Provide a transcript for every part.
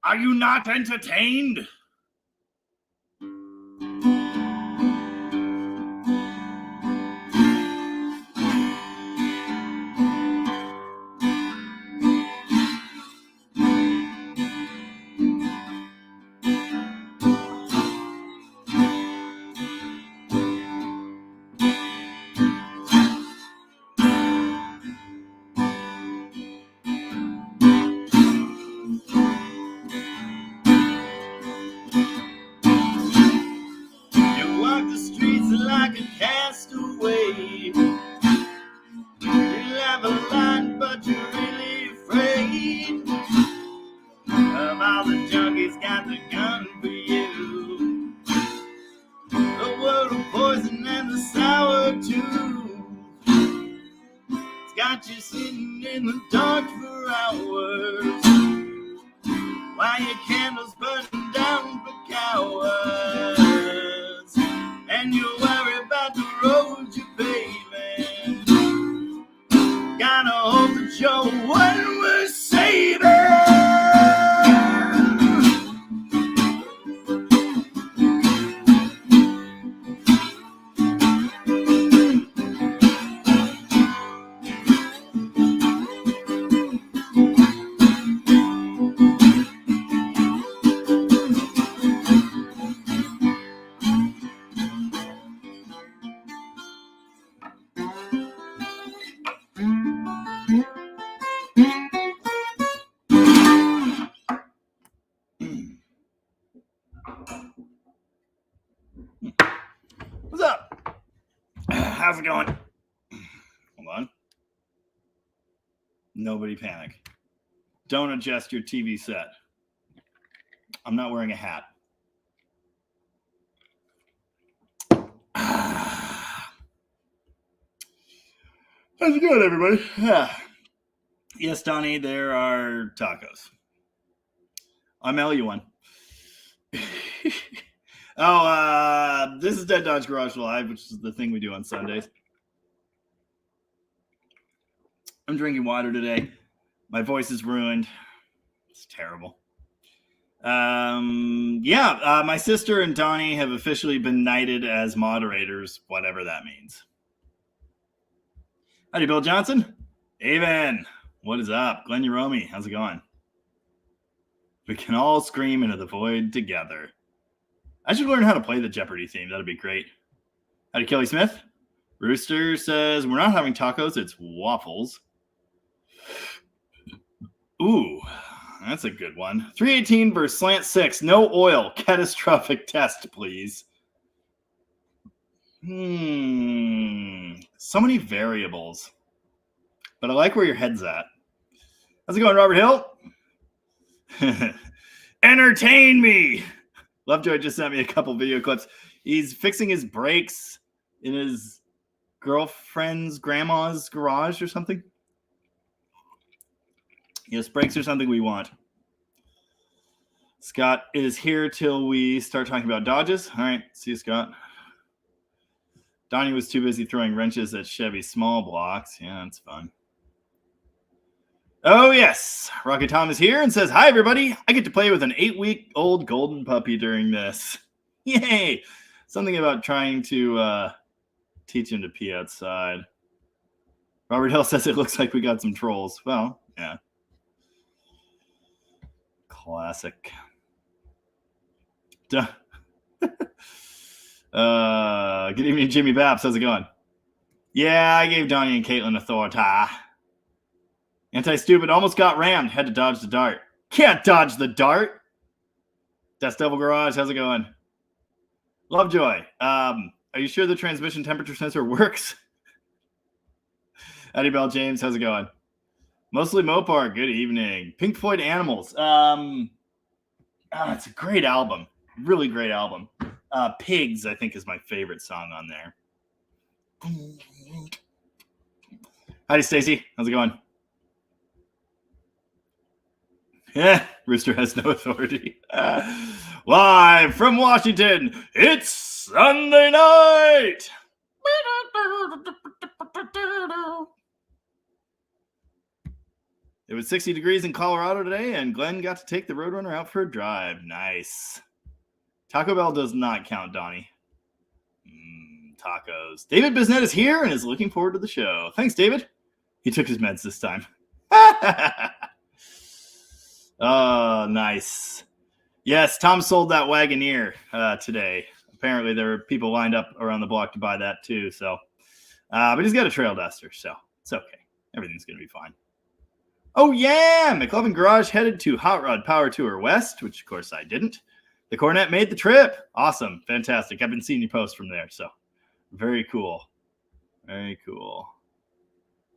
Are you not entertained? What's up? How's it going? Hold on. Nobody panic. Don't adjust your TV set. I'm not wearing a hat. How's it going, everybody? Yes, Donnie, there are tacos. I'll mail you one. This is Dead Dodge Garage Live, which is the thing we do on Sundays. I'm drinking water today. My voice is ruined. It's terrible. My sister and Donnie have officially been knighted as moderators, whatever that means. Howdy, Bill Johnson. Aven. What is up? Glenn Uromi. How's it going? We can all scream into the void together. I should learn how to play the Jeopardy theme. That'd be great. Howdy, Kelly Smith. Rooster says, we're not having tacos, it's waffles. Ooh, that's a good one. 318 versus slant 6. No oil. Catastrophic test, please. So many variables. But I like where your head's at. How's it going, Robert Hill? Entertain me. Lovejoy just sent me a couple video clips. He's fixing his brakes in his girlfriend's grandma's garage or something. Yes, brakes are something we want. Scott is here till we start talking about Dodges. All right, see you, Scott. Donnie was too busy throwing wrenches at Chevy small blocks. Yeah, that's fun. Oh, yes. Rocket Tom is here and says, hi, everybody. I get to play with an 8-week-old golden puppy during this. Yay. Something about trying to teach him to pee outside. Robert Hill says it looks like we got some trolls. Well, yeah. Classic. Good evening, Jimmy Baps. How's it going? Yeah, I gave Donnie and Caitlin authority. Anti-stupid almost got rammed. Had to dodge the dart. Can't dodge the dart. That's Devil Garage. How's it going? Lovejoy. Are you sure the transmission temperature sensor works? Eddie Bell James. How's it going? Mostly Mopar. Good evening. Pink Floyd Animals. It's a great album. Really great album. Pigs, I think, is my favorite song on there. Howdy, Stacy. How's it going? Yeah, Rooster has no authority. Live from Washington, it's Sunday night. It was 60 degrees in Colorado today, and Glenn got to take the Roadrunner out for a drive. Nice. Taco Bell does not count, Donnie. Tacos. David Bisnet is here and is looking forward to the show. Thanks, David. He took his meds this time. Oh, nice. Yes, Tom sold that Wagoneer today. Apparently, there were people lined up around the block to buy that too. So, but he's got a Trail Duster, so it's okay. Everything's going to be fine. Oh, yeah. McLovin Garage headed to Hot Rod Power Tour West, which, of course, I didn't. The Cornet made the trip. Awesome. Fantastic. I've been seeing you post from there, so very cool. Very cool.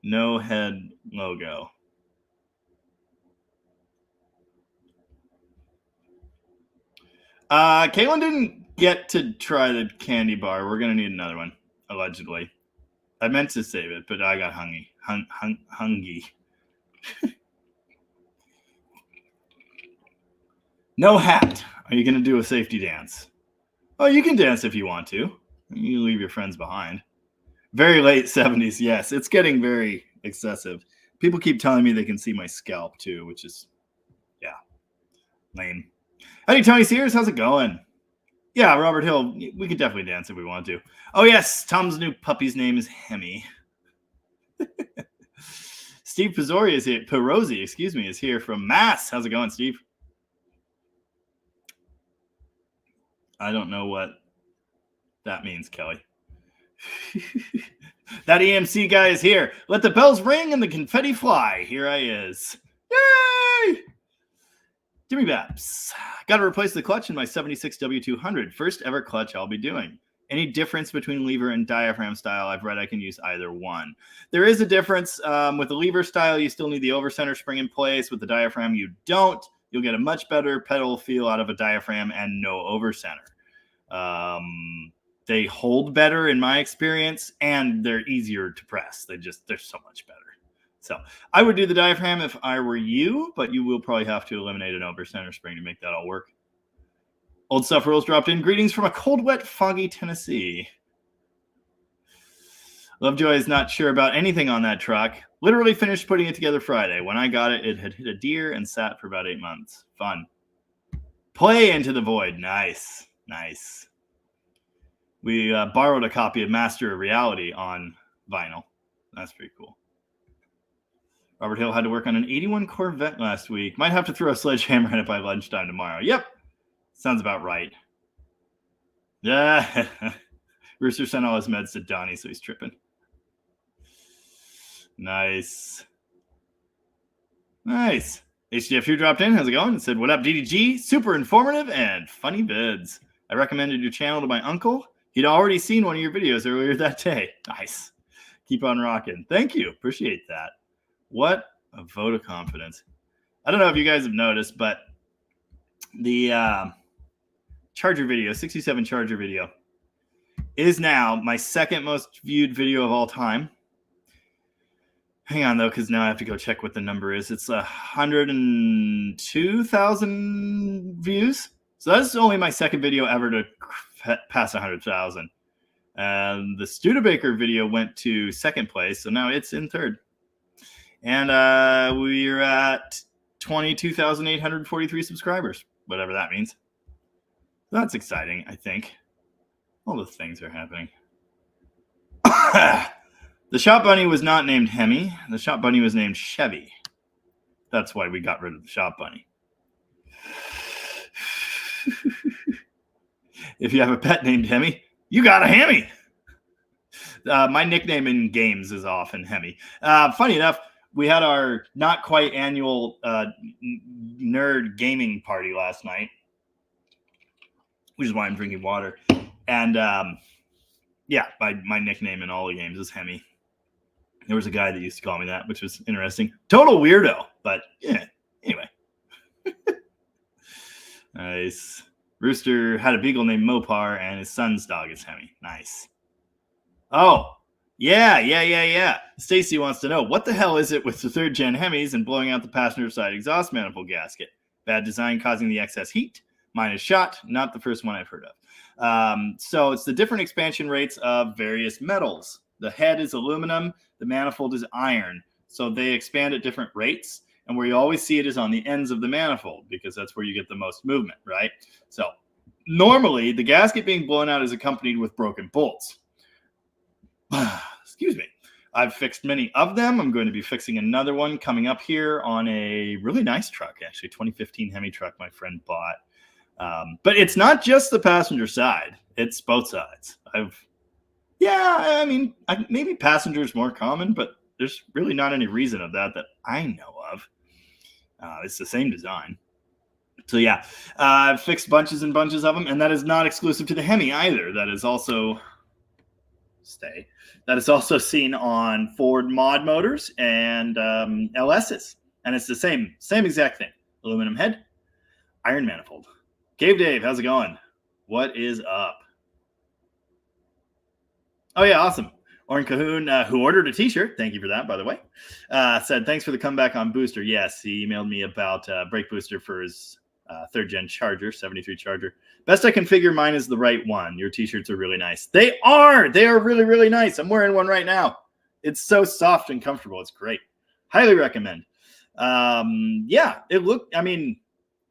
No head logo. Caitlin didn't get to try the candy bar. We're going to need another one, allegedly. I meant to save it, but I got hungry. Hungry. No hat. Are you going to do a safety dance? Oh, you can dance if you want to. You leave your friends behind. Very late 70s, yes. It's getting very excessive. People keep telling me they can see my scalp, too, which is, yeah, lame. Howdy, Tony Sears. How's it going? Yeah, Robert Hill. We could definitely dance if we want to. Oh, yes. Tom's new puppy's name is Hemi. Steve Pizzori is here. Perosi, excuse me, is here from Mass. How's it going, Steve? I don't know what that means, Kelly. That EMC guy is here. Let the bells ring and the confetti fly. Here I is. Yay! Jimmy Baps. Got to replace the clutch in my 76 W200. First ever clutch I'll be doing. Any difference between lever and diaphragm style? I've read I can use either one. There is a difference. With the lever style, you still need the over-center spring in place. With the diaphragm, you don't. You'll get a much better pedal feel out of a diaphragm and no over-center. They hold better in my experience, and they're easier to press. They're so much better. So I would do the diaphragm if I were you, but you will probably have to eliminate an over-center spring to make that all work. Old Stuff Rules dropped in. Greetings from a cold, wet, foggy Tennessee. Lovejoy is not sure about anything on that truck. Literally finished putting it together Friday. When I got it, it had hit a deer and sat for about 8 months. Fun. Play Into the Void. Nice. Nice. We borrowed a copy of Master of Reality on vinyl. That's pretty cool. Robert Hill had to work on an 81 Corvette last week. Might have to throw a sledgehammer in it by lunchtime tomorrow. Yep. Sounds about right. Yeah. Rooster sent all his meds to Donnie, so he's tripping. Nice. Nice. HDF2 dropped in. How's it going? And said, what up, DDG? Super informative and funny vids. I recommended your channel to my uncle. He'd already seen one of your videos earlier that day. Nice. Keep on rocking. Thank you. Appreciate that. What a vote of confidence. I don't know if you guys have noticed, but the Charger video, 67 Charger video, is now my second most viewed video of all time. Hang on, though, because now I have to go check what the number is. It's 102,000 views. So that's only my second video ever to pass 100,000. And the Studebaker video went to second place, so now it's in third. And we're at 22,843 subscribers, whatever that means. That's exciting, I think. All the things are happening. The Shop Bunny was not named Hemi. The Shop Bunny was named Chevy. That's why we got rid of the Shop Bunny. If you have a pet named Hemi, you got a Hemi. My nickname in games is often Hemi. Funny enough, we had our not quite annual nerd gaming party last night, which is why I'm drinking water. And yeah, my nickname in all the games is Hemi. There was a guy that used to call me that, which was interesting. Total weirdo, but yeah, anyway. Nice. Rooster had a beagle named Mopar, and his son's dog is Hemi. Nice. Oh, yeah. Stacy wants to know, what the hell is it with the third-gen Hemis and blowing out the passenger side exhaust manifold gasket? Bad design causing the excess heat? Mine is shot. Not the first one I've heard of. So it's the different expansion rates of various metals. The head is aluminum. The manifold is iron. So they expand at different rates. And where you always see it is on the ends of the manifold, because that's where you get the most movement, right? So normally the gasket being blown out is accompanied with broken bolts. Excuse me. I've fixed many of them. I'm going to be fixing another one coming up here on a really nice truck, actually, 2015 Hemi truck my friend bought. But it's not just the passenger side. It's both sides. Maybe passenger is more common, but there's really not any reason of that I know of. It's the same design. So yeah, I've fixed bunches and bunches of them, and that is not exclusive to the Hemi either. That is also seen on Ford mod motors and LSs, and it's the same exact thing. Aluminum head, iron manifold. Cave Dave, how's it going? What is up? Oh yeah, awesome. Orin Cahoon, who ordered a t-shirt, thank you for that, by the way, said, thanks for the comeback on booster. Yes, he emailed me about brake booster for his third gen Charger, 73 Charger. Best I can figure, mine is the right one. Your t-shirts are really nice. They are really, really nice. I'm wearing one right now. It's so soft and comfortable. It's great. Highly recommend. Yeah,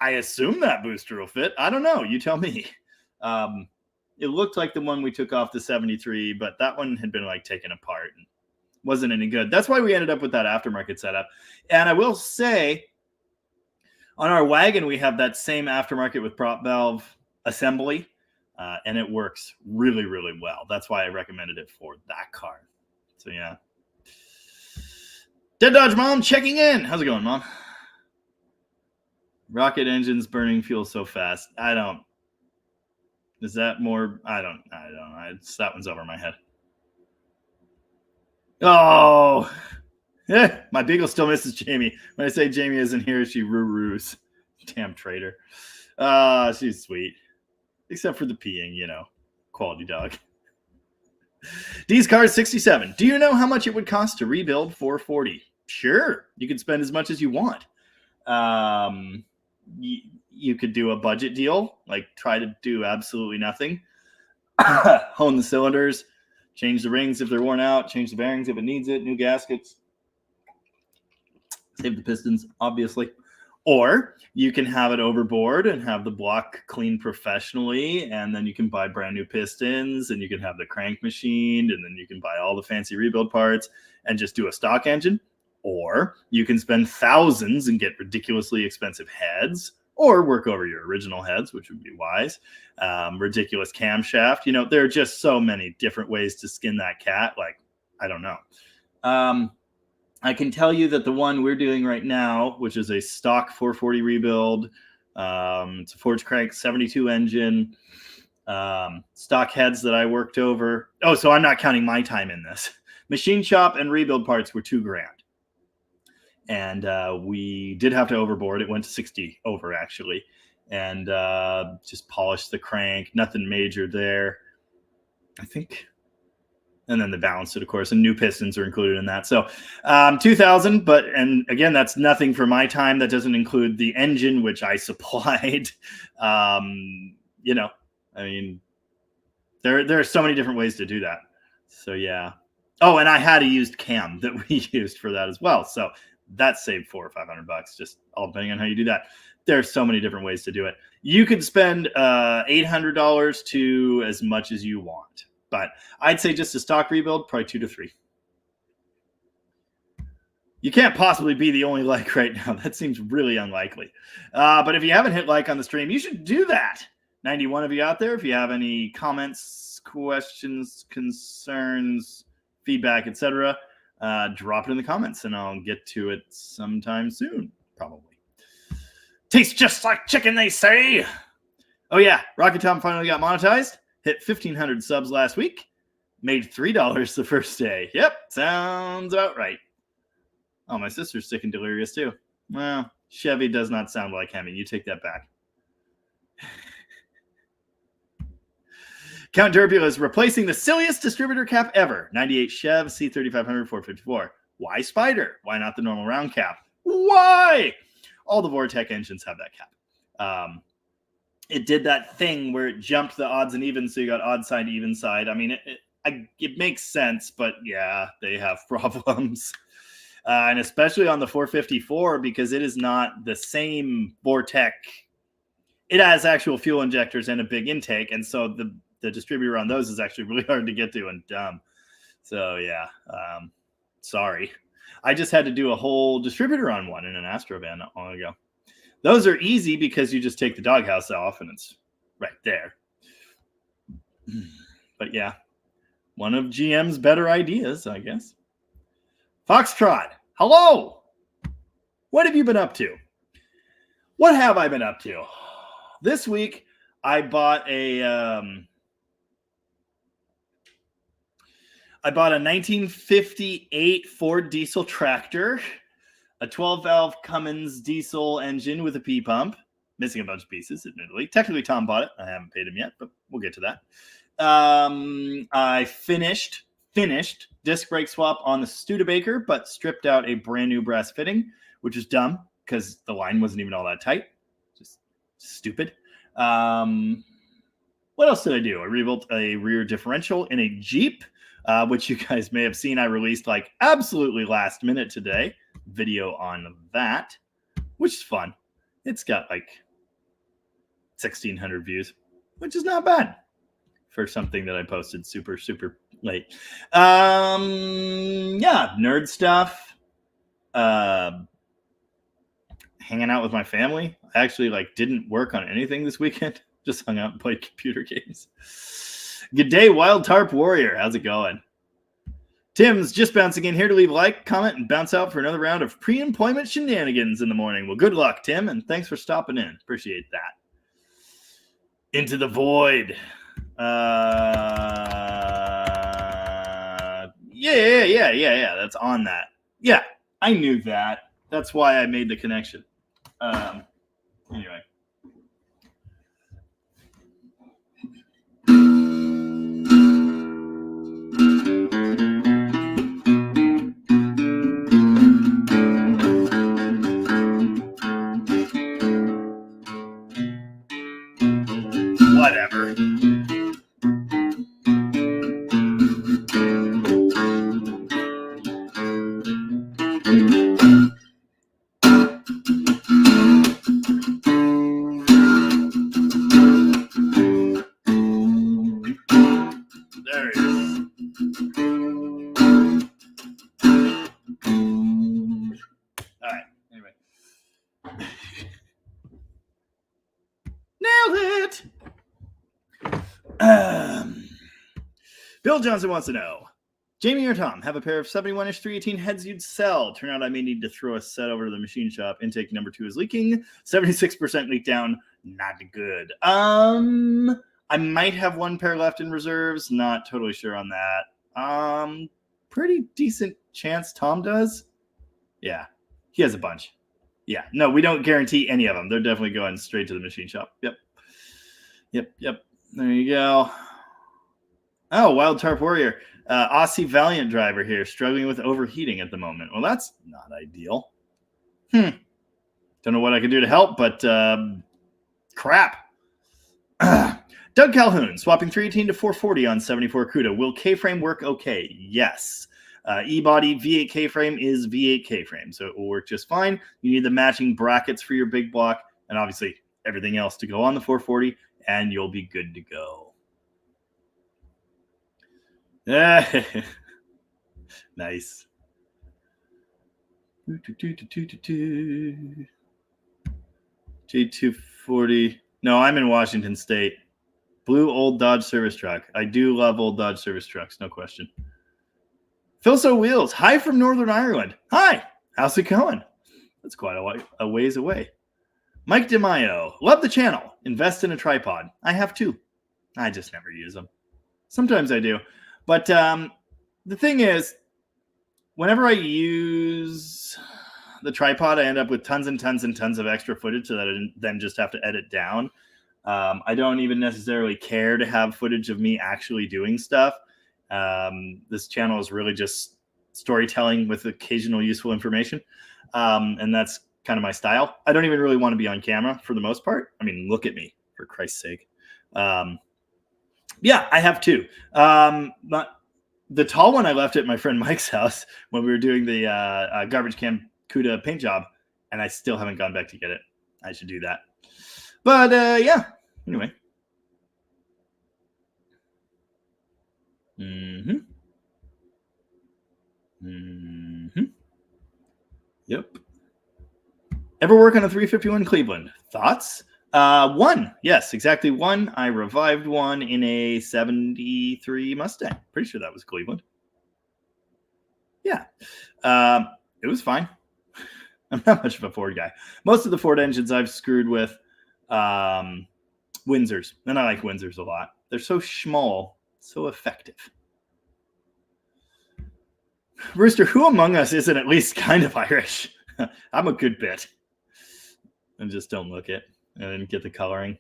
I assume that booster will fit. I don't know. You tell me. It looked like the one we took off the 73, but that one had been taken apart and wasn't any good. That's why we ended up with that aftermarket setup. And I will say, on our wagon, we have that same aftermarket with prop valve assembly, and it works really, really well. That's why I recommended it for that car. So yeah. Dead Dodge Mom checking in. How's it going, Mom? Rocket engines burning fuel so fast. Is that more? I don't know. That one's over my head. Oh, yeah. My beagle still misses Jamie. When I say Jamie isn't here, she roo-roos. Damn traitor. She's sweet. Except for the peeing, quality dog. D's Cars 67. Do you know how much it would cost to rebuild 440? Sure. You can spend as much as you want. You could do a budget deal, try to do absolutely nothing. Hone the cylinders, change the rings if they're worn out, change the bearings if it needs it, new gaskets. Save the pistons, obviously. Or you can have it overboard and have the block cleaned professionally, and then you can buy brand new pistons, and you can have the crank machined, and then you can buy all the fancy rebuild parts and just do a stock engine. Or you can spend thousands and get ridiculously expensive heads, or work over your original heads, which would be wise. Ridiculous camshaft. There are just so many different ways to skin that cat. I don't know. I can tell you that the one we're doing right now, which is a stock 440 rebuild, it's a forged crank 72 engine, stock heads that I worked over. Oh, so I'm not counting my time in this. Machine shop and rebuild parts were $2,000. And we did have to overboard. It went to 60 over, actually. And just polished the crank. Nothing major there, I think. And then the balance, of course, and new pistons are included in that. So $2,000, and again, that's nothing for my time. That doesn't include the engine, which I supplied. There are so many different ways to do that. So yeah. Oh, and I had a used cam that we used for that as well. So that saved $400 or $500, just all depending on how you do that. There's so many different ways to do it. You could spend $800 to as much as you want, but I'd say just a stock rebuild, probably 2 to 3. You can't possibly be the only like right now. That seems really unlikely. But if you haven't hit like on the stream, you should do that. 91 of you out there. If you have any comments, questions, concerns, feedback, etc., drop it in the comments and I'll get to it sometime soon, probably. Tastes just like chicken, they say. Oh yeah, Rocket Tom finally got monetized. Hit 1,500 subs last week. Made $3 the first day. Yep, sounds about right. Oh, my sister's sick and delirious too. Well, Chevy does not sound like Hemi. You take that back. Count Derpula is replacing the silliest distributor cap ever. 98 Chev C3500 454. Why Spider? Why not the normal round cap? Why? All the Vortec engines have that cap. It did that thing where it jumped the odds and evens, so you got odd side, even side. I mean, it makes sense, but yeah, they have problems. And especially on the 454, because it is not the same Vortec. It has actual fuel injectors and a big intake, and so the distributor on those is actually really hard to get to and dumb. So yeah, sorry. I just had to do a whole distributor on one in an Astrovan not long ago. Those are easy because you just take the doghouse off and it's right there. But yeah, one of GM's better ideas, I guess. Foxtrot, hello. What have you been up to? What have I been up to? This week, I bought a 1958 Ford diesel tractor, a 12-valve Cummins diesel engine with a P pump, missing a bunch of pieces, admittedly. Technically, Tom bought it. I haven't paid him yet, but we'll get to that. I finished disc brake swap on the Studebaker, but stripped out a brand new brass fitting, which is dumb because the line wasn't even all that tight. Just stupid. What else did I do? I rebuilt a rear differential in a Jeep, which you guys may have seen. I released like absolutely last minute today. Video on that, which is fun. It's got like 1,600 views, which is not bad for something that I posted super late. Yeah, nerd stuff. Hanging out with my family. I actually didn't work on anything this weekend. Just hung out and played computer games. Good day, Wild Tarp Warrior. How's it going? Tim's just bouncing in here to leave a like, comment, and bounce out for another round of pre-employment shenanigans in the morning. Well, good luck, Tim, and thanks for stopping in. Appreciate that. Into the Void. Yeah. That's on that. Yeah, I knew that. That's why I made the connection. Anyway. Whatever. Bill Johnson wants to know, Jamie or Tom, have a pair of 71-inch 318 heads you'd sell. Turn out I may need to throw a set over to the machine shop. Intake number 2 is leaking. 76% leak down. Not good. I might have one pair left in reserves. Not totally sure on that. Pretty decent chance Tom does. Yeah, he has a bunch. Yeah, no, we don't guarantee any of them. They're definitely going straight to the machine shop. Yep. There you go. Oh, Wild Tarp Warrior. Aussie Valiant driver here, struggling with overheating at the moment. Well, that's not ideal. Don't know what I can do to help, but crap. Doug Calhoun, swapping 318 to 440 on 74 CUDA. Will K-frame work okay? Yes. E-body V8 K-frame is V8 K-frame, so it will work just fine. You need the matching brackets for your big block, and obviously everything else to go on the 440, and you'll be good to go. Nice. J240. No, I'm in Washington State. Blue old Dodge service truck. I do love old Dodge service trucks, no question. Philso Wheels. Hi from Northern Ireland. Hi. How's it going? That's quite a ways away. Mike DeMaio. Love the channel. Invest in a tripod. I have 2. I just never use them. Sometimes I do. But the thing is, whenever I use the tripod, I end up with tons and tons and tons of extra footage so that I then just have to edit down. I don't even necessarily care to have footage of me actually doing stuff. This channel is really just storytelling with occasional useful information. And that's kind of my style. I don't even really want to be on camera for the most part. I mean, look at me, for Christ's sake. Yeah, I have 2. But The tall one I left at my friend Mike's house when we were doing the garbage can Cuda paint job, and I still haven't gone back to get it. I should do that. But yeah, anyway. Yep. Ever work on a 351 Cleveland? Thoughts? One. Yes, exactly one. I revived one in a 73 Mustang. Pretty sure that was Cleveland. Yeah. It was fine. I'm not much of a Ford guy. Most of the Ford engines I've screwed with Windsors, and I like Windsors a lot. They're so small, so effective. Rooster, who among us isn't at least kind of Irish? I'm a good bit. And just don't look it. I didn't get the coloring.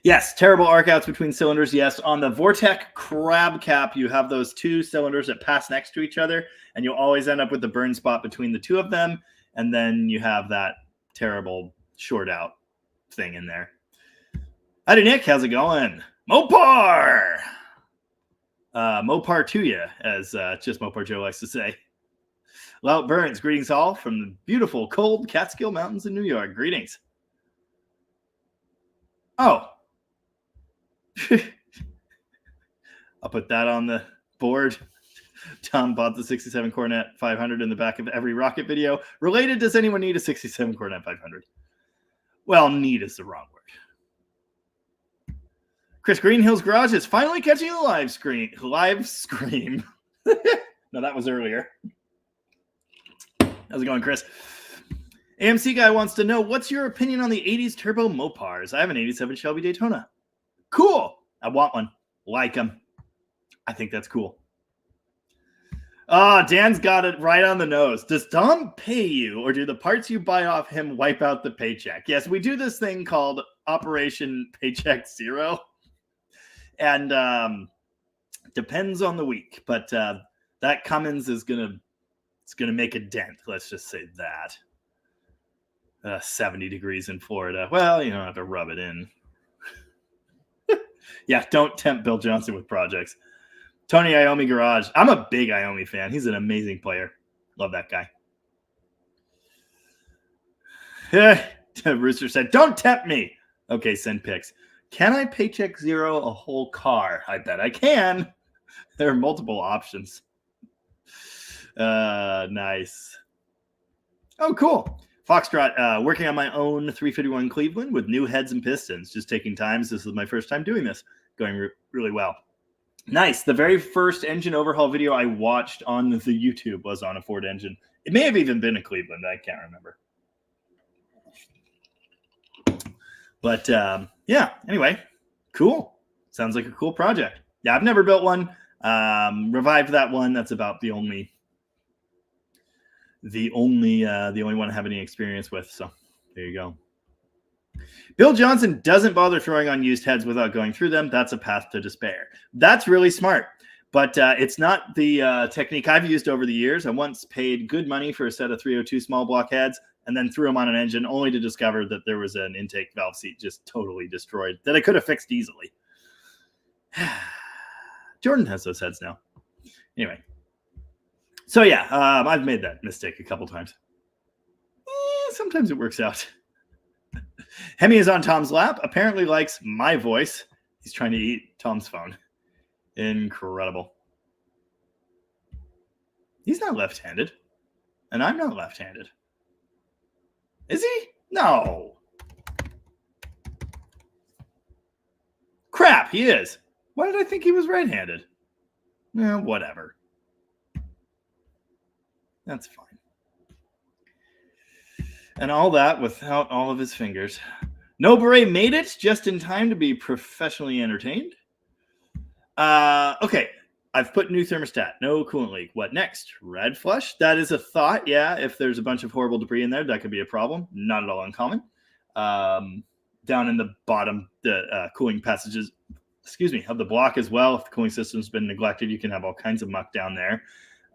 Yes, terrible arc outs between cylinders. Yes, on the Vortec crab cap, you have those two cylinders that pass next to each other, and you'll always end up with the burn spot between the two of them, and then you have that terrible short out thing in there. Howdy, Nick. How's it going? Mopar! Mopar to you, as just Mopar Joe likes to say. Lout Burns, greetings all from the beautiful, cold Catskill Mountains in New York. Greetings. Oh. I'll put that on the board. Tom bought the 67 Cornet 500 in the back of every rocket video. Related, does anyone need a 67 Cornet 500? Well, need is the wrong word. Chris Greenhill's Garage is finally catching a live scream. No, that was earlier. How's it going, Chris? AMC guy wants to know, what's your opinion on the 80s turbo Mopars? I have an 87 Shelby Daytona. Cool. I want one. Like them. I think that's cool. Dan's got it right on the nose. Does Dom pay you, or do the parts you buy off him wipe out the paycheck? Yes, we do this thing called Operation Paycheck Zero. And depends on the week. But that Cummins is gonna make a dent. Let's just say that. 70 degrees in Florida. Well, you don't have to rub it in. Yeah, don't tempt Bill Johnson with projects. Tony Iommi Garage. I'm a big Iommi fan. He's an amazing player. Love that guy. Rooster said, don't tempt me. Okay, send pics. Can I paycheck zero a whole car? I bet I can. There are multiple options. Nice. Oh, cool. Foxtrot, working on my own 351 Cleveland with new heads and pistons. Just taking time. This is my first time doing this. Going really well. Nice. The very first engine overhaul video I watched on the YouTube was on a Ford engine. It may have even been a Cleveland. I can't remember. But yeah, anyway, cool. Sounds like a cool project. Yeah, I've never built one. Revived that one. That's about the only one I have any experience with. So there you go. Bill Johnson doesn't bother throwing on used heads without going through them. That's a path to despair. That's really smart. But it's not the technique I've used over the years. I once paid good money for a set of 302 small block heads and then threw them on an engine only to discover that there was an intake valve seat just totally destroyed that I could have fixed easily. Jordan has those heads now. Anyway. So yeah, I've made that mistake a couple times. Sometimes it works out. Hemi is on Tom's lap. Apparently likes my voice. He's trying to eat Tom's phone. Incredible. He's not left-handed. And I'm not left-handed. Is he? No. Crap, he is. Why did I think he was right-handed? Whatever. That's fine. And all that without all of his fingers. No Beret made it just in time to be professionally entertained. Okay. I've put new thermostat. No coolant leak. What next? Red flush? That is a thought. Yeah, if there's a bunch of horrible debris in there, that could be a problem. Not at all uncommon. Down in the bottom, the cooling passages, of the block as well. If the cooling system's been neglected, you can have all kinds of muck down there.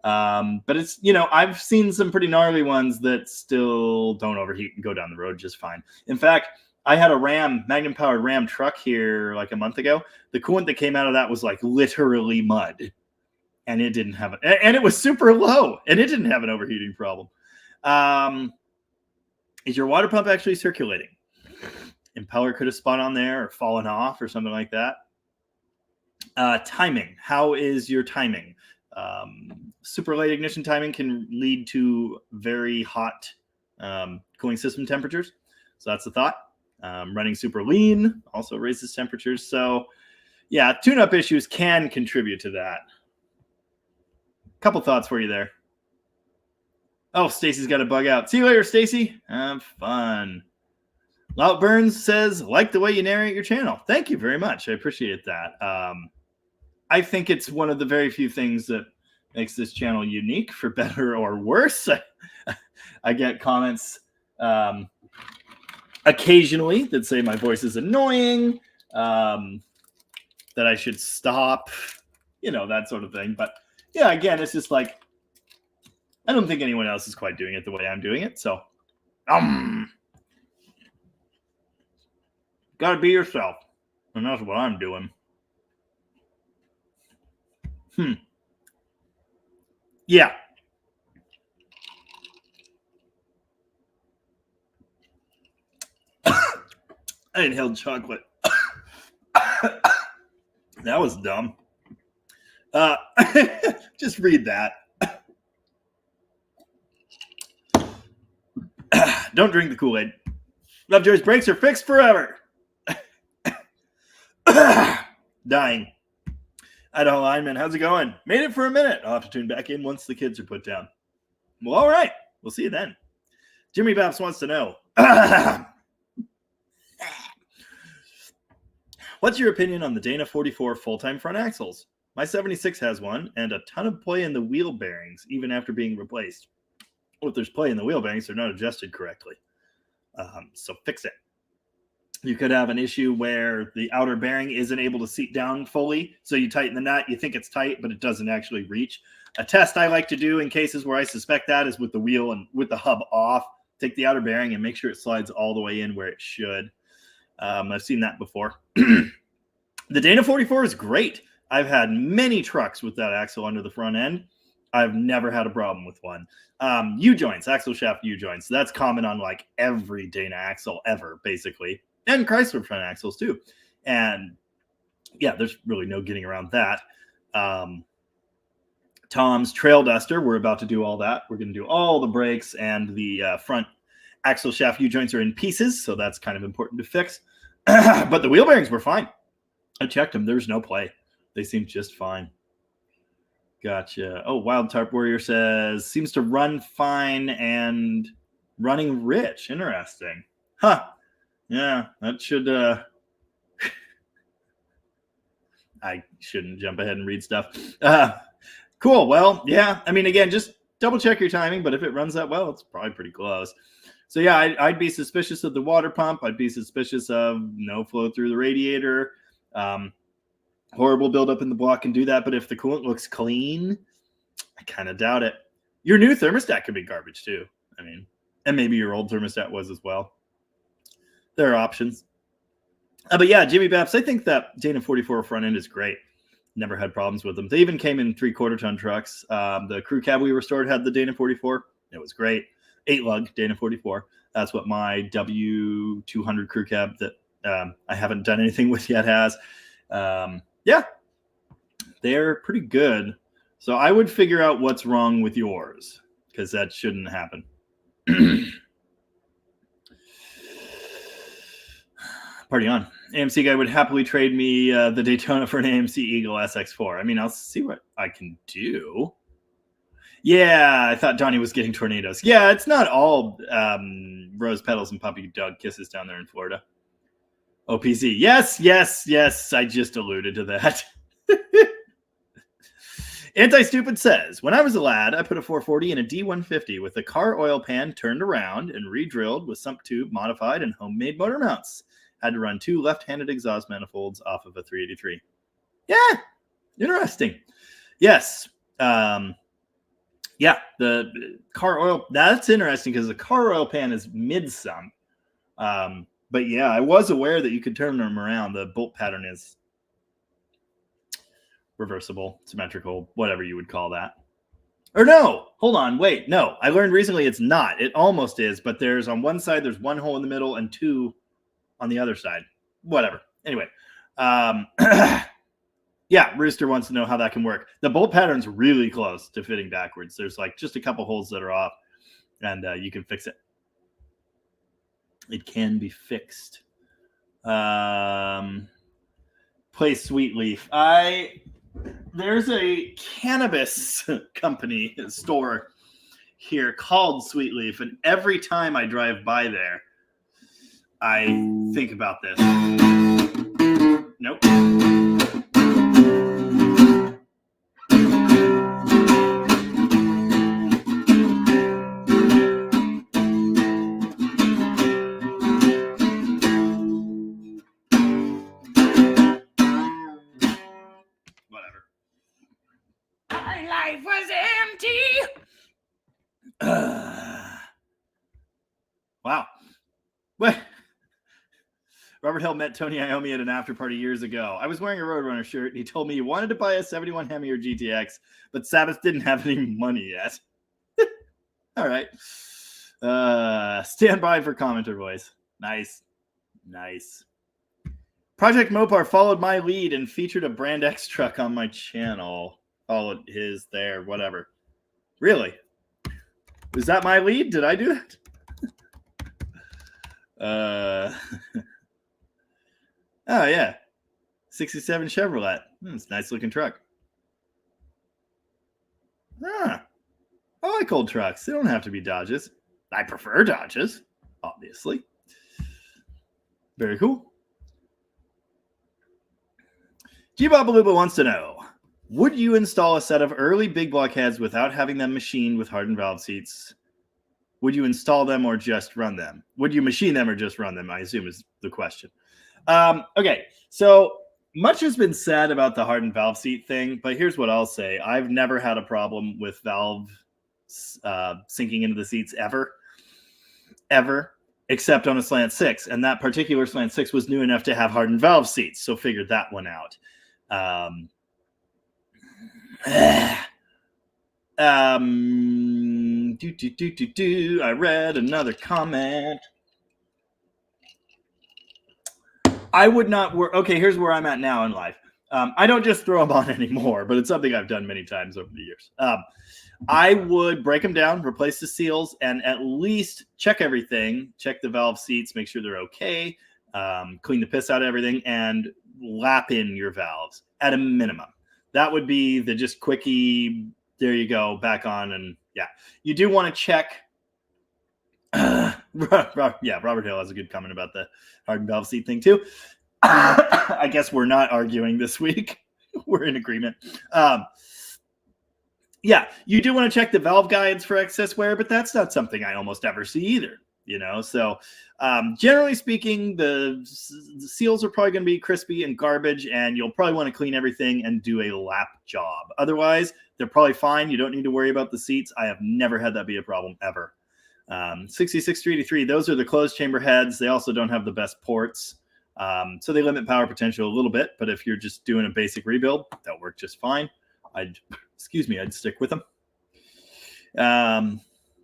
But it's, I've seen some pretty gnarly ones that still don't overheat and go down the road just fine. In fact, I had a Magnum powered Ram truck here like a month ago. The coolant that came out of that was like literally mud, and it didn't have it, and it was super low, and it didn't have an overheating problem. Is your water pump actually circulating? Impeller could have spun on there or fallen off or something like that. Timing. How is your timing? Super late ignition timing can lead to very hot cooling system temperatures. So that's the thought. Running super lean also raises temperatures. So yeah, tune-up issues can contribute to that. Couple thoughts for you there. Oh, Stacy's got to bug out. See you later, Stacy. Have fun. Lout Burns says, like the way you narrate your channel. Thank you very much. I appreciate that. I think it's one of the very few things that makes this channel unique, for better or worse. I get comments occasionally that say my voice is annoying, that I should stop, that sort of thing. But yeah, again, it's just like, I don't think anyone else is quite doing it the way I'm doing it. So, gotta be yourself. And that's what I'm doing. Yeah. I inhaled chocolate. That was dumb. Just read that. Don't drink the Kool-Aid. Lovejoy's brakes are fixed forever. Dying. Idaho lineman, how's it going? Made it for a minute. I'll have to tune back in once the kids are put down. Well, all right. We'll see you then. Jimmy Baps wants to know. What's your opinion on the Dana 44 full-time front axles? My 76 has one, and a ton of play in the wheel bearings, even after being replaced. Well, if there's play in the wheel bearings, they're not adjusted correctly. So fix it. You could have an issue where the outer bearing isn't able to seat down fully. So you tighten the nut, you think it's tight, but it doesn't actually reach. A test I like to do in cases where I suspect that is with the wheel and with the hub off. Take the outer bearing and make sure it slides all the way in where it should. I've seen that before. The Dana 44 is great. I've had many trucks with that axle under the front end. I've never had a problem with one. U-joints, axle shaft U-joints. That's common on like every Dana axle ever, basically. And Chrysler front axles too. And yeah, there's really no getting around that. Tom's Trail Duster, we're about to do all that. We're going to do all the brakes, and the front axle shaft U-joints are in pieces, so that's kind of important to fix. But the wheel bearings were fine. I checked them. There's no play. They seem just fine. Gotcha. Oh, Wild Tarp Warrior says, seems to run fine and running rich. Interesting. Huh. Yeah, that should... I shouldn't jump ahead and read stuff. Cool. Well, yeah. I mean, again, just double check your timing, but if it runs that well, it's probably pretty close. So yeah, I'd be suspicious of the water pump. I'd be suspicious of no flow through the radiator. Horrible buildup in the block can do that, but if the coolant looks clean, I kind of doubt it. Your new thermostat could be garbage too. I mean, and maybe your old thermostat was as well. There are options. But yeah, Jimmy Baps, I think that Dana 44 front end is great. Never had problems with them. They even came in 3/4 ton trucks. The crew cab we restored had the Dana 44. It was great. 8-lug Dana 44. That's what my W200 crew cab that I haven't done anything with yet has. Yeah, they're pretty good. So I would figure out what's wrong with yours, because that shouldn't happen. Party on. AMC guy would happily trade me the Daytona for an AMC Eagle SX4. I mean, I'll see what I can do. Yeah, I thought Donnie was getting tornadoes. Yeah, it's not all rose petals and puppy dog kisses down there in Florida. OPC. Yes. I just alluded to that. Anti-Stupid says, when I was a lad, I put a 440 in a D150 with the car oil pan turned around and re-drilled with sump tube modified and homemade motor mounts. Had to run 2 left-handed exhaust manifolds off of a 383. Yeah, interesting. Yes. Yeah, the car oil, that's interesting because the car oil pan is mid-sump. But yeah, I was aware that you could turn them around. The bolt pattern is reversible, symmetrical, whatever you would call that. Or no, hold on, wait, no. I learned recently it's not. It almost is, but there's on one side, there's one hole in the middle and two on the other side. Whatever. Anyway, yeah, Rooster wants to know how that can work. The bolt pattern's really close to fitting backwards. There's like just a couple holes that are off, and you can fix it. It can be fixed. Play Sweet Leaf. There's a cannabis company store here called Sweet Leaf, and every time I drive by there, I think about this. Nope. Life was empty. Wow. What? Robert Hill met Tony Iommi at an after party years ago. I was wearing a Roadrunner shirt, and he told me he wanted to buy a 71 Hemi or GTX, but Sabbath didn't have any money yet. All right. Stand by for commenter voice. Nice. Nice. Project Mopar followed my lead and featured a Brand X truck on my channel. Followed his there, whatever. Really? Was that my lead? Did I do that? Oh, yeah. 67 Chevrolet. It's a nice looking truck. I like old trucks. They don't have to be Dodges. I prefer Dodges, obviously. Very cool. G-Bobaluba wants to know, would you install a set of early big block heads without having them machined with hardened valve seats? Would you install them or just run them? Would you machine them or just run them, I assume is the question. Okay, so much has been said about the hardened valve seat thing, but here's what I'll say. I've never had a problem with valve sinking into the seats ever, except on a Slant 6. And that particular Slant 6 was new enough to have hardened valve seats, so figured that one out. I read another comment. I would not work. Okay, here's where I'm at now in life. I don't just throw them on anymore, but it's something I've done many times over the years. I would break them down, replace the seals, and at least check everything, check the valve seats, make sure they're okay, clean the piss out of everything, and lap in your valves at a minimum. That would be the just quickie, there you go, back on. And yeah, you do want to check. Robert Hill has a good comment about the hardened valve seat thing too. I guess we're not arguing this week. We're in agreement. Yeah, you do want to check the valve guides for excess wear, but that's not something I almost ever see either. So generally speaking, the seals are probably going to be crispy and garbage, and you'll probably want to clean everything and do a lap job. Otherwise, they're probably fine. You don't need to worry about the seats. I have never had that be a problem ever. 66383, those are the closed chamber heads. They also don't have the best ports. So they limit power potential a little bit, but if you're just doing a basic rebuild, that'll work just fine. I'd stick with them.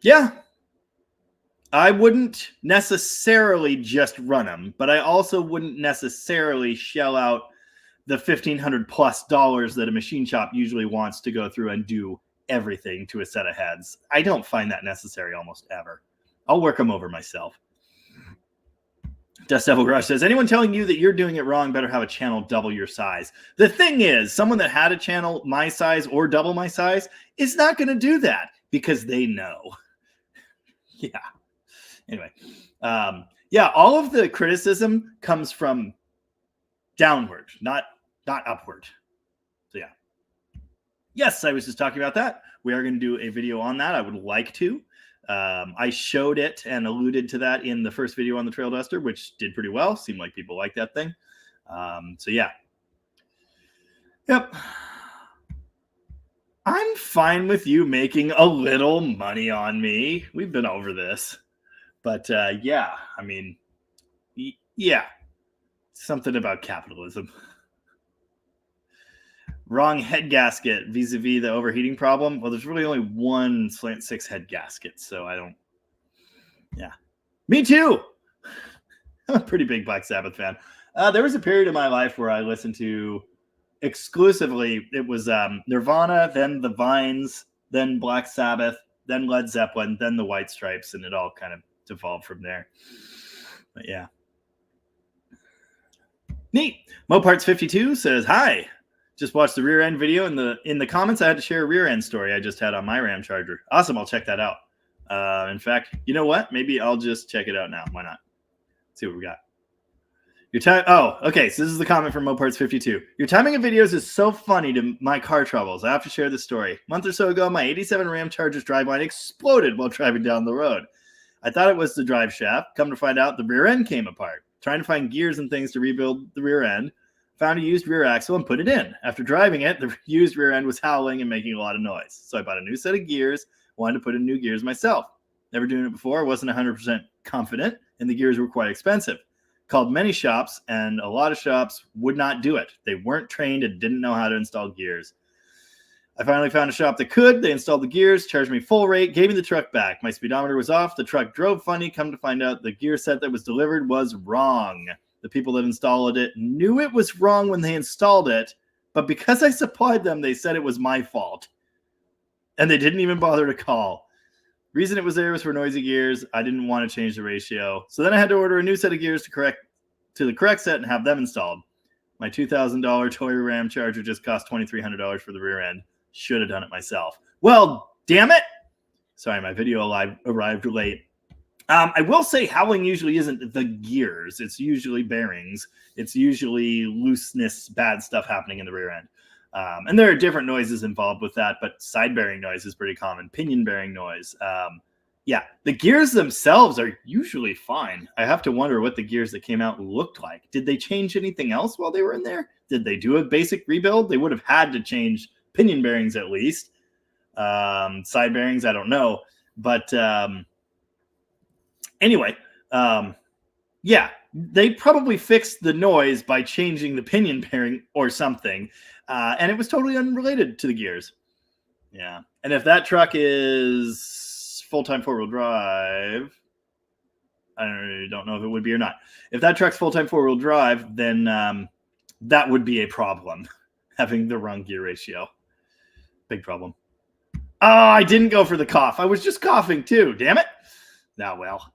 Yeah. I wouldn't necessarily just run them, but I also wouldn't necessarily shell out the $1,500+ that a machine shop usually wants to go through and do everything to a set of heads. I don't find that necessary almost ever. I'll work them over myself. Dust Devil Garage says, anyone telling you that you're doing it wrong better have a channel double your size. The thing is, someone that had a channel my size or double my size is not going to do that because they know. Yeah. Anyway, yeah, all of the criticism comes from downward, not upward. So yeah. Yes, I was just talking about that. We are going to do a video on that. I would like to. I showed it and alluded to that in the first video on the Trail Duster, which did pretty well. Seemed like people like that thing. So yeah. Yep. I'm fine with you making a little money on me. We've been over this. But yeah, I mean, Yeah. Something about capitalism. Wrong head gasket vis-a-vis the overheating problem. Well, there's really only one slant 6 head gasket, so I don't. Yeah. Me too. I'm a pretty big Black Sabbath fan. There was a period in my life where I listened to exclusively, it was Nirvana, then the Vines, then Black Sabbath, then Led Zeppelin, then the White Stripes, and it all kind of devolved from there. But yeah. Neat. Moparts52 says, hi. Just watched the rear end video. In the comments, I had to share a rear end story I just had on my Ram Charger. Awesome. I'll check that out. In fact, you know what? Maybe I'll just check it out now. Why not? Let's see what we got. Your time. Oh, okay. So this is the comment from Moparts52. Your timing of videos is so funny to my car troubles. I have to share this story. A month or so ago, my 87 Ram Charger's driveline exploded while driving down the road. I thought it was the drive shaft. Come to find out, the rear end came apart. Trying to find gears and things to rebuild the rear end. Found a used rear axle and put it in. After driving it, the used rear end was howling and making a lot of noise. So I bought a new set of gears, wanted to put in new gears myself. Never doing it before, wasn't 100% confident, and the gears were quite expensive. Called many shops, and a lot of shops would not do it. They weren't trained and didn't know how to install gears. I finally found a shop that could. They installed the gears, charged me full rate, gave me the truck back. My speedometer was off. The truck drove funny. Come to find out, the gear set that was delivered was wrong. The people that installed it knew it was wrong when they installed it, but because I supplied them, they said it was my fault. And they didn't even bother to call. Reason it was there was for noisy gears. I didn't want to change the ratio. So then I had to order a new set of gears to the correct set and have them installed. My $2,000 toy Ram Charger just cost $2,300 for the rear end. Should have done it myself. Well, damn it. Sorry, my video arrived late. I will say howling usually isn't the gears. It's usually bearings. It's usually looseness, bad stuff happening in the rear end. And there are different noises involved with that, but side bearing noise is pretty common. Pinion bearing noise. Yeah, the gears themselves are usually fine. I have to wonder what the gears that came out looked like. Did they change anything else while they were in there? Did they do a basic rebuild? They would have had to change pinion bearings at least. Side bearings, I don't know. But anyway, yeah, they probably fixed the noise by changing the pinion bearing or something. And it was totally unrelated to the gears. Yeah. And if that truck is full-time four-wheel drive, I don't know if it would be or not. If that truck's full-time four-wheel drive, then that would be a problem, having the wrong gear ratio. Big problem. Oh, I didn't go for the cough. I was just coughing too. Damn it. Ah, well.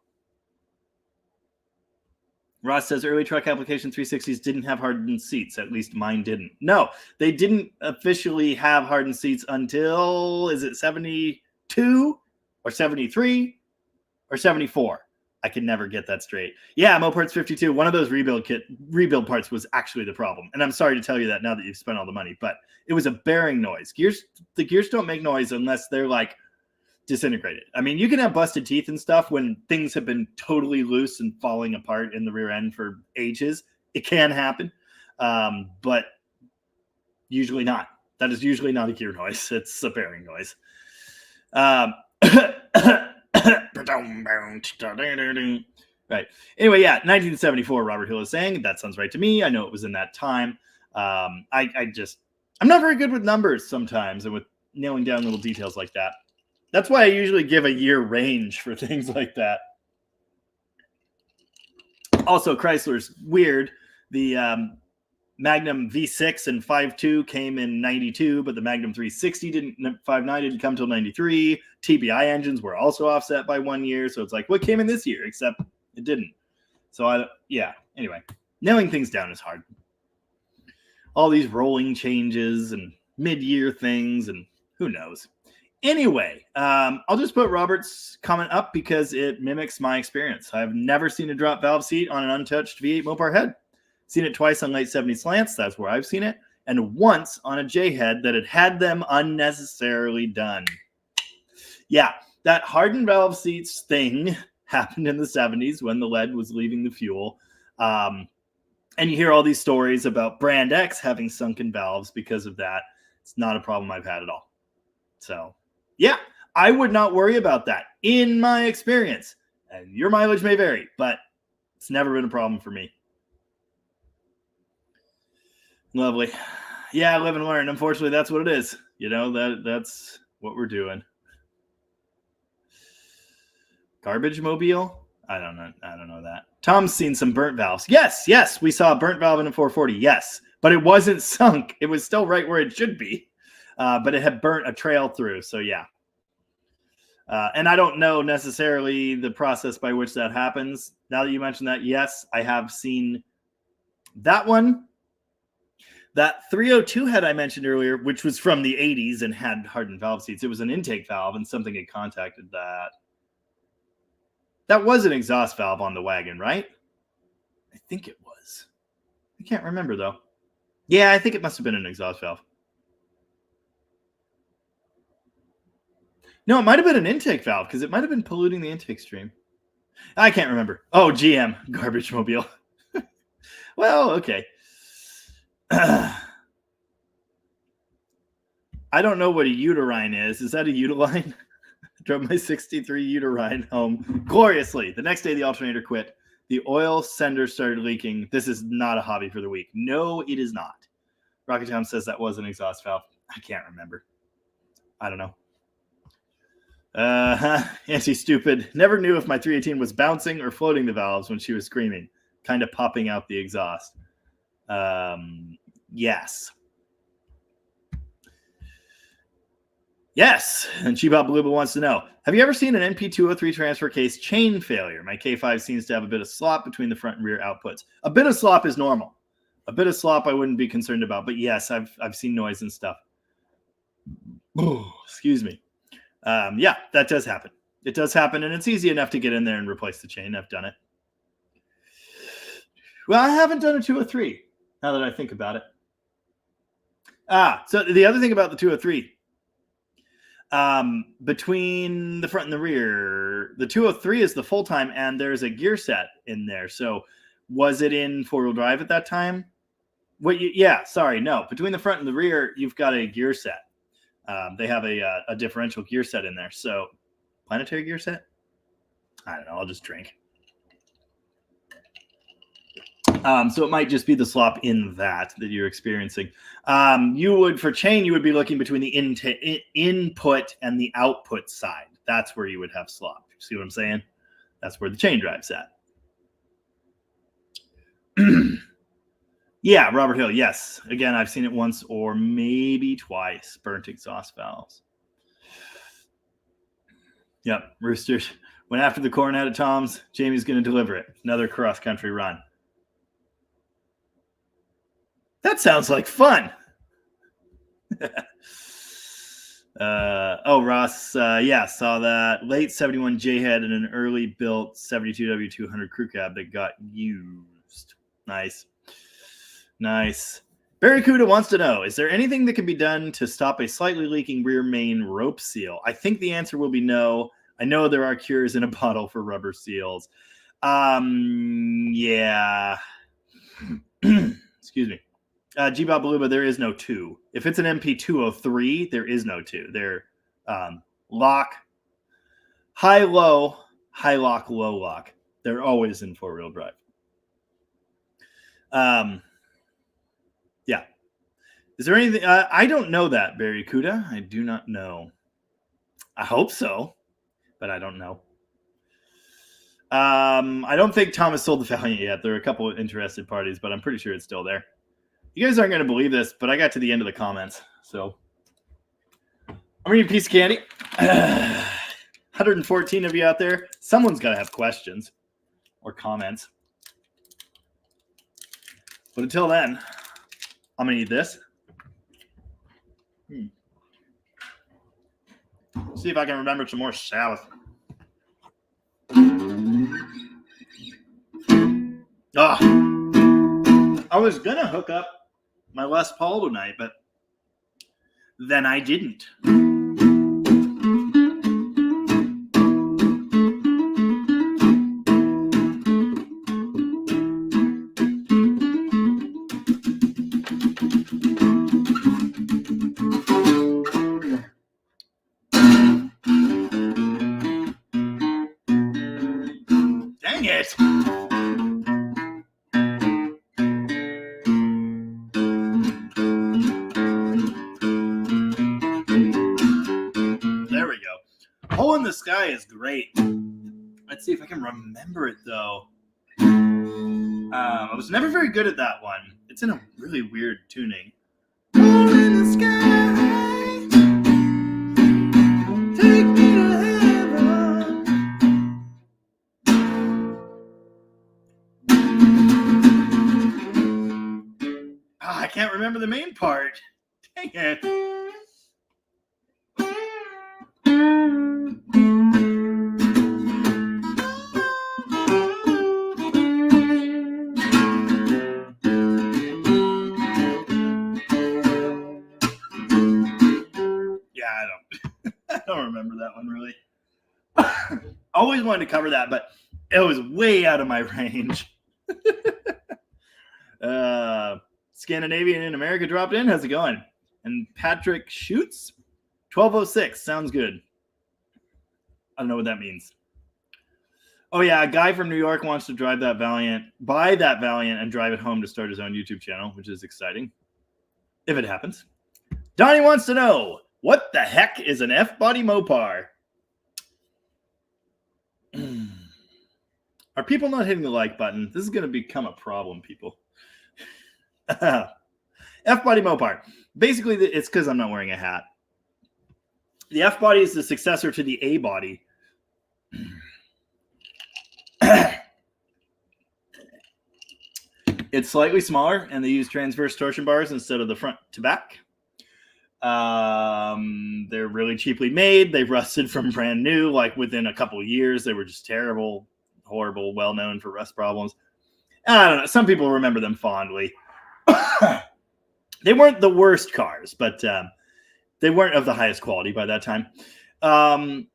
Ross says early truck application 360s didn't have hardened seats. At least mine didn't. No, they didn't officially have hardened seats until, is it 72 or 73 or 74? I can never get that straight. Yeah, Moparts 52. One of those rebuild parts was actually the problem. And I'm sorry to tell you that now that you've spent all the money, but it was a bearing noise. The gears don't make noise unless they're like disintegrated. I mean, you can have busted teeth and stuff when things have been totally loose and falling apart in the rear end for ages. It can happen, but usually not. That is usually not a gear noise. It's a bearing noise. Right. Anyway, yeah, 1974, Robert Hill is saying, that sounds right to me. I know it was in that time. I'm not very good with numbers sometimes and with nailing down little details like that. That's why I usually give a year range for things like that. Also, Chrysler's weird. The Magnum V6 and 5.2 came in 92, but the Magnum 360 5.9 didn't come till 93. TBI engines were also offset by 1 year. So it's like, what came in this year? Except it didn't. So anyway, nailing things down is hard. All these rolling changes and mid-year things and who knows. Anyway, I'll just put Robert's comment up because it mimics my experience. I've never seen a drop valve seat on an untouched V8 Mopar head. Seen it twice on late 70 slants. That's where I've seen it. And once on a J head that had them unnecessarily done. Yeah, that hardened valve seats thing happened in the 70s when the lead was leaving the fuel. And you hear all these stories about Brand X having sunken valves because of that. It's not a problem I've had at all. So, yeah, I would not worry about that in my experience. And your mileage may vary, but It's never been a problem for me. Lovely. Yeah, live and learn. Unfortunately, that's what it is. You know, that's what we're doing. Garbage mobile? I don't know that. Tom's seen some burnt valves. Yes, we saw a burnt valve in a 440. Yes, but it wasn't sunk. It was still right where it should be, but it had burnt a trail through. So yeah. And I don't know necessarily the process by which that happens. Now that you mentioned that, yes, I have seen that one. That 302 head I mentioned earlier, which was from the 80s and had hardened valve seats. It was an intake valve, and something had contacted that. That was an exhaust valve on the wagon, right? I think it was. I can't remember, though. Yeah, I think it must have been an exhaust valve. No, it might have been an intake valve because it might have been polluting the intake stream. I can't remember. Oh, GM, garbage mobile. Well, okay. I don't know what a uterine is. Is that a uterine? I drove my 63 uterine home gloriously. The next day, the alternator quit. The oil sender started leaking. This is not a hobby for the week. No, it is not. Rocket Tom says that was an exhaust valve. I can't remember. I don't know. Anti-stupid. Never knew if my 318 was bouncing or floating the valves when she was screaming, kind of popping out the exhaust. Yes. Yes. And Cheapot Beluba wants to know, have you ever seen an NP203 transfer case chain failure? My K5 seems to have a bit of slop between the front and rear outputs. A bit of slop is normal. A bit of slop I wouldn't be concerned about, but yes, I've seen noise and stuff. Oh, excuse me. Yeah, that does happen. It does happen, and it's easy enough to get in there and replace the chain. I've done it. Well, I haven't done a 203, now that I think about it. So the other thing about the 203, between the front and the rear, the 203 is the full-time, and there's a gear set in there. So was it in four-wheel drive at that time? No. Between the front and the rear, you've got a gear set. They have a differential gear set in there. So planetary gear set? I don't know. I'll just drink. So it might just be the slop in that you're experiencing. For chain, you would be looking between the input and the output side. That's where you would have slop. See what I'm saying? That's where the chain drive's at. Yeah, Robert Hill, yes. Again, I've seen it once or maybe twice. Burnt exhaust valves. Yep, Roosters. Went after the corn out of Tom's. Jamie's going to deliver it. Another cross-country run. That sounds like fun. Ross, yeah, saw that. Late 71 J-head and an early built 72 W200 crew cab that got used. Nice. Barracuda wants to know, is there anything that can be done to stop a slightly leaking rear main rope seal? I think the answer will be no. I know there are cures in a bottle for rubber seals. Yeah. Excuse me. G-Bob Beluba, there is no 2. If it's an MP203, there is no 2. They're lock, high, low, high lock, low lock. They're always in four-wheel drive. Yeah. Is there anything? I don't know that, Barracuda. I do not know. I hope so, but I don't know. I don't think Thomas sold the Valiant yet. There are a couple of interested parties, but I'm pretty sure it's still there. You guys aren't going to believe this, but I got to the end of the comments. So I'm reading a piece of candy. 114 of you out there. Someone's got to have questions or comments. But until then, I'm going to eat this. See if I can remember some more salad. I was going to hook up my Les Paul tonight, but then I didn't. Dang it! Hole in the Sky is great. Let's see if I can remember it, though. I was never very good at that one. It's in a really weird tuning. Hole in the sky, take me to heaven. I can't remember the main part. Dang it. I don't remember that one really. Always wanted to cover that, but it was way out of my range. Scandinavian in America dropped in. How's it going? And Patrick Shoots 1206 sounds good. I don't know what that means. Oh yeah, a guy from New York wants to buy that Valiant, and drive it home to start his own YouTube channel, which is exciting. If it happens. Donnie wants to know, what the heck is an F-body Mopar? Are people not hitting the like button? This is going to become a problem, people. F-body Mopar. Basically, it's because I'm not wearing a hat. The F-body is the successor to the A-body. It's slightly smaller, and they use transverse torsion bars instead of the front to back. They're really cheaply made. They've rusted from brand new. Like within a couple of years, they were just terrible, horrible, well-known for rust problems. I don't know. Some people remember them fondly. They weren't the worst cars, but they weren't of the highest quality by that time. But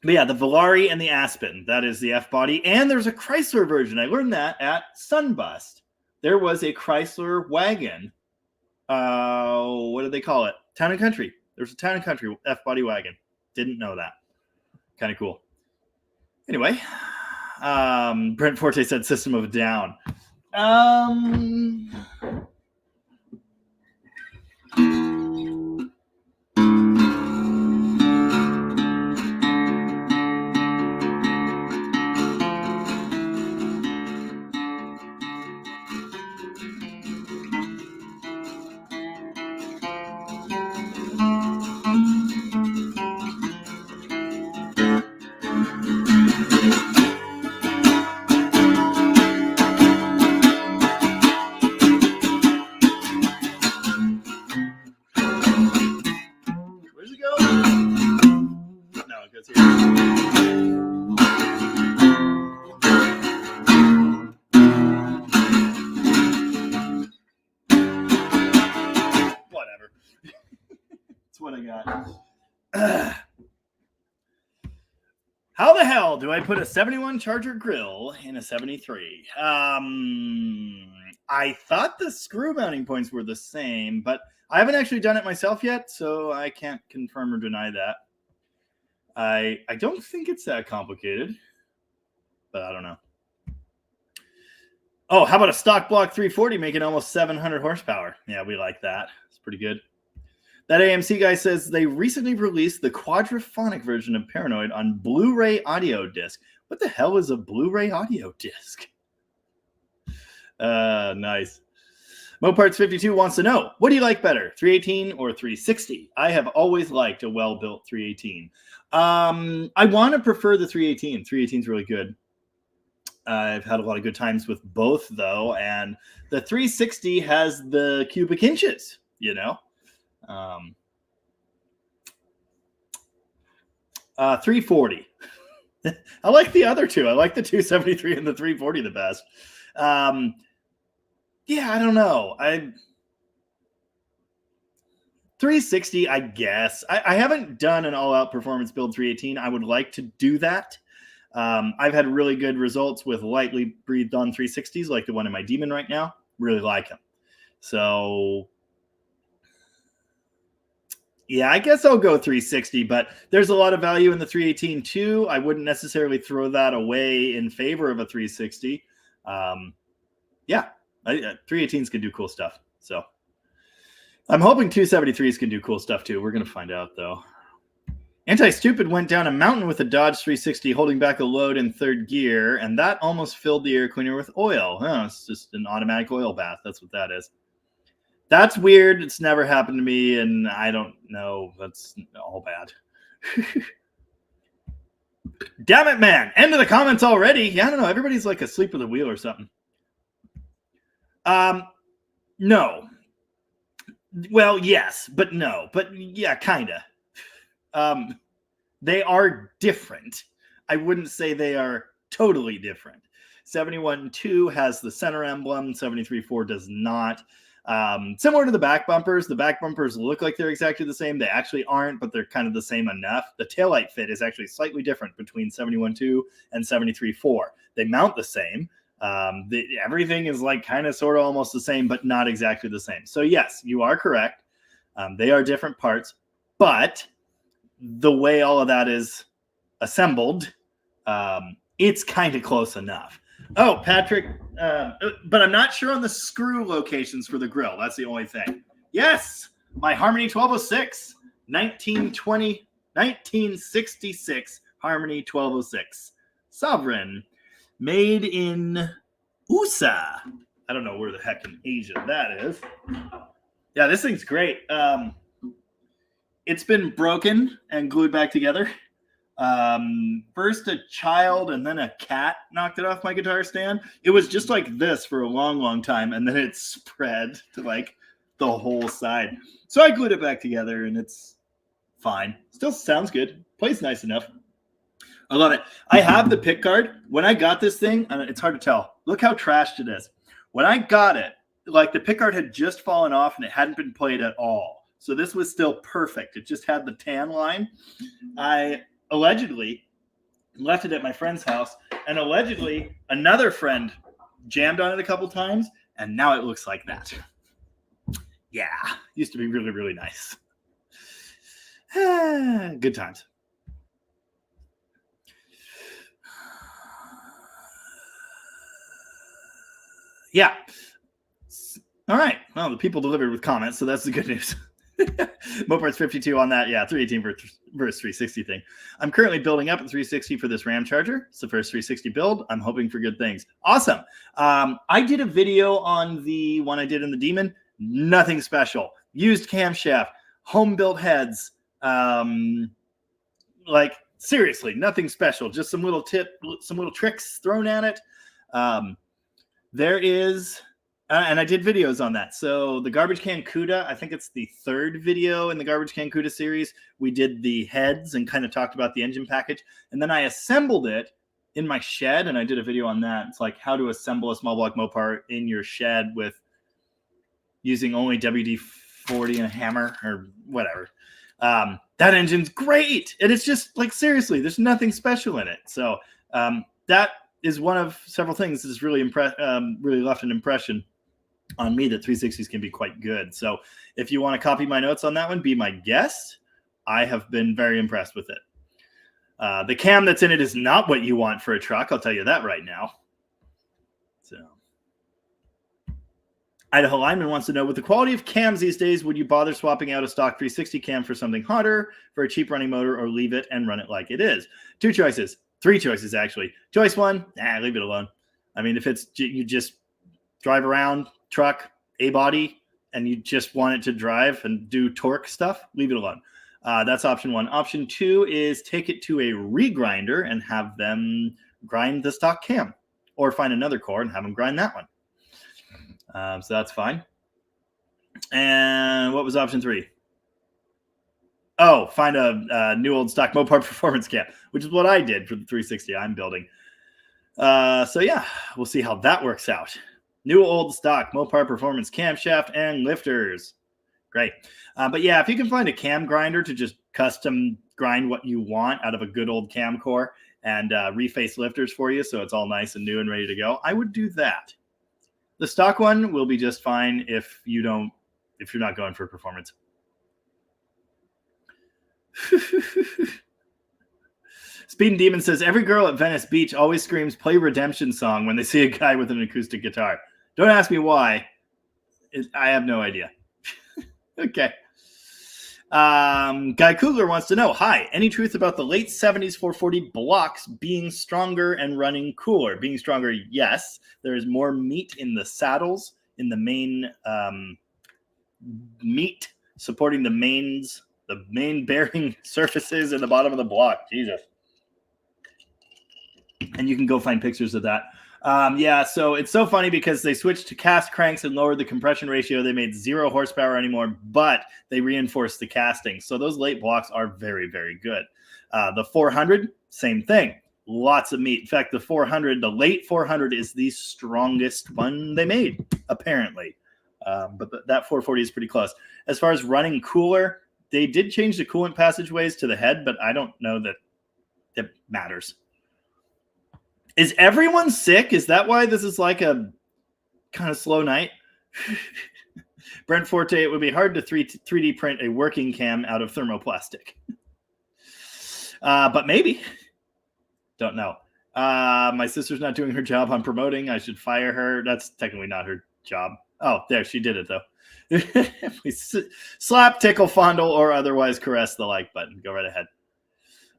yeah, the Volare and the Aspen, that is the F-body. And there's a Chrysler version. I learned that at Sunbust. There was a Chrysler wagon. What did they call it? Town and Country. There's a Town and Country F-body wagon. Didn't know that. Kind of cool. Anyway, Brent Forte said System of a Down. How the hell do I put a 71 Charger grill in a 73? I thought the screw mounting points were the same, but I haven't actually done it myself yet, so I can't confirm or deny that. I don't think it's that complicated, but I don't know. Oh, how about a stock block 340 making almost 700 horsepower? Yeah, we like that. It's pretty good. That AMC guy says they recently released the quadraphonic version of Paranoid on Blu-ray audio disc. What the hell is a Blu-ray audio disc? Nice. Moparts52 wants to know, what do you like better, 318 or 360? I have always liked a well-built 318. I want to prefer the 318. 318 is really good. I've had a lot of good times with both, though, and the 360 has the cubic inches, you know? 340. I like the other two. I like the 273 and the 340 the best. Yeah, I don't know. 360, I guess. I haven't done an all-out performance build 318. I would like to do that. I've had really good results with lightly breathed on 360s, like the one in my Demon right now. Really like them. So yeah, I guess I'll go 360, but there's a lot of value in the 318 too. I wouldn't necessarily throw that away in favor of a 360. Yeah, 318s can do cool stuff. So I'm hoping 273s can do cool stuff too. We're going to find out though. Anti-Stupid went down a mountain with a Dodge 360 holding back a load in third gear, and that almost filled the air cleaner with oil. Oh, it's just an automatic oil bath. That's what that is. That's weird. It's never happened to me, and I don't know. That's all bad. Damn it, man. End of the comments already. Yeah, I don't know. Everybody's like asleep at the wheel or something. No. Well, yes, but no. But yeah, kind of. They are different. I wouldn't say they are totally different. 71.2 has the center emblem. 73.4 does not. Similar to the back bumpers. The back bumpers look like they're exactly the same. They actually aren't, but they're kind of the same enough. The taillight fit is actually slightly different between 71.2 and 73.4. They mount the same. Everything is like kind of sort of almost the same, but not exactly the same. So yes, you are correct. They are different parts, but the way all of that is assembled, it's kind of close enough. Oh, Patrick, but I'm not sure on the screw locations for the grill. That's the only thing. Yes, my Harmony 1206, 1966 Harmony 1206. Sovereign, made in USA. I don't know where the heck in Asia that is. Yeah, this thing's great. It's been broken and glued back together. First a child and then a cat knocked it off my guitar stand. It was just like this for a long, long time, and then it spread to like the whole side. So I glued it back together, and it's fine. Still sounds good. Plays nice enough. I love it. I have the pick guard. When I got this thing, it's hard to tell. Look how trashed it is. When I got it, like the pick guard had just fallen off and it hadn't been played at all. So this was still perfect. It just had the tan line. I allegedly left it at my friend's house, and allegedly another friend jammed on it a couple times, and now it looks like that. Yeah, used to be really, really nice. Good times. Yeah. All right. Well, the people delivered with comments, so that's the good news. Mopart's 52 on that. Yeah, 318 versus 360 thing. I'm currently building up a 360 for this RAM charger. It's the first 360 build. I'm hoping for good things. Awesome. I did a video on the one I did in the Demon. Nothing special. Used camshaft, home built heads. Like seriously, nothing special. Just some little tricks thrown at it. There is. And I did videos on that. So the Garbage Can CUDA, I think it's the third video in the Garbage Can CUDA series. We did the heads and kind of talked about the engine package. And then I assembled it in my shed, and I did a video on that. It's like how to assemble a small block Mopar in your shed with using only WD-40 and a hammer or whatever. That engine's great. And it's just like, seriously, there's nothing special in it. So that is one of several things that's really really left an impression on me that 360s can be quite good. So if you want to copy my notes on that one, be my guest. I have been very impressed with it. The cam that's in it is not what you want for a truck. I'll tell you that right now. So Idaho Lineman wants to know, with the quality of cams these days, would you bother swapping out a stock 360 cam for something hotter for a cheap running motor, or leave it and run it like it is? Two choices. Three choices, actually. Choice one, leave it alone. I mean, if it's you just drive around, truck, a body, and you just want it to drive and do torque stuff, leave it alone. That's option one. Option two is take it to a regrinder and have them grind the stock cam, or find another core and have them grind that one. So that's fine. And what was option three? Oh, find a new old stock Mopar performance cam, which is what I did for the 360 I'm building. So yeah, we'll see how that works out. New old stock Mopar performance camshaft and lifters. Great. But yeah, if you can find a cam grinder to just custom grind what you want out of a good old cam core and reface lifters for you so it's all nice and new and ready to go, I would do that. The stock one will be just fine if you're not going for performance. Speed and Demon says, every girl at Venice Beach always screams "Play Redemption Song" when they see a guy with an acoustic guitar. Don't ask me why. I have no idea. Okay. Guy Kugler wants to know, hi, any truth about the late 70s 440 blocks being stronger and running cooler? Being stronger, yes. There's more meat in the saddles, in the main meat supporting the main bearing surfaces in the bottom of the block. Jesus. And you can go find pictures of that. Yeah, so it's so funny because they switched to cast cranks and lowered the compression ratio. They made 0 horsepower anymore, but they reinforced the casting. So those late blocks are very, very good. The 400, same thing. Lots of meat. In fact, the late 400 is the strongest one they made, apparently. But that 440 is pretty close. As far as running cooler, they did change the coolant passageways to the head, but I don't know that it matters. Is everyone sick? Is that why this is like a kind of slow night? Brent Forte, it would be hard to 3D print a working cam out of thermoplastic. But maybe. Don't know. My sister's not doing her job on promoting. I should fire her. That's technically not her job. Oh, there, she did it, though. We slap, tickle, fondle, or otherwise caress the like button. Go right ahead.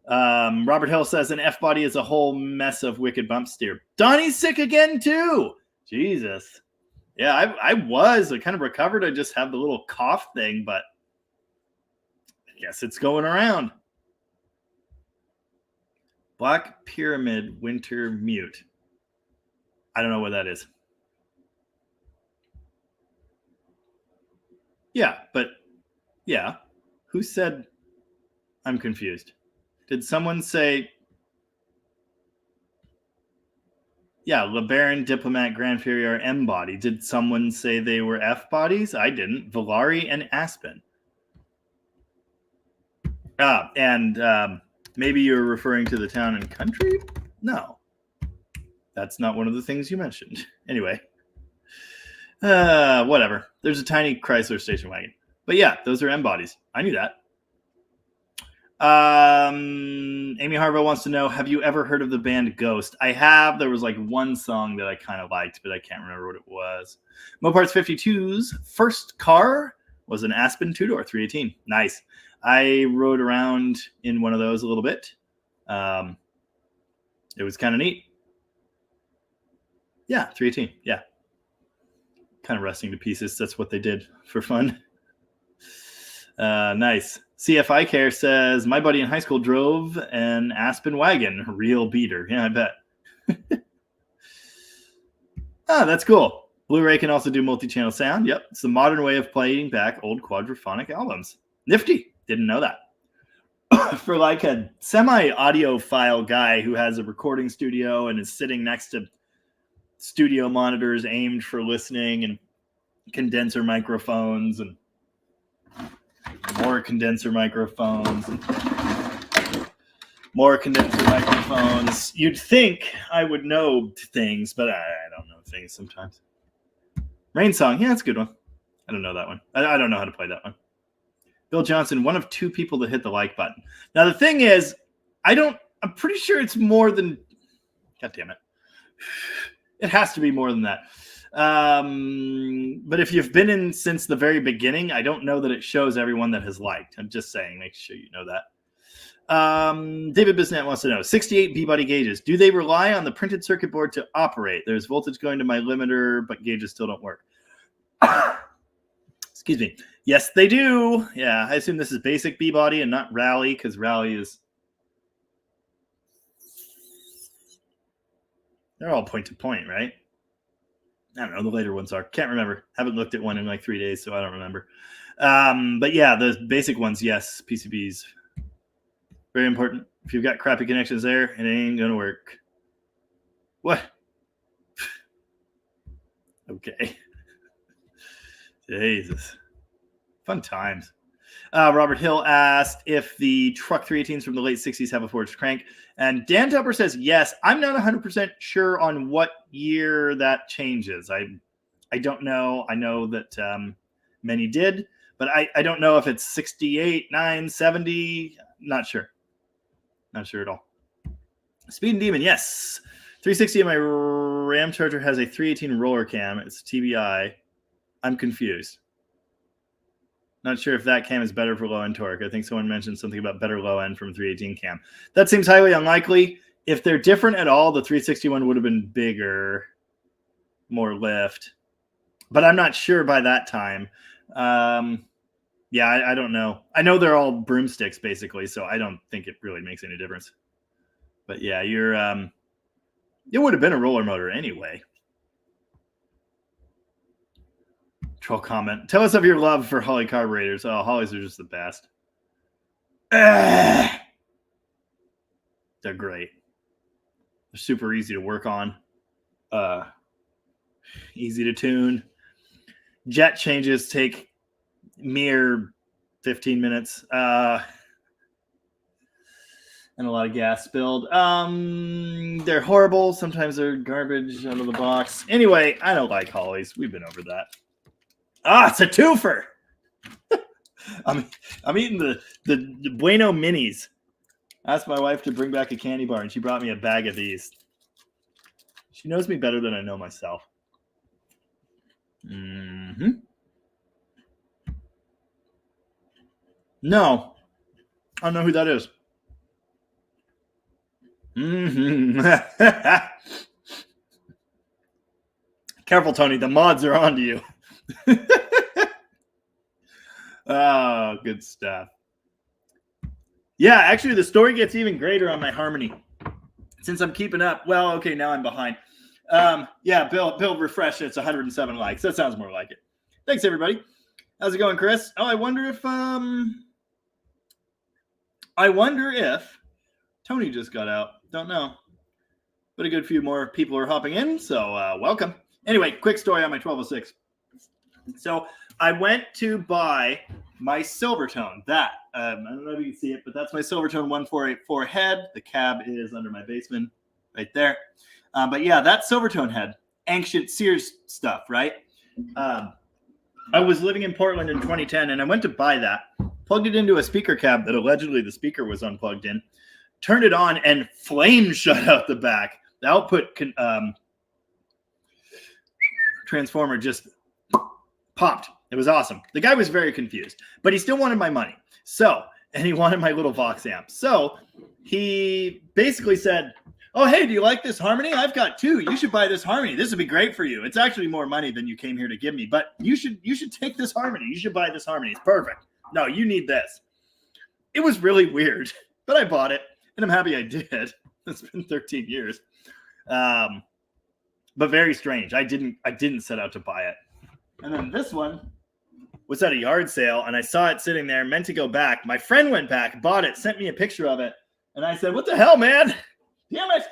Robert Hill says an F-body is a whole mess of wicked bump steer. Donnie's sick again, too. Jesus. Yeah, I kind of recovered. I just have the little cough thing, but I guess it's going around. Black Pyramid Winter Mute. I don't know what that is. Yeah, but yeah. Who said I'm confused? Did someone say, yeah, LeBaron, Diplomat, Grand Fury are M body? Did someone say they were F bodies? I didn't. Valari and Aspen. And maybe you're referring to the Town and Country? No. That's not one of the things you mentioned. Anyway. Whatever. There's a tiny Chrysler station wagon. But yeah, those are M bodies. I knew that. Amy Harville wants to know, have you ever heard of the band Ghost? I have. There was like one song that I kind of liked, but I can't remember what it was. Moparts 52's first car was an Aspen 2-door 318. Nice. I rode around in one of those a little bit. It was kind of neat. Yeah, 318. Yeah. Kind of rusting to pieces. That's what they did for fun. Nice. CFI Care says, my buddy in high school drove an Aspen wagon. Real beater. Yeah, I bet. That's cool. Blu-ray can also do multi-channel sound. Yep. It's the modern way of playing back old quadraphonic albums. Nifty. Didn't know that. For like a semi-audiophile guy who has a recording studio and is sitting next to studio monitors aimed for listening and condenser microphones and more condenser microphones. You'd think I would know things, but I don't know things sometimes. Rain Song. Yeah, that's a good one. I don't know that one. I don't know how to play that one. Bill Johnson, one of 2 people that hit the like button. Now, the thing is, I'm pretty sure it's more than, God damn it. It has to be more than that. But if you've been in since the very beginning, I don't know that it shows everyone that has liked. I'm just saying, make sure you know that. David Bisnet wants to know, 68 B-body gauges, do they rely on the printed circuit board to operate? There's voltage going to my limiter, but gauges still don't work. Excuse me. Yes, they do. Yeah, I assume this is basic B-body and not Rally, because Rally is... They're all point-to-point, right? I don't know. The later ones are. Can't remember. Haven't looked at one in like 3 days, so I don't remember. But yeah, the basic ones, yes. PCBs. Very important. If you've got crappy connections there, it ain't going to work. What? Okay. Jesus. Fun times. Robert Hill asked if the truck 318s from the late 60s have a forged crank. And Dan Tupper says, yes. I'm not 100% sure on what year that changes. I don't know. I know that many did, but I don't know if it's 68, 9, 70. Not sure. Not sure at all. Speed and Demon, yes. 360 in my Ram Charger has a 318 roller cam. It's TBI. I'm confused. Not sure if that cam is better for low end torque. I think someone mentioned something about better low end from 318 cam. That seems highly unlikely. If they're different at all, the 361 would have been bigger, more lift. But I'm not sure by that time. Yeah, I don't know. I know they're all broomsticks basically, so I don't think it really makes any difference. But yeah, you're it would have been a roller motor anyway. Troll comment. Tell us of your love for Holley carburetors. Oh, Holleys are just the best. They're great. They're super easy to work on. Easy to tune. Jet changes take mere 15 minutes. And a lot of gas spilled. They're horrible. Sometimes they're garbage out of the box. Anyway, I don't like Holleys. We've been over that. It's a twofer. I'm eating the Bueno Minis. I asked my wife to bring back a candy bar, and she brought me a bag of these. She knows me better than I know myself. Mm-hmm. No. I don't know who that is. Mm-hmm. Careful, Tony. The mods are onto you. Oh, good stuff. Yeah, actually, the story gets even greater on my Harmony. Since I'm keeping up. Well, okay, now I'm behind. Yeah, Bill refreshed. It's 107 likes. That sounds more like it. Thanks, everybody. How's it going, Chris? Oh, I wonder if Tony just got out. Don't know. But a good few more people are hopping in, so welcome. Anyway, quick story on my 1206. So I went to buy my Silvertone. That, I don't know if you can see it, but that's my Silvertone 1484 head. The cab is under my basement right there. But yeah, that Silvertone head, ancient Sears stuff, right? I was living in Portland in 2010, and I went to buy that, plugged it into a speaker cab that allegedly the speaker was unplugged in, turned it on, and flames shot out the back. The output transformer just popped. It was awesome. The guy was very confused, but he still wanted my money. And he wanted my little Vox amp. So he basically said, oh, hey, do you like this Harmony? I've got two. You should buy this Harmony. This would be great for you. It's actually more money than you came here to give me, but you should take this Harmony. You should buy this Harmony. It's perfect. No, you need this. It was really weird, but I bought it, and I'm happy I did. It's been 13 years. But very strange. I didn't set out to buy it. And then this one was at a yard sale, and I saw it sitting there, meant to go back. My friend went back, bought it, sent me a picture of it, and I said, what the hell, man? Damn it.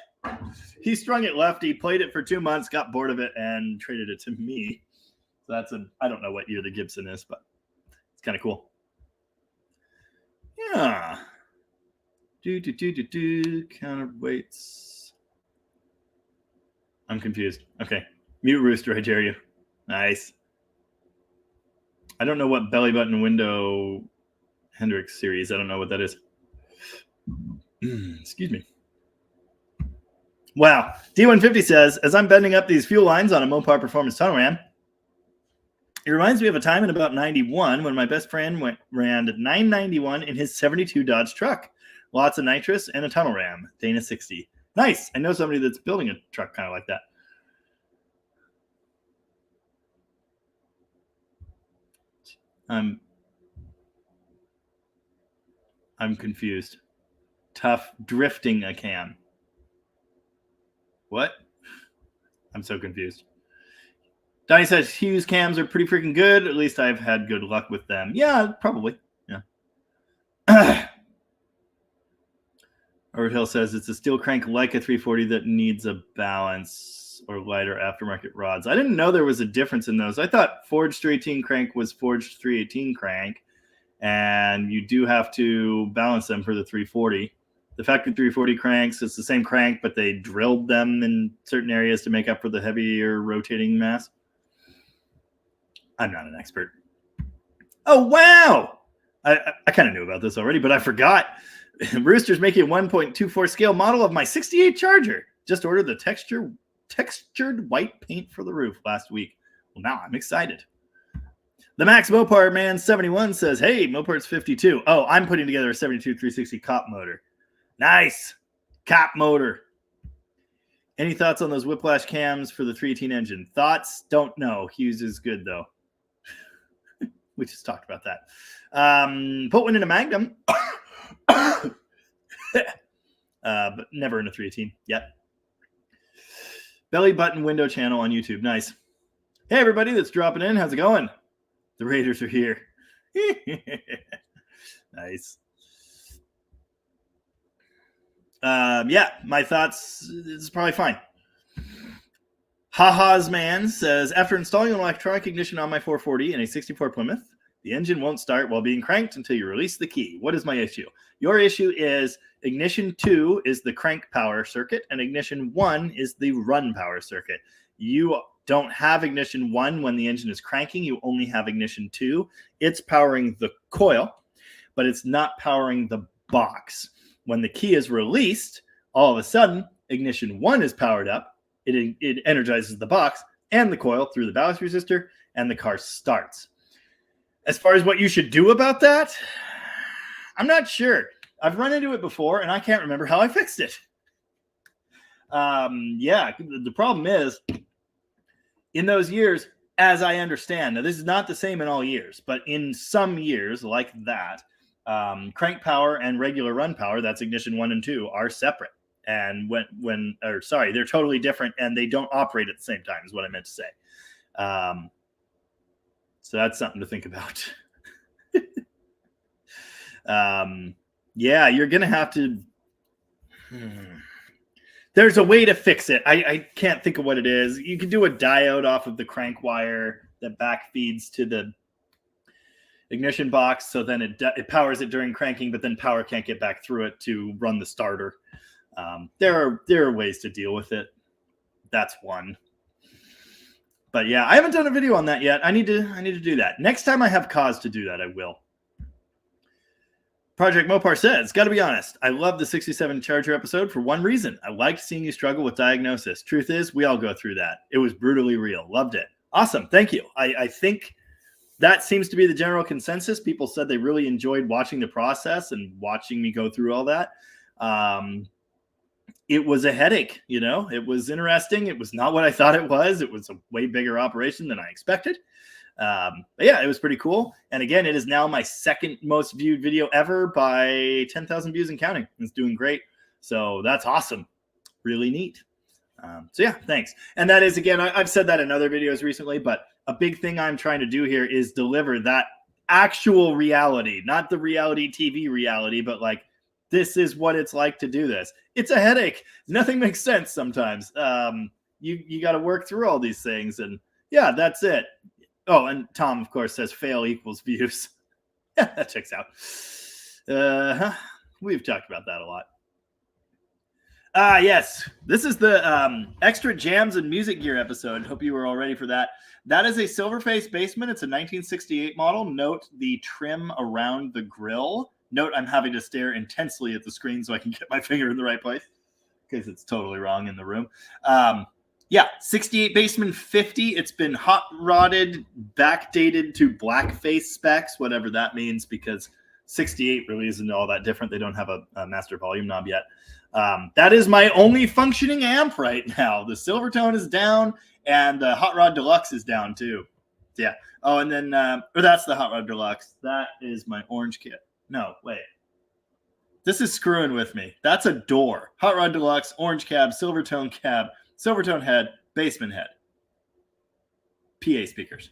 He strung it lefty, played it for 2 months, got bored of it, and traded it to me. So I don't know what year the Gibson is, but it's kind of cool. Yeah. Counterweights. I'm confused. Okay. Mute Rooster, I dare you. Nice. I don't know what belly button window Hendrix series. I don't know what that is. Excuse me. Wow. D150 says, as I'm bending up these fuel lines on a Mopar Performance Tunnel Ram, it reminds me of a time in about 91 when my best friend ran 991 in his 72 Dodge truck. Lots of nitrous and a tunnel ram. Dana 60. Nice. I know somebody that's building a truck kind of like that. I'm confused. Tough drifting a cam. What? I'm so confused. Donnie says Hughes cams are pretty freaking good. At least I've had good luck with them. Yeah, probably. Yeah. Robert Hill says it's a steel crank like a 340 that needs a balance or lighter aftermarket rods. I didn't know there was a difference in those. I thought forged 318 crank was forged 318 crank, and you do have to balance them for the 340. The factory 340 cranks, it's the same crank, but they drilled them in certain areas to make up for the heavier rotating mass. I'm not an expert. Oh, wow. I kind of knew about this already, but I forgot. Rooster's making a 1.24 scale model of my 68 Charger. Just ordered the textured white paint for the roof last week. Well, now I'm excited. The Max Mopar Man 71 says, hey, Mopart's 52. Oh, I'm putting together a 72 360 cop motor. Nice. Cop motor. Any thoughts on those whiplash cams for the 318 engine? Thoughts? Don't know. Hughes is good, though. We just talked about that. Put one in a Magnum. But never in a 318 yet. Belly button window channel on YouTube. Nice. Hey, everybody that's dropping in. How's it going? The Raiders are here. Nice. Yeah, my thoughts, this is probably fine. Haha's Man says, after installing an electronic ignition on my 440 in a 64 Plymouth, the engine won't start while being cranked until you release the key. What is my issue? Your issue is ignition 2 is the crank power circuit, and ignition 1 is the run power circuit. You don't have ignition 1 when the engine is cranking. You only have ignition 2. It's powering the coil, but it's not powering the box. When the key is released, all of a sudden, ignition 1 is powered up. It energizes the box and the coil through the ballast resistor, and the car starts. As far as what you should do about that, I'm not sure. I've run into it before, and I can't remember how I fixed it. Yeah, the problem is, in those years, as I understand, now this is not the same in all years, but in some years like that, crank power and regular run power, that's ignition 1 and 2, are separate. And they're totally different, and they don't operate at the same time, is what I meant to say. So that's something to think about. Yeah, you're going to have to... There's a way to fix it. I can't think of what it is. You can do a diode off of the crank wire that back feeds to the ignition box, so then it powers it during cranking, but then power can't get back through it to run the starter. There are ways to deal with it. That's one. But yeah, I haven't done a video on that yet. I need to do that. Next time I have cause to do that, I will. Project Mopar says, got to be honest, I love the 67 Charger episode for one reason. I liked seeing you struggle with diagnosis. Truth is, we all go through that. It was brutally real. Loved it. Awesome. Thank you. I think that seems to be the general consensus. People said they really enjoyed watching the process and watching me go through all that. It was a headache, you know. It was interesting. It was not what I thought it was. It was a way bigger operation than I expected. But yeah, it was pretty cool. And again, it is now my second most viewed video ever by 10,000 views and counting. It's doing great. So that's awesome. Really neat. So yeah, thanks. And that is, again, I've said that in other videos recently, but a big thing I'm trying to do here is deliver that actual reality, not the reality TV reality, but like, this is what it's like to do this. It's a headache. Nothing makes sense sometimes. You got to work through all these things, and yeah, that's it. Oh, and Tom, of course, says fail equals views. Yeah, that checks out. We've talked about that a lot. Yes, this is the extra jams and music gear episode. Hope you were all ready for that. That is a Silverface Basement. It's a 1968 model. Note the trim around the grill. Note I'm having to stare intensely at the screen so I can get my finger in the right place because it's totally wrong in the room. Yeah, 68 Basement 50. It's been hot rodded, backdated to blackface specs, whatever that means, because 68 really isn't all that different. They don't have a master volume knob yet. That is my only functioning amp right now. The Silvertone is down, and the Hot Rod Deluxe is down too. Yeah. Oh, and then, or that's the Hot Rod Deluxe. That is my orange kit. No, wait. This is screwing with me. That's a door. Hot Rod Deluxe, orange cab, Silvertone head, basement head. PA speakers.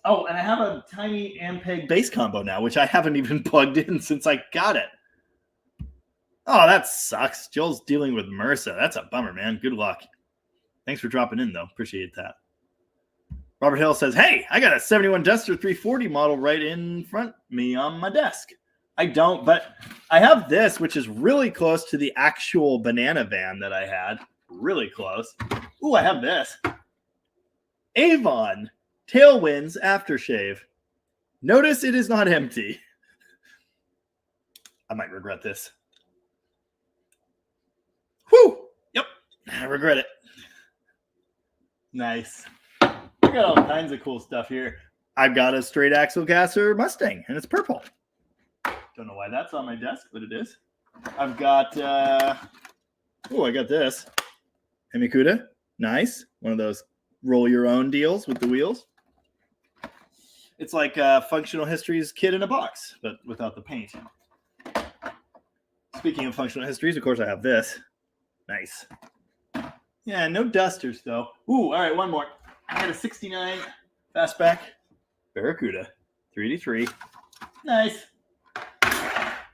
Oh, and I have a tiny Ampeg bass combo now, which I haven't even plugged in since I got it. Oh, that sucks. Joel's dealing with MRSA. That's a bummer, man. Good luck. Thanks for dropping in, though. Appreciate that. Robert Hill says, hey, I got a 71 Duster 340 model right in front of me on my desk. I don't, but I have this, which is really close to the actual banana van that I had. Really close. Ooh, I have this. Avon Tailwinds Aftershave. Notice it is not empty. I might regret this. Whew. Yep. I regret it. Nice. I got all kinds of cool stuff here. I've got a straight axle gasser Mustang, and it's purple. Don't know why that's on my desk, but it is. I've got, I got this. Hemikuta. Nice. One of those roll your own deals with the wheels. It's like Functional Histories kit in a box, but without the paint. Speaking of Functional Histories, of course, I have this. Nice. Yeah, no dusters, though. Ooh, all right, one more. I got a 69 fastback Barracuda 3D3. Nice.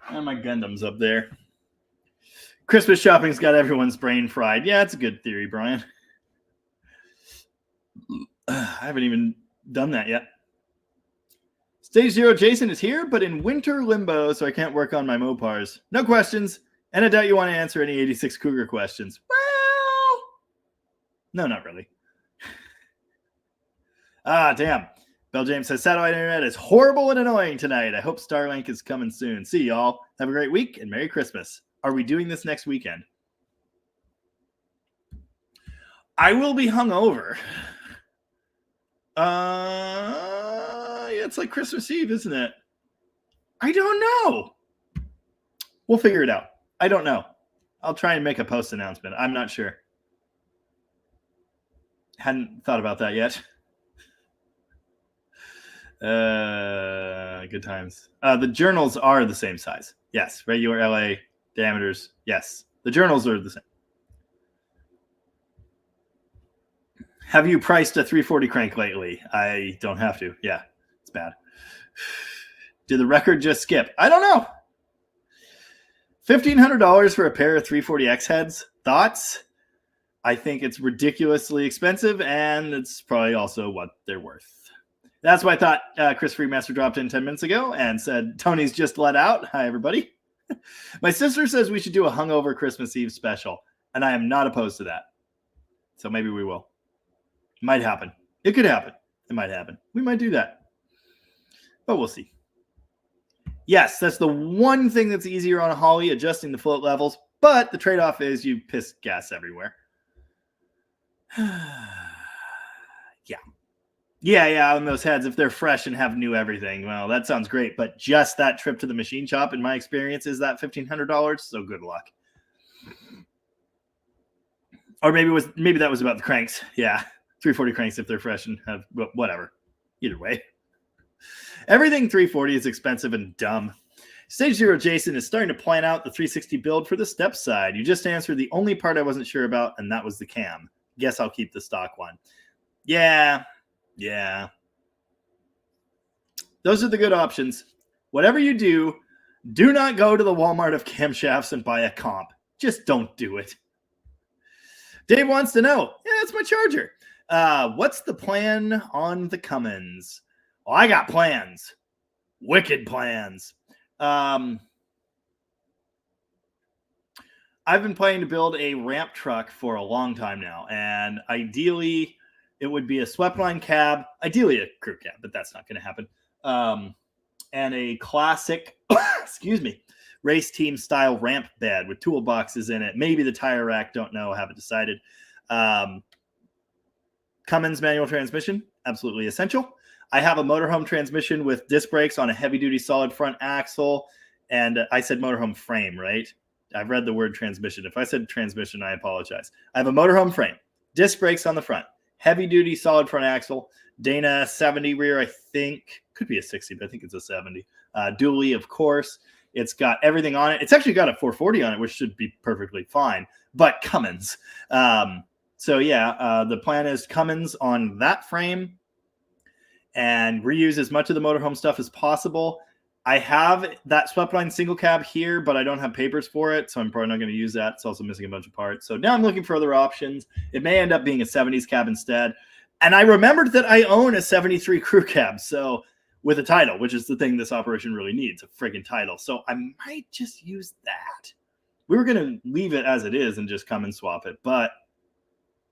And my Gundam's up there. Christmas shopping's got everyone's brain fried. Yeah, it's a good theory, Brian. I haven't even done that yet. Stage 0 Jason is here, but in winter limbo, so I can't work on my Mopars. No questions, and I doubt you want to answer any 86 Cougar questions. Well, no, not really. Damn. Bell James says, Satellite Internet is horrible and annoying tonight. I hope Starlink is coming soon. See y'all. Have a great week, and Merry Christmas. Are we doing this next weekend? I will be hungover. Yeah, it's like Christmas Eve, isn't it? I don't know. We'll figure it out. I don't know. I'll try and make a post announcement. I'm not sure. Hadn't thought about that yet. Good times. The journals are the same size. Yes, regular LA diameters. Yes, the journals are the same. Have you priced a 340 crank lately? I don't have to. Yeah, it's bad. Did the record just skip? I don't know. $1,500 for a pair of 340X heads. Thoughts? I think it's ridiculously expensive, and it's probably also what they're worth. That's why I thought Chris Freemaster dropped in 10 minutes ago and said, Tony's just let out. Hi, everybody. My sister says we should do a hungover Christmas Eve special, and I am not opposed to that. So maybe we will. Might happen. It could happen. It might happen. We might do that. But we'll see. Yes, that's the one thing that's easier on a Holly, adjusting the float levels. But the trade-off is you piss gas everywhere. Yeah, on those heads, if they're fresh and have new everything, well, that sounds great. But just that trip to the machine shop, in my experience, is that $1,500. So good luck. Or maybe that was about the cranks. Yeah, 340 cranks if they're fresh and have whatever. Either way. Everything 340 is expensive and dumb. Stage 0 Jason is starting to plan out the 360 build for the step side. You just answered the only part I wasn't sure about, and that was the cam. Guess I'll keep the stock one. Yeah. Those are the good options. Whatever you do, do not go to the Walmart of camshafts and buy a comp. Just don't do it. Dave wants to know. Yeah, that's my charger. What's the plan on the Cummins? Well, I got plans. Wicked plans. I've been planning to build a ramp truck for a long time now, and ideally it would be a swept line cab, ideally a crew cab, but that's not going to happen. And a classic, race team style ramp bed with toolboxes in it. Maybe the tire rack, don't know, haven't decided. Cummins manual transmission, absolutely essential. I have a motorhome transmission with disc brakes on a heavy-duty solid front axle, and I said motorhome frame, right? I've read the word transmission. If I said transmission, I apologize. I have a motorhome frame, disc brakes on the front, heavy-duty solid front axle, Dana 70 rear, I think. Could be a 60, but I think it's a 70. Dually, of course. It's got everything on it. It's actually got a 440 on it, which should be perfectly fine, but Cummins. The plan is Cummins on that frame and reuse as much of the motorhome stuff as possible. I have that swept line single cab here, but I don't have papers for it, so I'm probably not going to use that. It's also missing a bunch of parts. So now I'm looking for other options. It may end up being a 70s cab instead. And I remembered that I own a 73 crew cab, so with a title, which is the thing this operation really needs, a friggin' title. So I might just use that. We were going to leave it as it is and just come and swap it, but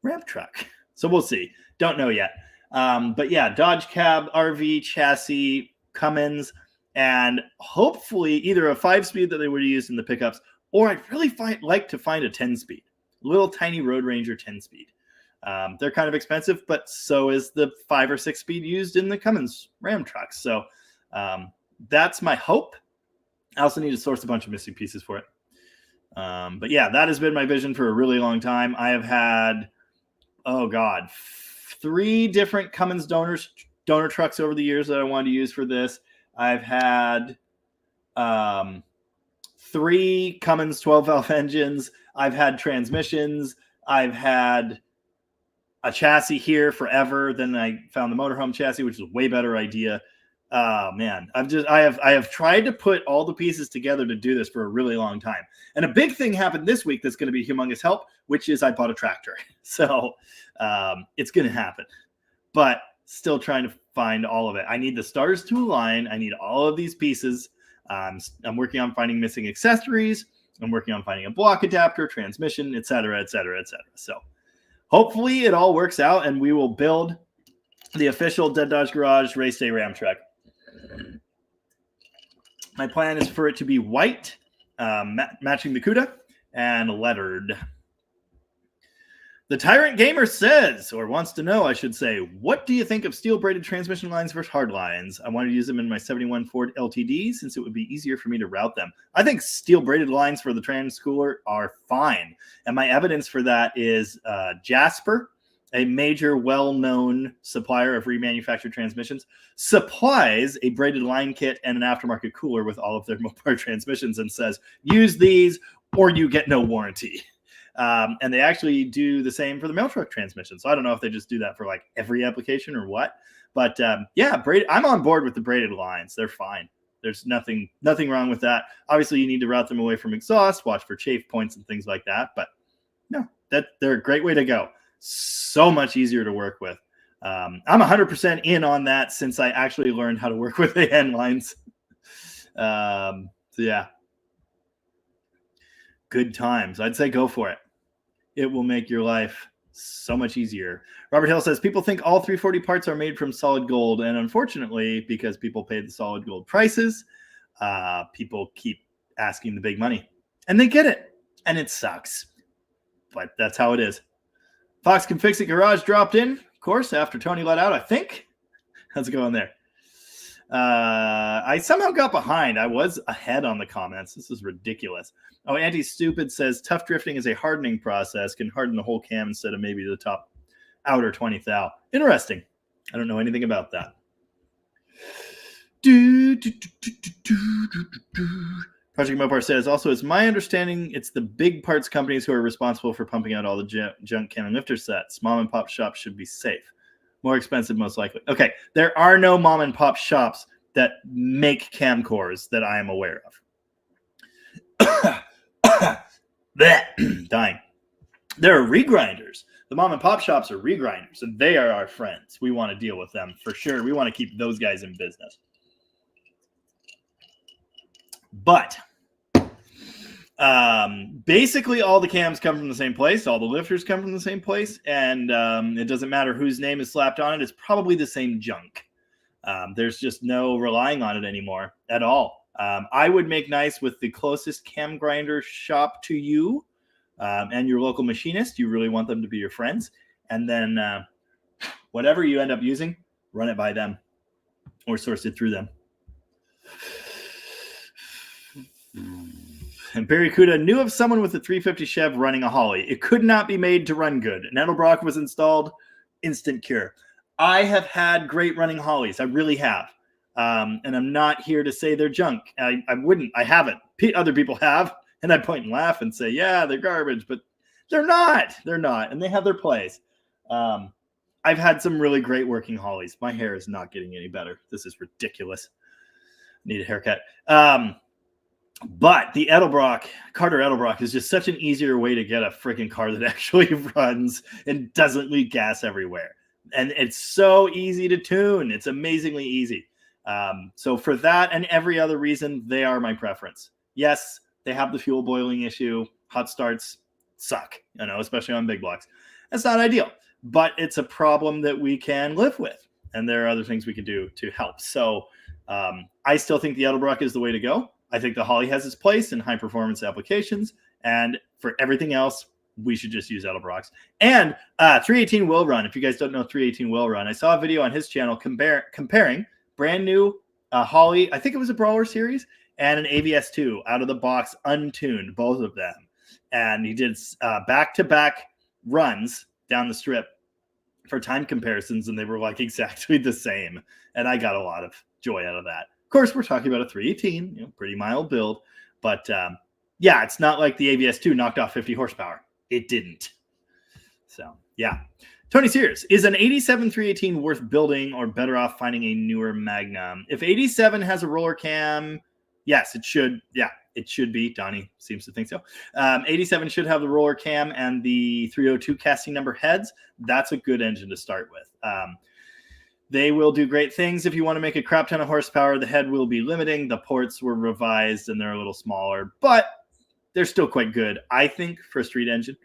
ramp truck. So we'll see. Don't know yet. But yeah, Dodge cab, RV, chassis, Cummins, and hopefully either a 5-speed that they would use in the pickups, or I'd really like to find a 10-speed, little tiny Road Ranger 10-speed. They're kind of expensive, but so is the 5 or 6 speed used in the Cummins Ram trucks. So that's my hope. I also need to source a bunch of missing pieces for it. But yeah, that has been my vision for a really long time. I have had, 3 different Cummins donor trucks over the years that I wanted to use for this. I've had 3 Cummins 12-valve engines. I've had transmissions. I've had a chassis here forever. Then I found the motorhome chassis, which is a way better idea. Man, I have tried to put all the pieces together to do this for a really long time. And a big thing happened this week that's going to be humongous help, which is I bought a tractor. So it's going to happen, but still trying to find all of it. I need the stars to align. I need all of these pieces. I'm working on finding missing accessories. I'm working on finding a block adapter, transmission, et cetera, et cetera, et cetera. So hopefully it all works out and we will build the official Dead Dodge Garage Race Day Ram truck. My plan is for it to be white, matching the CUDA, and lettered. The Tyrant Gamer says, or wants to know, I should say, what do you think of steel braided transmission lines versus hard lines? I want to use them in my 71 Ford LTD since it would be easier for me to route them. I think steel braided lines for the Transcooler are fine. And my evidence for that is Jasper, a major well-known supplier of remanufactured transmissions, supplies a braided line kit and an aftermarket cooler with all of their Mopar transmissions and says, use these or you get no warranty. And they actually do the same for the mail truck transmission. So I don't know if they just do that for like every application or what. But yeah, I'm on board with the braided lines. They're fine. There's nothing wrong with that. Obviously, you need to route them away from exhaust, watch for chafe points and things like that. But no, they're a great way to go. So much easier to work with. I'm 100% in on that since I actually learned how to work with AN lines. So yeah. Good times. I'd say go for it. It will make your life so much easier. Robert Hill says, people think all 340 parts are made from solid gold. And unfortunately, because people pay the solid gold prices, people keep asking the big money. And they get it. And it sucks. But that's how it is. Fox Can Fix It Garage dropped in, of course, after Tony let out, I think. How's it going there? I somehow got behind. I was ahead on the comments. This is ridiculous. Oh, Anti-Stupid says, tough drifting is a hardening process. Can harden the whole cam instead of maybe the top outer 20 thou. Interesting. I don't know anything about that. Project Mopar says, also, it's my understanding it's the big parts companies who are responsible for pumping out all the junk cam and lifter sets. Mom and pop shops should be safe. More expensive, most likely. Okay, there are no mom and pop shops that make camcores that I am aware of. Dying. There are regrinders. The mom and pop shops are regrinders, and they are our friends. We want to deal with them for sure. We want to keep those guys in business. But basically all the cams come from the same place. All the lifters come from the same place. And it doesn't matter whose name is slapped on it. It's probably the same junk. There's just no relying on it anymore at all. I would make nice with the closest cam grinder shop to you and your local machinist. You really want them to be your friends. And then whatever you end up using, run it by them or source it through them. And Barry Kuda knew of someone with a 350 Chev running a Holly. It could not be made to run good. An Edelbrock was installed, instant cure. I have had great running Hollies. I really have. And I'm not here to say they're junk. I wouldn't. I haven't. Other people have. And I point and laugh and say, yeah, they're garbage. But they're not. They're not. And they have their place. I've had some really great working Hollies. My hair is not getting any better. This is ridiculous. Need a haircut. But the Carter Edelbrock is just such an easier way to get a freaking car that actually runs and doesn't leak gas everywhere. And it's so easy to tune. It's amazingly easy. So for that and every other reason, they are my preference. Yes, they have the fuel boiling issue. Hot starts suck, especially on big blocks. That's not ideal, but it's a problem that we can live with. And there are other things we can do to help. So I still think the Edelbrock is the way to go. I think the Holly has its place in high performance applications, and for everything else, we should just use Edelbrocks. And 318 Will Run. If you guys don't know 318 Will Run, I saw a video on his channel comparing brand new Holly, I think it was a Brawler series, and an AVS2 out of the box, untuned, both of them. And he did back-to-back runs down the strip for time comparisons, and they were like exactly the same. And I got a lot of joy out of that. Of course, we're talking about a 318, pretty mild build, but yeah, it's not like the AVS2 knocked off 50 horsepower. It didn't. So yeah. Tony Sears, is an 87 318 worth building or better off finding a newer Magnum? If 87 has a roller cam, yes, it should. Yeah, it should be. Donnie seems to think so. 87 should have the roller cam and the 302 casting number heads. That's a good engine to start with. They will do great things. If you want to make a crap ton of horsepower, the head will be limiting. The ports were revised and they're a little smaller, but they're still quite good, I think, for a street engine.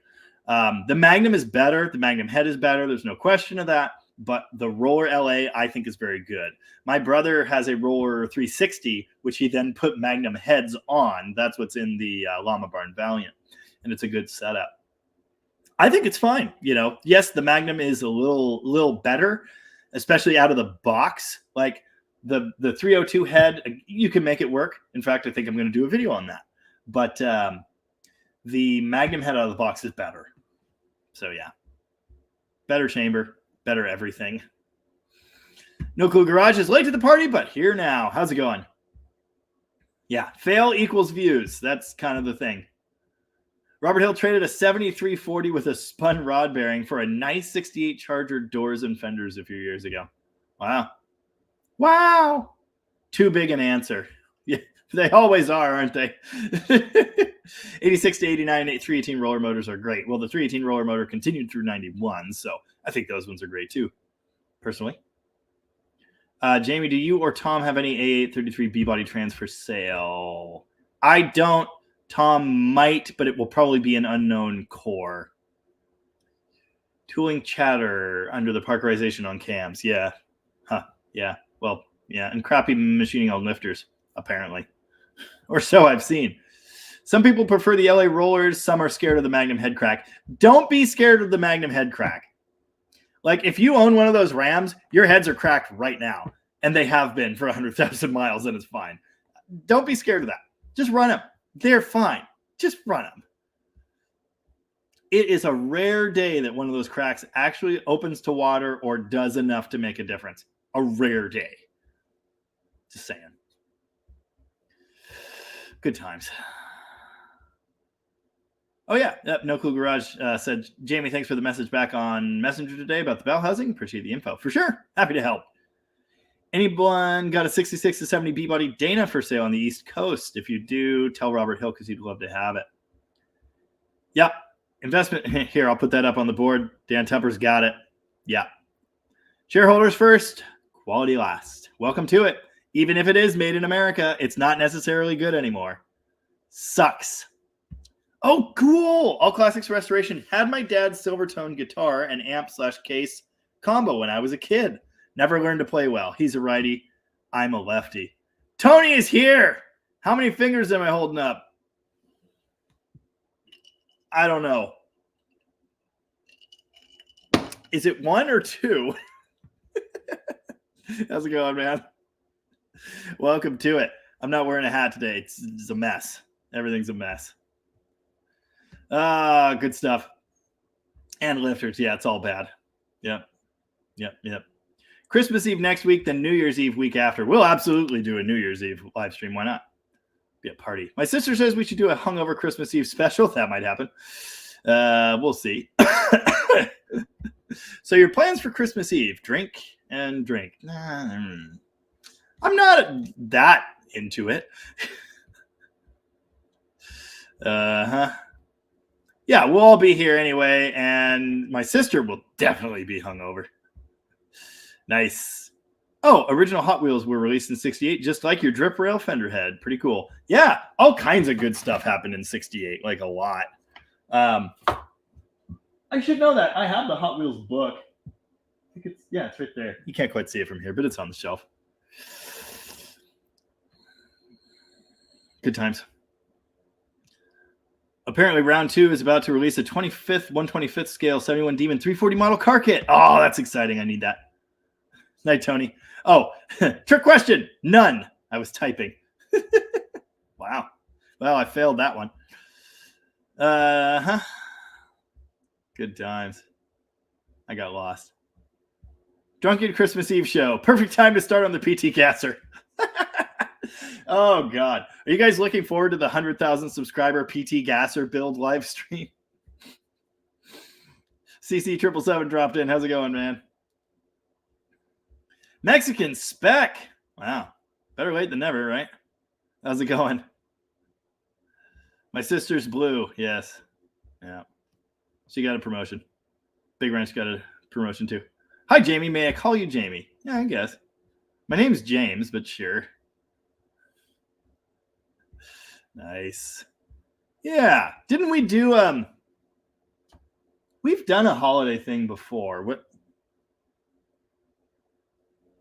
The Magnum is better. The Magnum head is better. There's no question of that. But the Roller LA, I think, is very good. My brother has a Roller 360, which he then put Magnum heads on. That's what's in the Llama Barn Valiant. And it's a good setup. I think it's fine. Yes, the Magnum is a little better, especially out of the box. Like the 302 head, you can make it work. In fact, I think I'm going to do a video on that. But the Magnum head out of the box is better. So yeah, better chamber, better everything. No Clue Garage is late to the party, but here now. How's it going? Yeah, fail equals views. That's kind of the thing. Robert Hill traded a 7340 with a spun rod bearing for a nice 68 Charger doors and fenders a few years ago. Wow. Too big an answer. Yeah, they always are, aren't they? 86 to 89 318 roller motors are great. Well, the 318 roller motor continued through 91, so I think those ones are great too, personally. Jamie, do you or Tom have any A833 B-body trans for sale? I don't. Tom might, but it will probably be an unknown core. Tooling chatter under the parkerization on cams. Yeah. Huh. Yeah. Well, yeah. And crappy machining on lifters, apparently. Or so I've seen. Some people prefer the LA rollers. Some are scared of the Magnum head crack. Don't be scared of the Magnum head crack. Like, if you own one of those Rams, your heads are cracked right now. And they have been for 100,000 miles, and it's fine. Don't be scared of that. Just run them. They're fine. Just run them. It is a rare day that one of those cracks actually opens to water or does enough to make a difference. A rare day. Just saying. Good times. Oh, yeah. Yep, No Clue Garage said, Jamie, thanks for the message back on Messenger today about the bell housing. Appreciate the info. For sure. Happy to help. Anyone got a 66 to 70 B-body Dana for sale on the East Coast? If you do, tell Robert Hill because he'd love to have it. Yep. Investment. Here, I'll put that up on the board. Dan Tupper's got it. Yeah. Shareholders first, quality last. Welcome to it. Even if it is made in America, it's not necessarily good anymore. Sucks. Oh, cool. All Classics Restoration had my dad's Silvertone guitar and amp/case combo when I was a kid. Never learned to play well. He's a righty. I'm a lefty. Tony is here. How many fingers am I holding up? I don't know. Is it one or two? How's it going, man? Welcome to it. I'm not wearing a hat today. It's a mess. Everything's a mess. Good stuff. And lifters. Yeah, it's all bad. Yep. Christmas Eve next week, then New Year's Eve week after. We'll absolutely do a New Year's Eve live stream. Why not? Be a party. My sister says we should do a hungover Christmas Eve special. That might happen. We'll see. So your plans for Christmas Eve? Drink and drink. I'm not that into it. Yeah, we'll all be here anyway, and my sister will definitely be hungover. Nice. Oh, original Hot Wheels were released in 68, just like your drip rail fender head. Pretty cool. Yeah, all kinds of good stuff happened in 68, like a lot. I should know that. I have the Hot Wheels book. I think it's right there. You can't quite see it from here, but it's on the shelf. Good times. Apparently, round 2 is about to release a 125th scale 71 Demon 340 model car kit. Oh, that's exciting. I need that. Night, Tony. Oh, trick question. None. I was typing. Wow. Well, I failed that one. Good times. I got lost. Drunken Christmas Eve show. Perfect time to start on the PT Gasser. Oh, God. Are you guys looking forward to the 100,000 subscriber PT Gasser build live stream? CC777 dropped in. How's it going, man? Mexican Spec. Wow. Better late than never, right? How's it going? My sister's blue. Yes. Yeah. She got a promotion. Big Ranch got a promotion too. Hi, Jamie. May I call you Jamie? Yeah, I guess. My name's James, but sure. Nice. Yeah. Didn't we do we've done a holiday thing before. What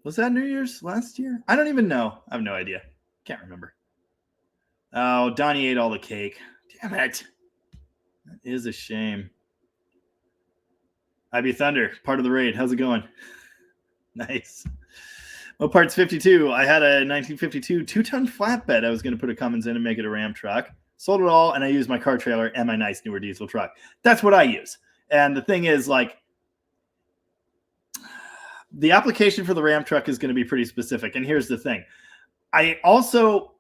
was that, New Year's last year? I don't even know. I have no idea. Can't remember. Oh, Donnie ate all the cake. Damn it. That is a shame. IB Thunder, part of the raid. How's it going? Nice. Well, parts 52. I had a 1952 2-ton flatbed I was going to put a Cummins in and make it a Ram truck. Sold it all, and I used my car trailer and my nice newer diesel truck. That's what I use. And the thing is, like, the application for the Ram truck is going to be pretty specific. And here's the thing. I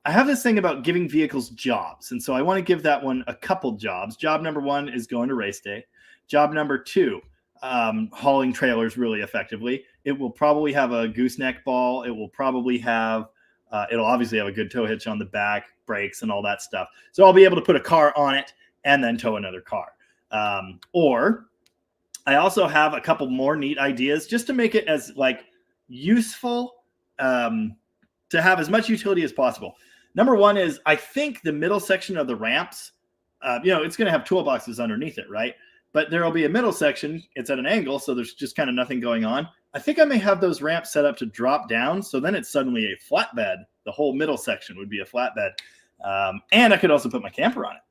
have this thing about giving vehicles jobs. And so I want to give that one a couple jobs. Job number 1 is going to race day. Job number 2, hauling trailers really effectively. It will probably have a gooseneck ball. It will probably have, it'll obviously have a good tow hitch on the back, brakes, and all that stuff. So I'll be able to put a car on it and then tow another car. Or I also have a couple more neat ideas just to make it as like useful, to have as much utility as possible. Number 1 is, I think the middle section of the ramps, it's going to have toolboxes underneath it, right? But there will be a middle section. It's at an angle, so there's just kind of nothing going on. I think I may have those ramps set up to drop down, so then it's suddenly a flatbed. The whole middle section would be a flatbed. And I could also put my camper on it.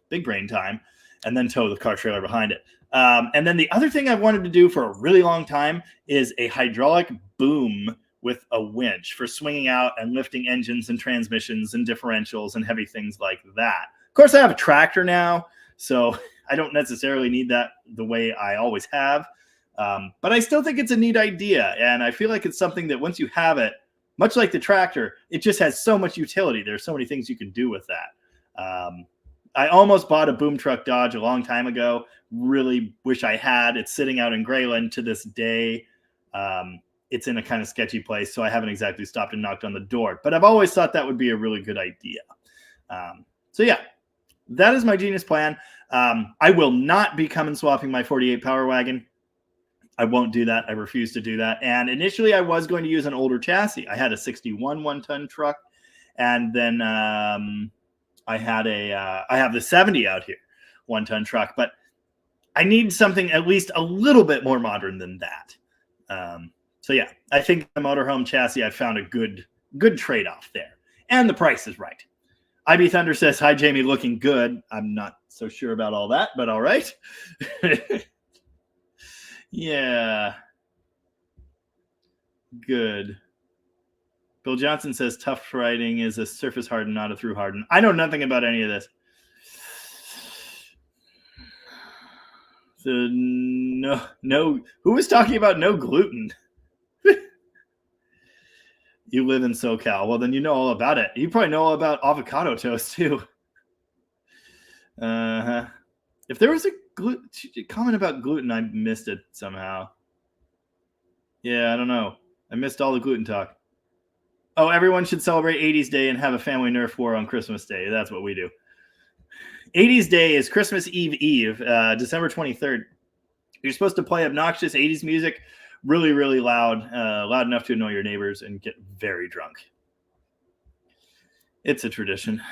Big brain time. And then tow the car trailer behind it. And then the other thing I've wanted to do for a really long time is a hydraulic boom with a winch for swinging out and lifting engines and transmissions and differentials and heavy things like that. Of course, I have a tractor now, so I don't necessarily need that the way I always have. But I still think it's a neat idea. And I feel like it's something that once you have it, much like the tractor, it just has so much utility. There's so many things you can do with that. I almost bought a boom truck Dodge a long time ago. Really wish I had. It's sitting out in Grayland to this day. It's in a kind of sketchy place, so I haven't exactly stopped and knocked on the door. But I've always thought that would be a really good idea. So yeah, that is my genius plan. I will not be coming swapping my 48 Power Wagon. I won't do that. I refuse to do that. And initially, I was going to use an older chassis. I had a 61 1-ton truck, and then I have the 70 out here, 1-ton truck. But I need something at least a little bit more modern than that. So yeah, I think the motorhome chassis, I found a good trade-off there. And the price is right. IB Thunder says, hi, Jamie, looking good. I'm not so sure about all that, but all right. Yeah. Good. Bill Johnson says tough riding is a surface harden, not a through harden. I know nothing about any of this. So no. Who was talking about no gluten? You live in SoCal. Well, then you know all about it. You probably know all about avocado toast too. If there was a comment about gluten, I missed it somehow. Yeah, I don't know. I missed all the gluten talk. Oh, everyone should celebrate 80s Day and have a family Nerf war on Christmas Day. That's what we do. 80s Day is Christmas Eve, December 23rd. You're supposed to play obnoxious 80s music really, really loud, loud enough to annoy your neighbors and get very drunk. It's a tradition.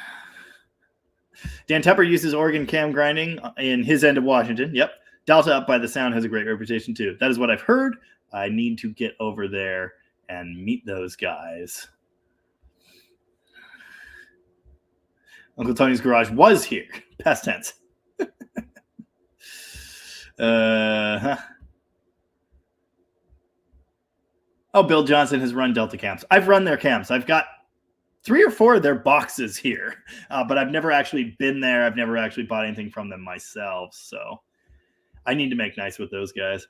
Dan Tepper uses organ cam grinding in his end of Washington. Yep. Delta Up by the Sound has a great reputation too. That is what I've heard. I need to get over there and meet those guys. Uncle Tony's garage was here. Past tense. Oh, Bill Johnson has run Delta camps. I've run their camps. I've got 3 or 4 of their boxes here, but I've never actually been there. I've never actually bought anything from them myself. So I need to make nice with those guys.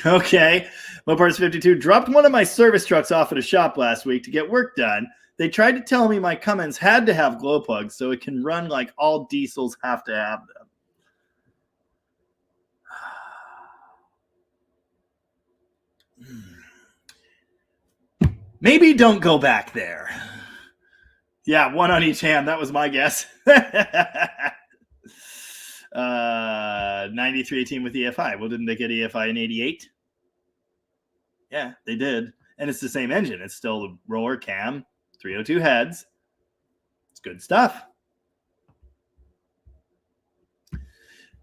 Okay. Loparts 52 dropped one of my service trucks off at a shop last week to get work done. They tried to tell me my Cummins had to have glow plugs so it can run like all diesels have to have them. Maybe don't go back there. Yeah, one on each hand. That was my guess. 9318 with EFI. Well, didn't they get EFI in 88? Yeah, they did. And it's the same engine. It's still the roller cam, 302 heads. It's good stuff.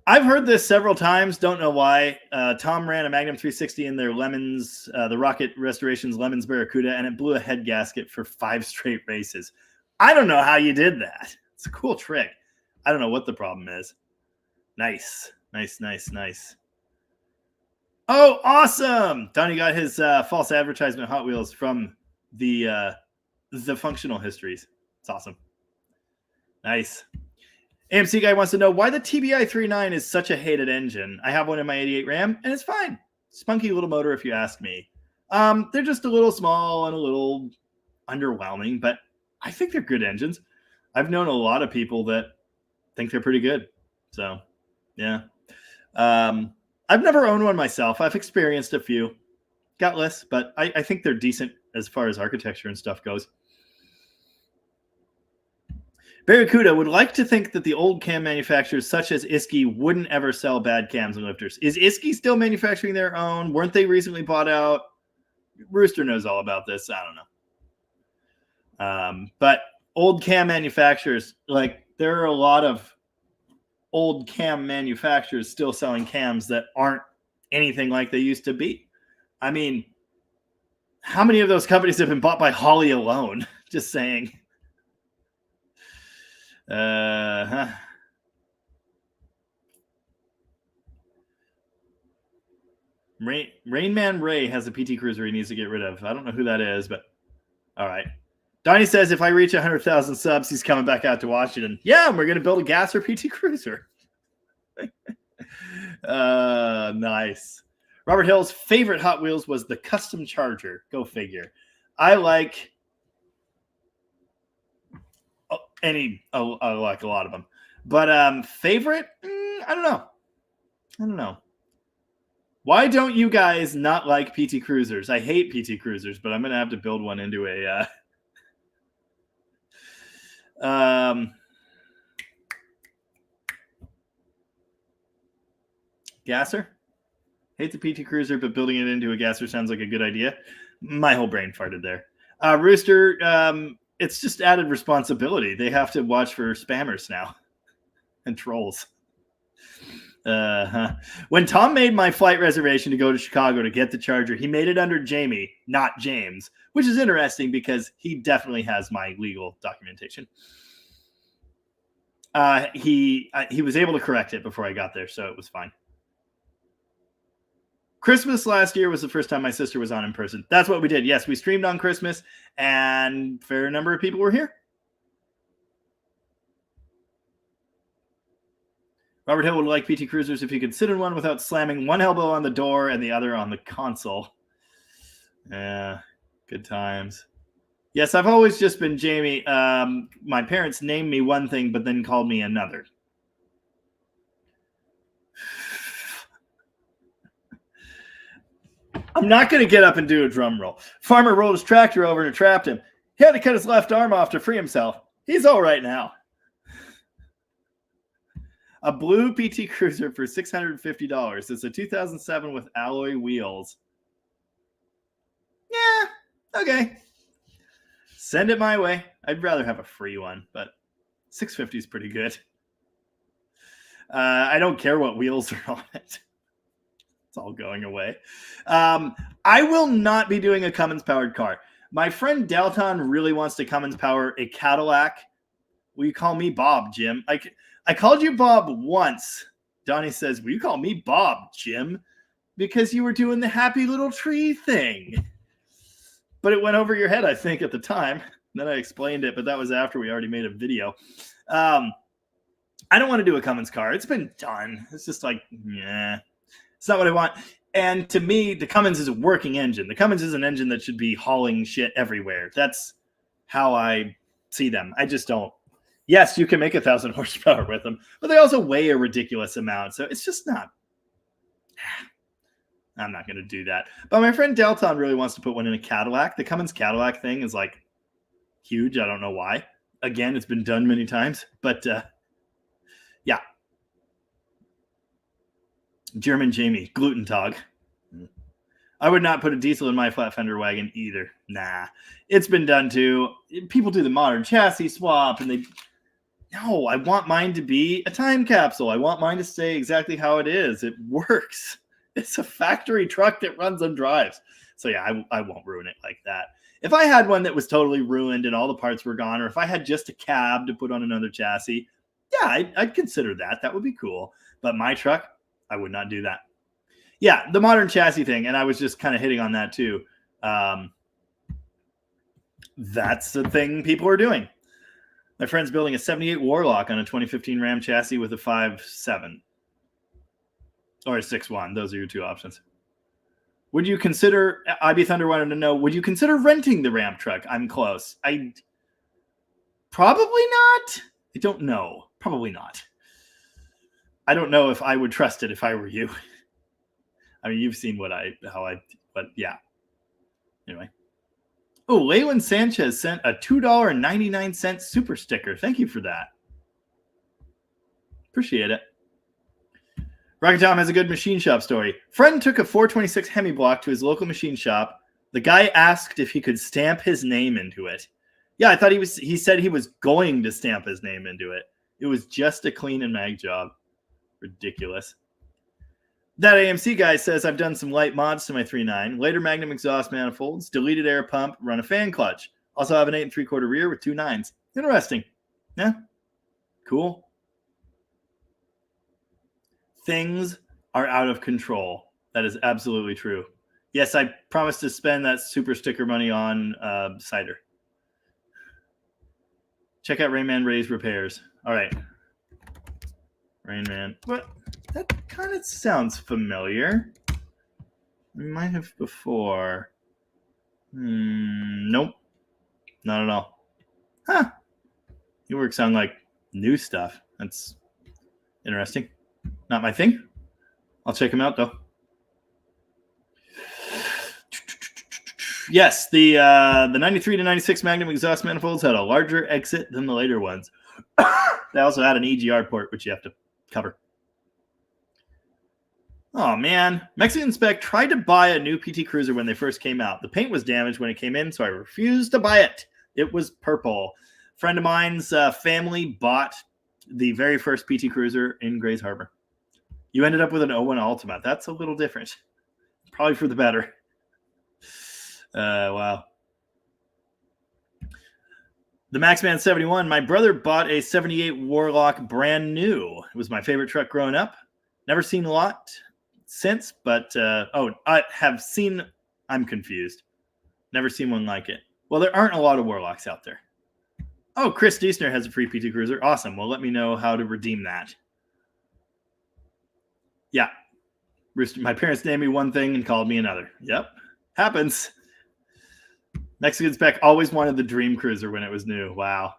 I've heard this several times. Don't know why. Tom ran a Magnum 360 in their Lemons, the Rocket Restorations Lemons Barracuda, and it blew a head gasket for 5 straight races. I don't know how you did that. It's a cool trick. I don't know what the problem is. Nice. Oh, awesome. Donnie got his false advertisement Hot Wheels from the functional histories. It's awesome. Nice. AMC guy wants to know why the TBI 39 is such a hated engine. I have one in my 88 Ram, and it's fine. Spunky little motor, if you ask me. They're just a little small and a little underwhelming, but I think they're good engines. I've known a lot of people that think they're pretty good. So, yeah. I've never owned one myself. I've experienced a few. Got less, but I think they're decent as far as architecture and stuff goes. Barracuda would like to think that the old cam manufacturers such as Isky wouldn't ever sell bad cams and lifters. Is Isky still manufacturing their own? Weren't they recently bought out? Rooster knows all about this. I don't know. But old cam manufacturers, like there are a lot of old cam manufacturers still selling cams that aren't anything like they used to be. I mean, how many of those companies have been bought by Holley alone? Just saying. Rain Man Ray has a PT Cruiser he needs to get rid of. I don't know who that is, but all right. Donnie says if I reach 100,000 subs, he's coming back out to Washington. Yeah, and we're going to build a Gasser PT Cruiser. Nice. Robert Hill's favorite Hot Wheels was the Custom Charger. Go figure. I like I like a lot of them. But favorite? I don't know. Why don't you guys not like PT Cruisers? I hate PT Cruisers, but I'm going to have to build one into a... Gasser? Hate the PT Cruiser, but building it into a Gasser sounds like a good idea. My whole brain farted there. Rooster, it's just added responsibility. They have to watch for spammers now and trolls. When Tom made my flight reservation to go to Chicago to get the Charger, he made it under Jamie, not James, which is interesting because he definitely has my legal documentation. He was able to correct it before I got there, so it was fine. Christmas last year was the first time my sister was on in person. That's what we did. Yes, we streamed on Christmas, and a fair number of people were here. Robert Hill would like PT Cruisers if he could sit in one without slamming one elbow on the door and the other on the console. Yeah, good times. Yes, I've always just been Jamie. My parents named me one thing, but then called me another. I'm not going to get up and do a drum roll. Farmer rolled his tractor over and trapped him. He had to cut his left arm off to free himself. He's all right now. A blue PT Cruiser for $650. It's a 2007 with alloy wheels. Yeah, okay. Send it my way. I'd rather have a free one, but $650 is pretty good. I don't care what wheels are on it. It's all going away. I will not be doing a Cummins-powered car. My friend Dalton really wants to Cummins power a Cadillac. Will you call me Bob, Jim? I called you Bob once. Donnie says, will you call me Bob, Jim? Because you were doing the happy little tree thing. But it went over your head, I think, at the time. Then I explained it, but that was after we already made a video. I don't want to do a Cummins car. It's been done. It's just like, yeah, it's not what I want. And to me, the Cummins is a working engine. The Cummins is an engine that should be hauling shit everywhere. That's how I see them. I just don't. Yes, you can make 1,000 horsepower with them, but they also weigh a ridiculous amount. So it's just not. I'm not going to do that. But my friend Dalton really wants to put one in a Cadillac. The Cummins Cadillac thing is like huge. I don't know why. Again, it's been done many times, but yeah. German Jamie, gluten tog. I would not put a diesel in my flat fender wagon either. Nah, it's been done too. People do the modern chassis swap, and no, I want mine to be a time capsule. I want mine to stay exactly how it is. It works. It's a factory truck that runs and drives. So yeah, I won't ruin it like that. If I had one that was totally ruined and all the parts were gone, or if I had just a cab to put on another chassis, yeah, I'd consider that. That would be cool. But my truck, I would not do that. Yeah, the modern chassis thing, and I was just kind of hitting on that too. That's the thing people are doing. My friend's building a 78 Warlock on a 2015 Ram chassis with a 5.7 or a 6.1. Those are your two options. Would you consider, IB Thunder wanted to know, would you consider renting the Ram truck? I'm close. Probably not. I don't know. Probably not. I don't know if I would trust it if I were you. I mean, you've seen but yeah. Anyway. Oh, Leyland Sanchez sent a $2.99 super sticker. Thank you for that. Appreciate it. Rocket Tom has a good machine shop story. Friend took a 426 Hemi block to his local machine shop. The guy asked if he could stamp his name into it. Yeah, I thought he said he was going to stamp his name into it. It was just a clean and mag job. Ridiculous. That AMC guy says I've done some light mods to my 3.9. Later Magnum exhaust manifolds, deleted air pump, run a fan clutch. Also have an 8 3/4 rear with 2 9s. Interesting. Yeah. Cool. Things are out of control. That is absolutely true. Yes, I promised to spend that super sticker money on cider. Check out Rainman Ray's repairs. All right. Rainman. What? That kind of sounds familiar. We might have before. Nope. Not at all. Huh. He works on like new stuff. That's interesting. Not my thing. I'll check him out though. Yes, the 93 to 96 Magnum exhaust manifolds had a larger exit than the later ones. They also had an EGR port, which you have to cover. Oh, man. Mexican Spec tried to buy a new PT Cruiser when they first came out. The paint was damaged when it came in, so I refused to buy it. It was purple. A friend of mine's family bought the very first PT Cruiser in Grays Harbor. You ended up with an 01 Ultima. That's a little different. Probably for the better. Wow. The Maxman 71. My brother bought a 78 Warlock brand new. It was my favorite truck growing up. Never seen a lot since, but I have seen. I'm confused. Never seen one like it. Well, there aren't a lot of Warlocks out there. Oh, Chris Deisner has a free PT Cruiser. Awesome. Well, let me know how to redeem that. Yeah. My parents named me one thing and called me another. Yep. Happens. Mexican Spec always wanted the Dream Cruiser when it was new. Wow.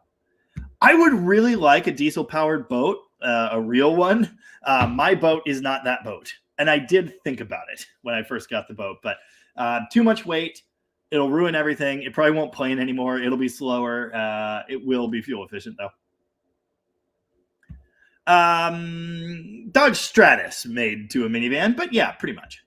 I would really like a diesel-powered boat, a real one. My boat is not that boat. And I did think about it when I first got the boat. But too much weight. It'll ruin everything. It probably won't plane anymore. It'll be slower. It will be fuel efficient, though. Dodge Stratus made to a minivan. But yeah, pretty much.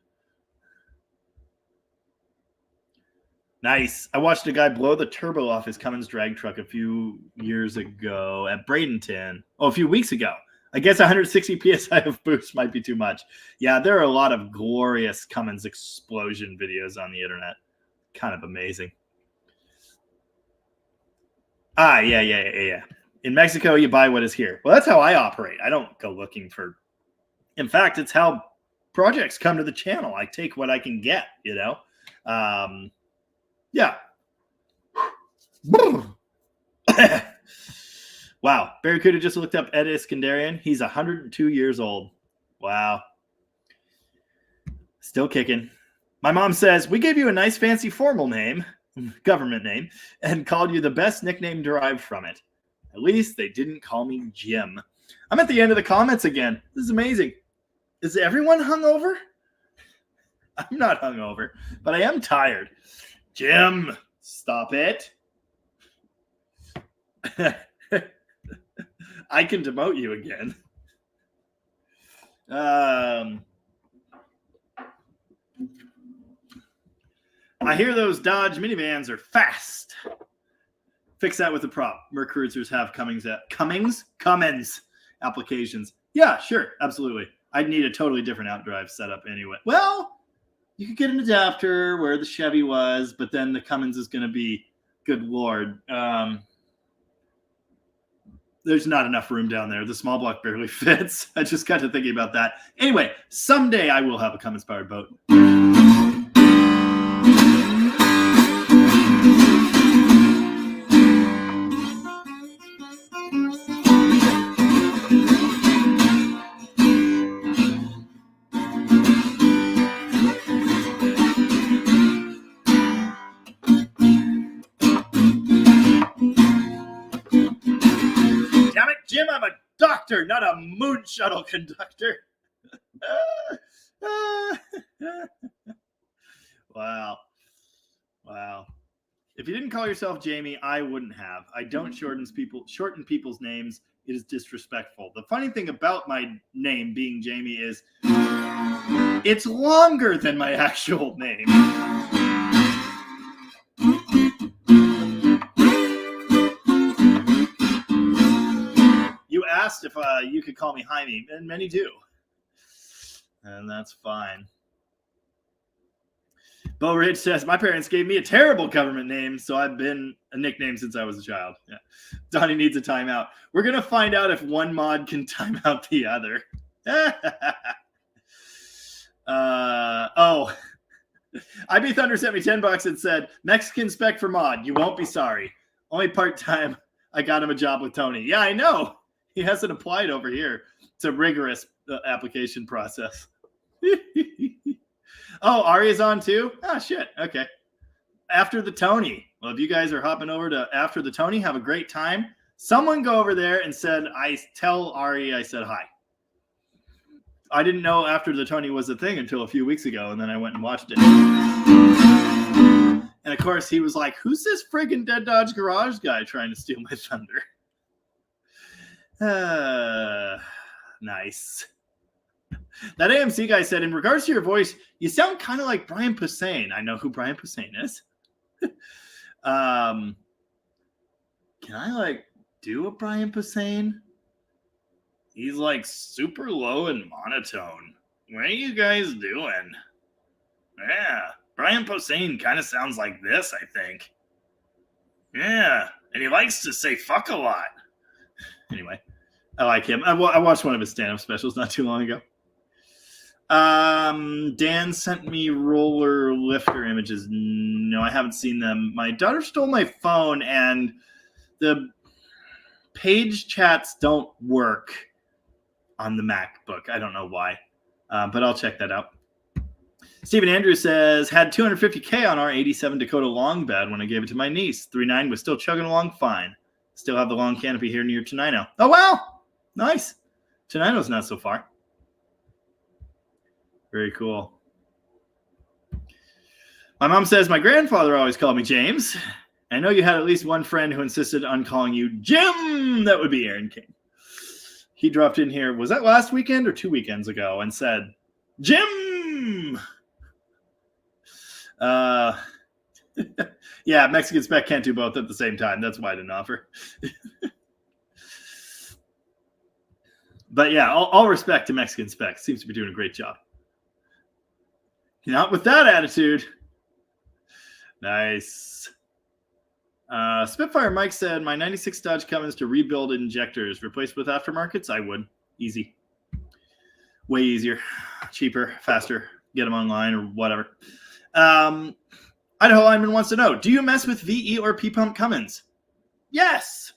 Nice. I watched a guy blow the turbo off his Cummins drag truck a few years ago at Bradenton. Oh, a few weeks ago. I guess 160 PSI of boost might be too much. Yeah, there are a lot of glorious Cummins explosion videos on the internet. Kind of amazing. Yeah. In Mexico, you buy what is here. Well, that's how I operate. I don't go looking for. In fact, it's how projects come to the channel. I take what I can get, you know? Yeah. Wow. Barracuda just looked up Ed Iskandarian. He's 102 years old. Wow. Still kicking. My mom says, we gave you a nice fancy formal name, government name, and called you the best nickname derived from it. At least they didn't call me Jim. I'm at the end of the comments again. This is amazing. Is everyone hungover? I'm not hungover, but I am tired. Jim, stop it. I can demote you again. I hear those Dodge minivans are fast. Fix that with the prop. Merc Cruisers have Cummins applications. Yeah, sure, absolutely. I'd need a totally different outdrive setup anyway. Well, you could get an adapter where the Chevy was, but then the Cummins is going to be, good Lord. There's not enough room down there. The small block barely fits. I just got to thinking about that. Anyway, someday I will have a Cummins-powered boat. Jim, I'm a doctor, not a moon shuttle conductor. Wow. If you didn't call yourself Jamie, I wouldn't have. I don't shorten people's names. It is disrespectful. The funny thing about my name being Jamie is it's longer than my actual name. You asked if you could call me Jaime, and many do. And that's fine. Bo Ridge says, my parents gave me a terrible government name, so I've been a nickname since I was a child. Yeah. Donnie needs a timeout. We're going to find out if one mod can time out the other. IB Thunder sent me $10 and said, Mexican spec for mod. You won't be sorry. Only part-time. I got him a job with Tony. Yeah, I know. He hasn't applied over here. It's a rigorous application process. Oh, Aria's on too? Oh, shit. Okay. After the Tony. Well, if you guys are hopping over to After the Tony, have a great time. Someone go over there and said, tell Ari I said hi. I didn't know After the Tony was a thing until a few weeks ago, and then I went and watched it. And, of course, he was like, who's this friggin' Dead Dodge Garage guy trying to steal my thunder? Nice. That AMC guy said, in regards to your voice, you sound kind of like Brian Posehn. I know who Brian Posehn is. Can I do a Brian Posehn? He's super low and monotone. What are you guys doing? Yeah, Brian Posehn kind of sounds like this, I think. Yeah, and he likes to say fuck a lot. Anyway, I like him. I watched one of his stand-up specials not too long ago. Dan sent me roller lifter images. No, I haven't seen them. My daughter stole my phone, and the page chats don't work on the MacBook. I don't know why, but I'll check that out. Stephen Andrews says, had 250K on our 87 Dakota long bed when I gave it to my niece. 3.9 was still chugging along fine. Still have the long canopy here near Tenino. Oh, wow. Nice. Tenino's not so far. Very cool. My mom says, my grandfather always called me James. I know you had at least one friend who insisted on calling you Jim. That would be Aaron King. He dropped in here. Was that last weekend or 2 weekends ago? And said, Jim. Yeah, Mexican spec can't do both at the same time. That's why I didn't offer. But yeah, all respect to Mexican spec. Seems to be doing a great job. Not with that attitude. Nice. Spitfire Mike said, my 96 Dodge Cummins to rebuild injectors. Replaced with aftermarkets? I would. Easy. Way easier. Cheaper. Faster. Get them online or whatever. Idaho Lineman wants to know, do you mess with VE or P-Pump Cummins? Yes.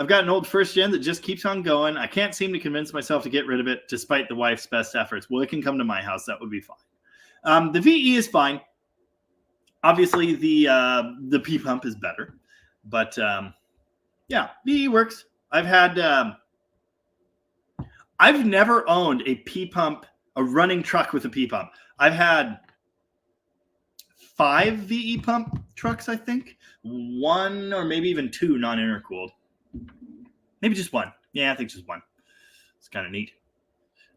I've got an old first gen that just keeps on going. I can't seem to convince myself to get rid of it despite the wife's best efforts. Well, it can come to my house. That would be fine. The VE is fine. Obviously, the P-Pump is better. But, yeah, VE works. I've never owned a P-Pump, a running truck with a P-Pump. I've had 5 VE pump trucks, I think. 1 or maybe even 2 non-intercooled. Maybe just 1. Yeah, I think just 1. It's kind of neat.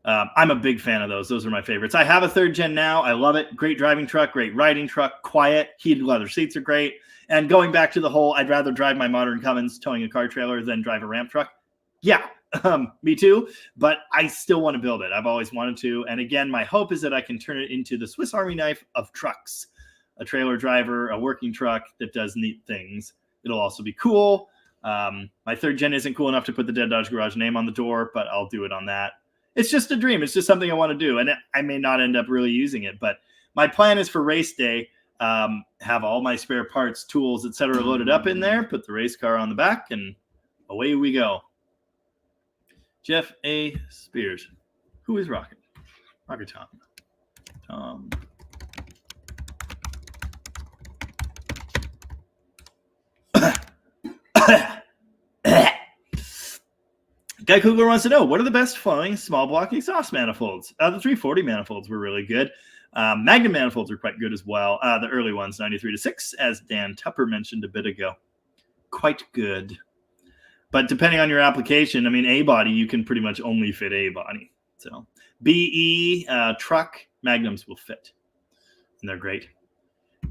I'm a big fan of those. Those are my favorites. I have a 3rd gen now. I love it. Great driving truck, great riding truck, quiet, heated leather seats are great. And going back to the whole, I'd rather drive my modern Cummins towing a car trailer than drive a ramp truck. Yeah, me too. But I still want to build it. I've always wanted to. And again, my hope is that I can turn it into the Swiss Army knife of trucks. A trailer driver, a working truck that does neat things. It'll also be cool. My 3rd gen isn't cool enough to put the Dead Dodge Garage name on the door, but I'll do it on that. It's just a dream. It's just something I want to do. And I may not end up really using it, but my plan is for race day, have all my spare parts, tools, etc. loaded up in there, put the race car on the back, and away we go. Jeff A. Spears. Who is Rocket? Rocket Tom. Tom. Guy Kugler wants to know, what are the best flowing small block exhaust manifolds? The 340 manifolds were really good. Magnum manifolds are quite good as well. The early ones, 93-6, as Dan Tupper mentioned a bit ago. Quite good. But depending on your application, I mean, A-body, you can pretty much only fit A-body. So BE, truck, Magnums will fit. And they're great.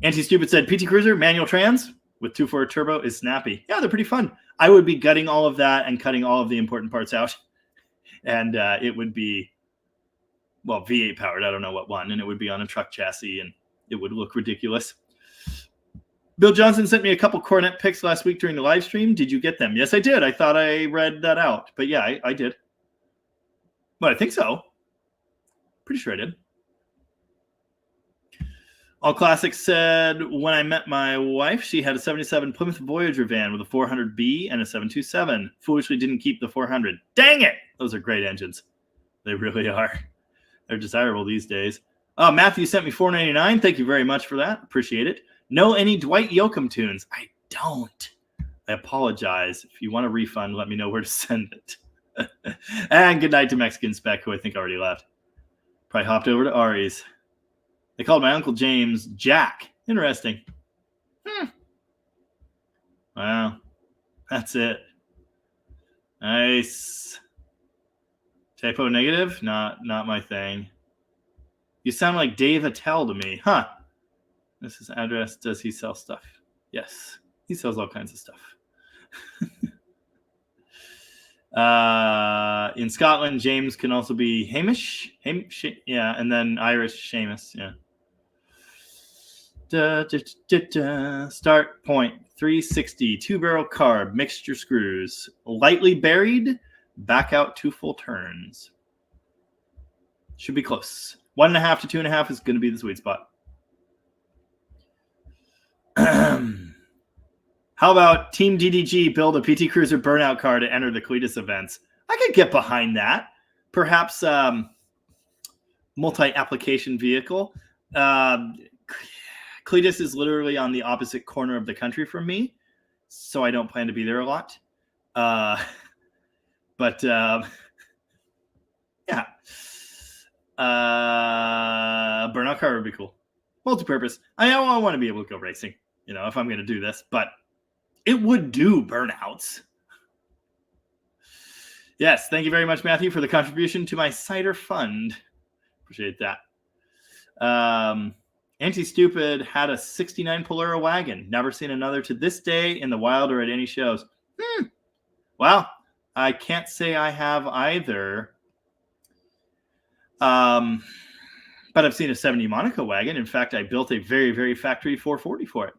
Anti-Stupid said, PT Cruiser, manual trans with 2.4 turbo is snappy. Yeah, they're pretty fun. I would be gutting all of that and cutting all of the important parts out. And it would be, well, V8 powered. I don't know what one. And it would be on a truck chassis and it would look ridiculous. Bill Johnson sent me a couple Cornet pics last week during the live stream. Did you get them? Yes, I did. I thought I read that out. But yeah, I did. Well, I think so. Pretty sure I did. All Classic said, when I met my wife, she had a 77 Plymouth Voyager van with a 400B and a 727. Foolishly didn't keep the 400. Dang it! Those are great engines. They really are. They're desirable these days. Oh, Matthew sent me $4.99. Thank you very much for that. Appreciate it. Know any Dwight Yoakam tunes? I don't. I apologize. If you want a refund, let me know where to send it. And good night to Mexican Spec, who I think already left. Probably hopped over to Ari's. They called my Uncle James Jack. Interesting. Wow. That's it. Nice. Typo negative? Not my thing. You sound like Dave Attell to me. Huh. This is address. Does he sell stuff? Yes. He sells all kinds of stuff. In Scotland, James can also be Hamish. Yeah, and then Irish Seamus. Yeah. Start point 360, 2-barrel carb, mixture screws, lightly buried, back out 2 full turns. Should be close. 1.5 to 2.5 is going to be the sweet spot. How about Team DDG build a PT Cruiser burnout car to enter the Cletus events? I could get behind that. Perhaps multi-application vehicle. Cletus is literally on the opposite corner of the country from me, so I don't plan to be there a lot. But yeah. Burnout car would be cool. Multi-purpose. I want to be able to go racing, if I'm going to do this, but it would do burnouts. Yes, thank you very much, Matthew, for the contribution to my cider fund. Appreciate that. Anti-Stupid had a 69 Polaro wagon. Never seen another to this day in the wild or at any shows. Well, I can't say I have either. But I've seen a 70 Monaco wagon. In fact, I built a very, very factory 440 for it.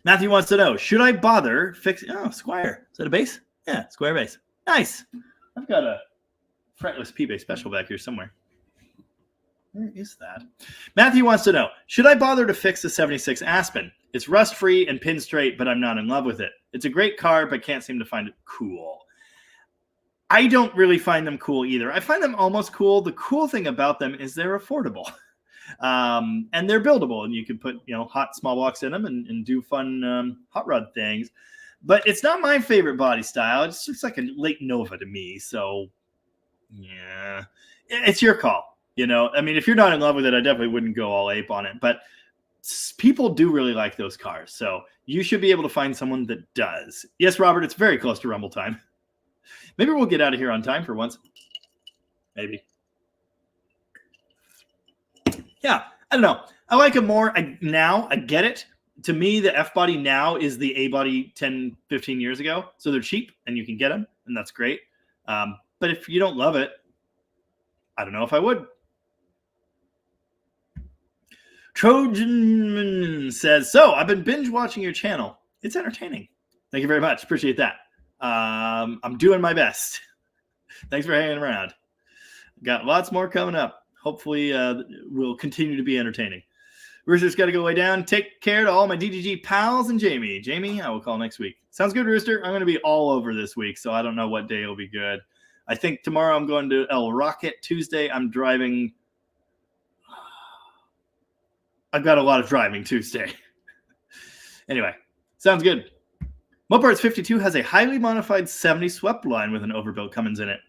Matthew wants to know, should I bother fixing... Oh, Squire. Is that a bass? Yeah, Squire bass. Nice. I've got a fretless P-bass special back here somewhere. Where is that? Matthew wants to know, should I bother to fix the 76 Aspen? It's rust-free and pin straight, but I'm not in love with it. It's a great car, but can't seem to find it cool. I don't really find them cool either. I find them almost cool. The cool thing about them is they're affordable. And they're buildable, and you can put, hot small blocks in them and do fun hot rod things. But it's not my favorite body style. It just looks like a late Nova to me. So, yeah, it's your call. I mean, if you're not in love with it, I definitely wouldn't go all ape on it. But people do really like those cars. So you should be able to find someone that does. Yes, Robert, it's very close to Rumble time. Maybe we'll get out of here on time for once. Maybe. Yeah, I don't know. I like them more now. I get it. To me, the F-body now is the A-body 10, 15 years ago. So they're cheap, and you can get them, and that's great. But if you don't love it, I don't know if I would. Trojan says, so I've been binge watching your channel. It's entertaining. Thank you very much. Appreciate that. I'm doing my best. Thanks for hanging around. Got lots more coming up. Hopefully, we'll continue to be entertaining. Rooster's got to go way down. Take care to all my DDG pals and Jamie. Jamie, I will call next week. Sounds good, Rooster. I'm going to be all over this week, so I don't know what day will be good. I think tomorrow I'm going to El Rocket. Tuesday, I'm driving. I've got a lot of driving Tuesday. Anyway, sounds good. Moparts 52 has a highly modified 70 swept line with an overbuilt Cummins in it.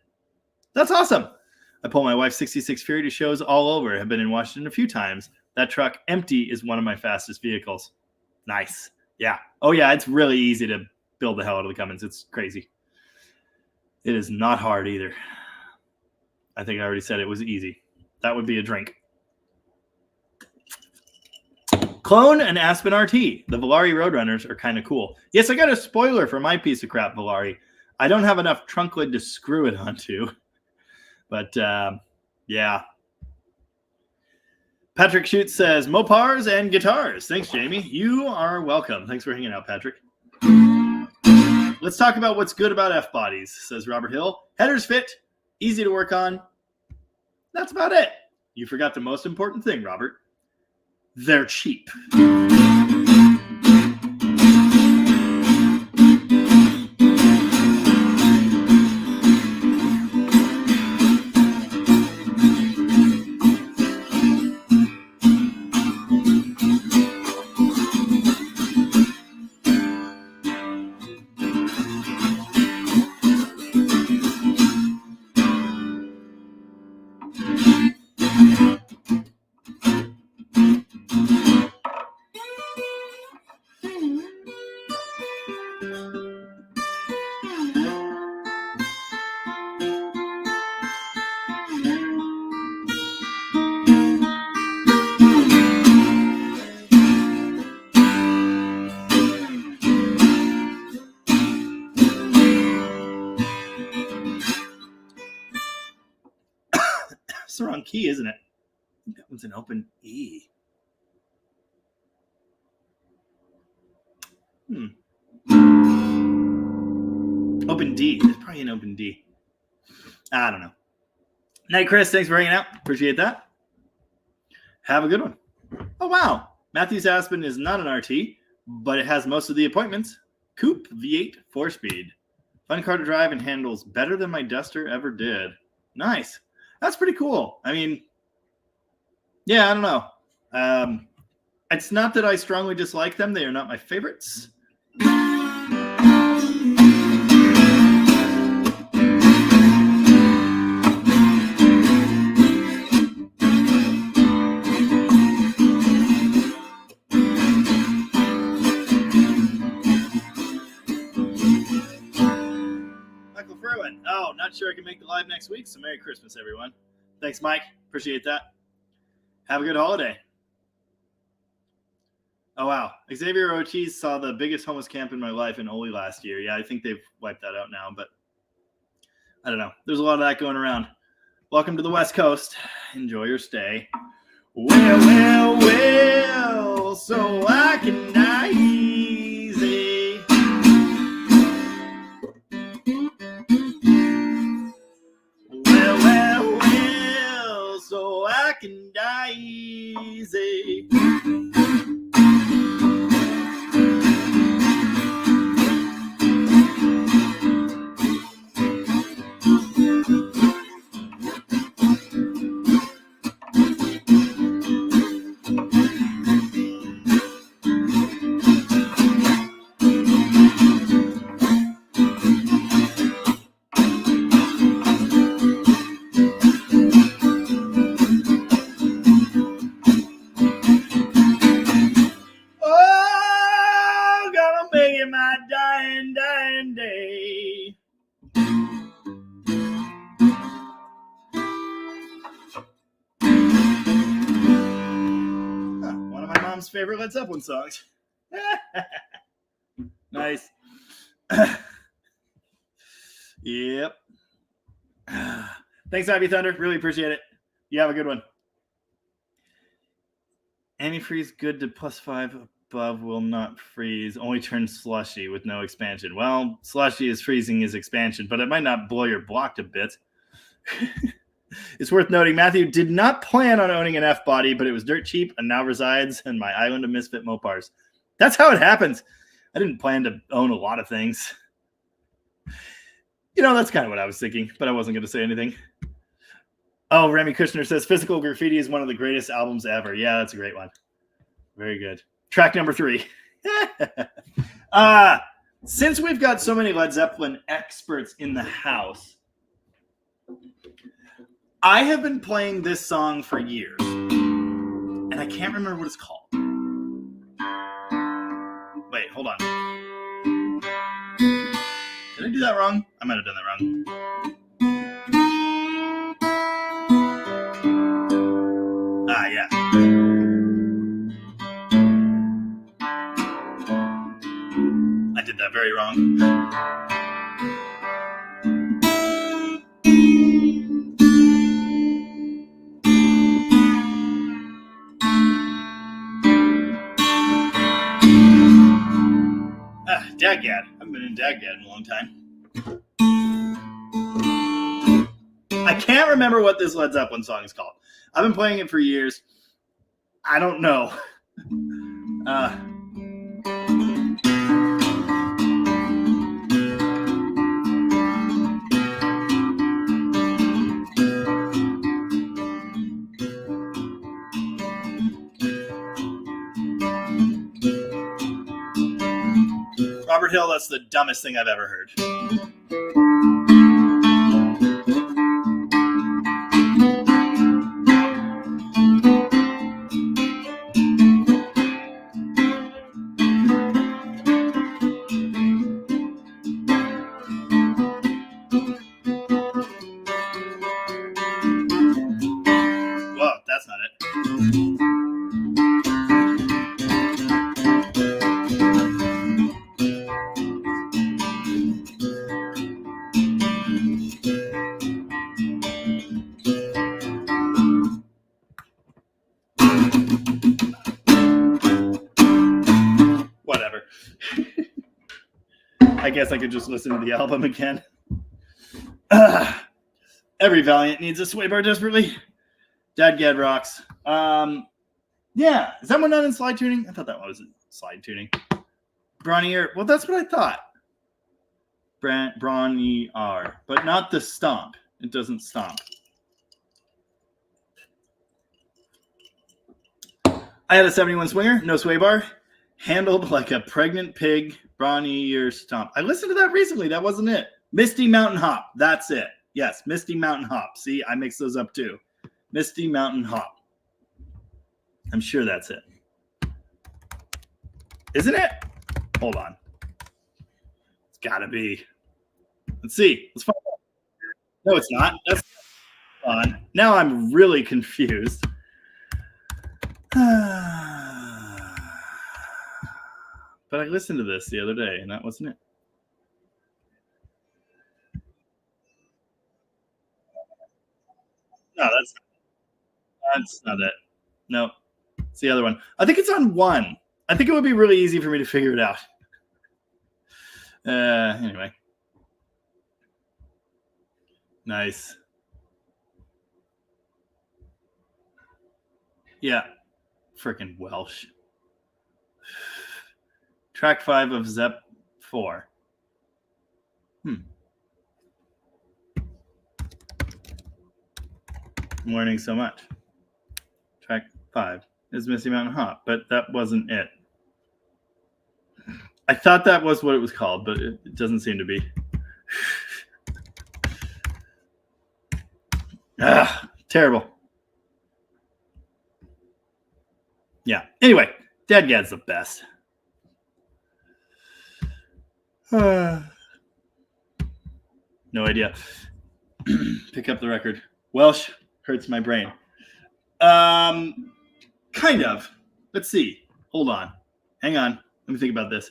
That's awesome. I pull my wife's 66 Fury to shows all over. Have been in Washington a few times. That truck empty is one of my fastest vehicles. Nice. Yeah. Oh, yeah. It's really easy to build the hell out of the Cummins. It's crazy. It is not hard either. I think I already said it was easy. That would be a drink. Clone and Aspen RT. The Volare Roadrunners are kind of cool. Yes, I got a spoiler for my piece of crap Volare. I don't have enough trunk lid to screw it onto. But, yeah. Patrick Schutz says, Mopars and guitars. Thanks, Jamie. You are welcome. Thanks for hanging out, Patrick. Let's talk about what's good about F-bodies, says Robert Hill. Headers fit, easy to work on. That's about it. You forgot the most important thing, Robert. They're cheap. It's the wrong key, isn't it? I think that one's an open E. Open D. It's probably an open D. I don't know. Night, Chris. Thanks for hanging out. Appreciate that. Have a good one. Oh, wow. Matthews Aspen is not an RT, but it has most of the appointments. Coupe V8 4-speed. Fun car to drive and handles better than my Duster ever did. Nice. That's pretty cool. I mean, yeah, I don't know. It's not that I strongly dislike them. They are not my favorites. Not sure I can make the live next week, so Merry Christmas, everyone. Thanks, Mike. Appreciate that. Have a good holiday. Oh, wow. Xavier Ortiz saw the biggest homeless camp in my life in Oli last year. Yeah, I think they've wiped that out now, but I don't know. There's a lot of that going around. Welcome to the West Coast. Enjoy your stay. Well, so I can die. in my dying day. One of my mom's favorite Led Zeppelin songs. Nice. Yep. Thanks, Ivy Thunder. Really appreciate it. You have a good one. Antifreeze good to +5 above will not freeze. Only turns slushy with no expansion. Well, slushy is freezing his expansion, but it might not blow your block to bits. It's worth noting Matthew did not plan on owning an F body, but it was dirt cheap and now resides in my island of misfit Mopars. That's how it happens. I didn't plan to own a lot of things. You know, that's kind of what I was thinking, but I wasn't going to say anything. Oh, Remy Kushner says Physical Graffiti is one of the greatest albums ever. Yeah, that's a great one. Very good. Track number 3. Since we've got so many Led Zeppelin experts in the house, I have been playing this song for years, and I can't remember what it's called. Wait, hold on. Did I do that wrong? I might have done that wrong. Yeah. I did that very wrong. Dagad. I haven't been in Dagad in a long time. I can't remember what this Led Zeppelin song is called. I've been playing it for years. I don't know. Robert Hill, that's the dumbest thing I've ever heard. Whoa, that's not it. Whatever. I guess I could just listen to the album again. Every Valiant needs a sway bar desperately. Dagad rocks. Yeah. Is that one not in slide tuning? I thought that one was in slide tuning. Bronnier. Well, that's what I thought. Bronnier. But not the stomp. It doesn't stomp. I had a 71 Swinger. No sway bar. Handled like a pregnant pig. Bronnier stomp. I listened to that recently. That wasn't it. Misty Mountain Hop. That's it. Yes. Misty Mountain Hop. See, I mix those up too. Misty Mountain Hop. I'm sure that's it. Isn't it? Hold on. It's got to be. Let's see. Let's find out. No, it's not. That's on. Now I'm really confused. But I listened to this the other day, and that wasn't it. No, that's not it. No, it's the other one. I think it's on 1. I think it would be really easy for me to figure it out. Anyway. Nice. Yeah. Freaking Welsh. Track 5 of Zep 4. I'm learning so much. Track 5 is Misty Mountain Hop, but that wasn't it. I thought that was what it was called, but it doesn't seem to be. Terrible. Yeah. Anyway, Dadgad's the best. No idea. Pick up the record. Welsh hurts my brain. Kind of. Let's see. Hold on. Hang on. Let me think about this.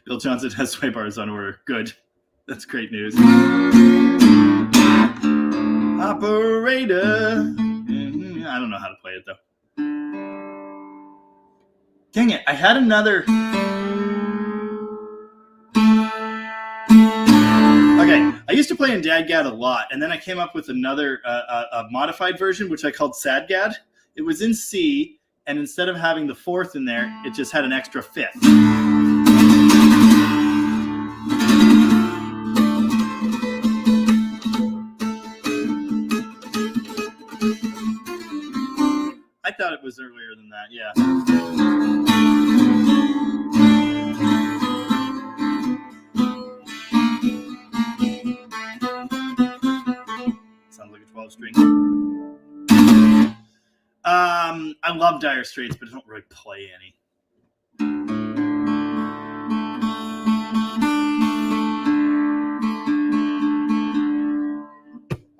Bill Johnson has swipe bars on order. Good. That's great news. Operator. I don't know how to play it, though. Dang it. I had another... Okay, I used to play in Dadgad a lot, and then I came up with another a modified version, which I called Sadgad. It was in C, and instead of having the fourth in there, it just had an extra fifth. I thought it was earlier than that, yeah. Sounds like a 12-string. I love Dire Straits, but I don't really play any.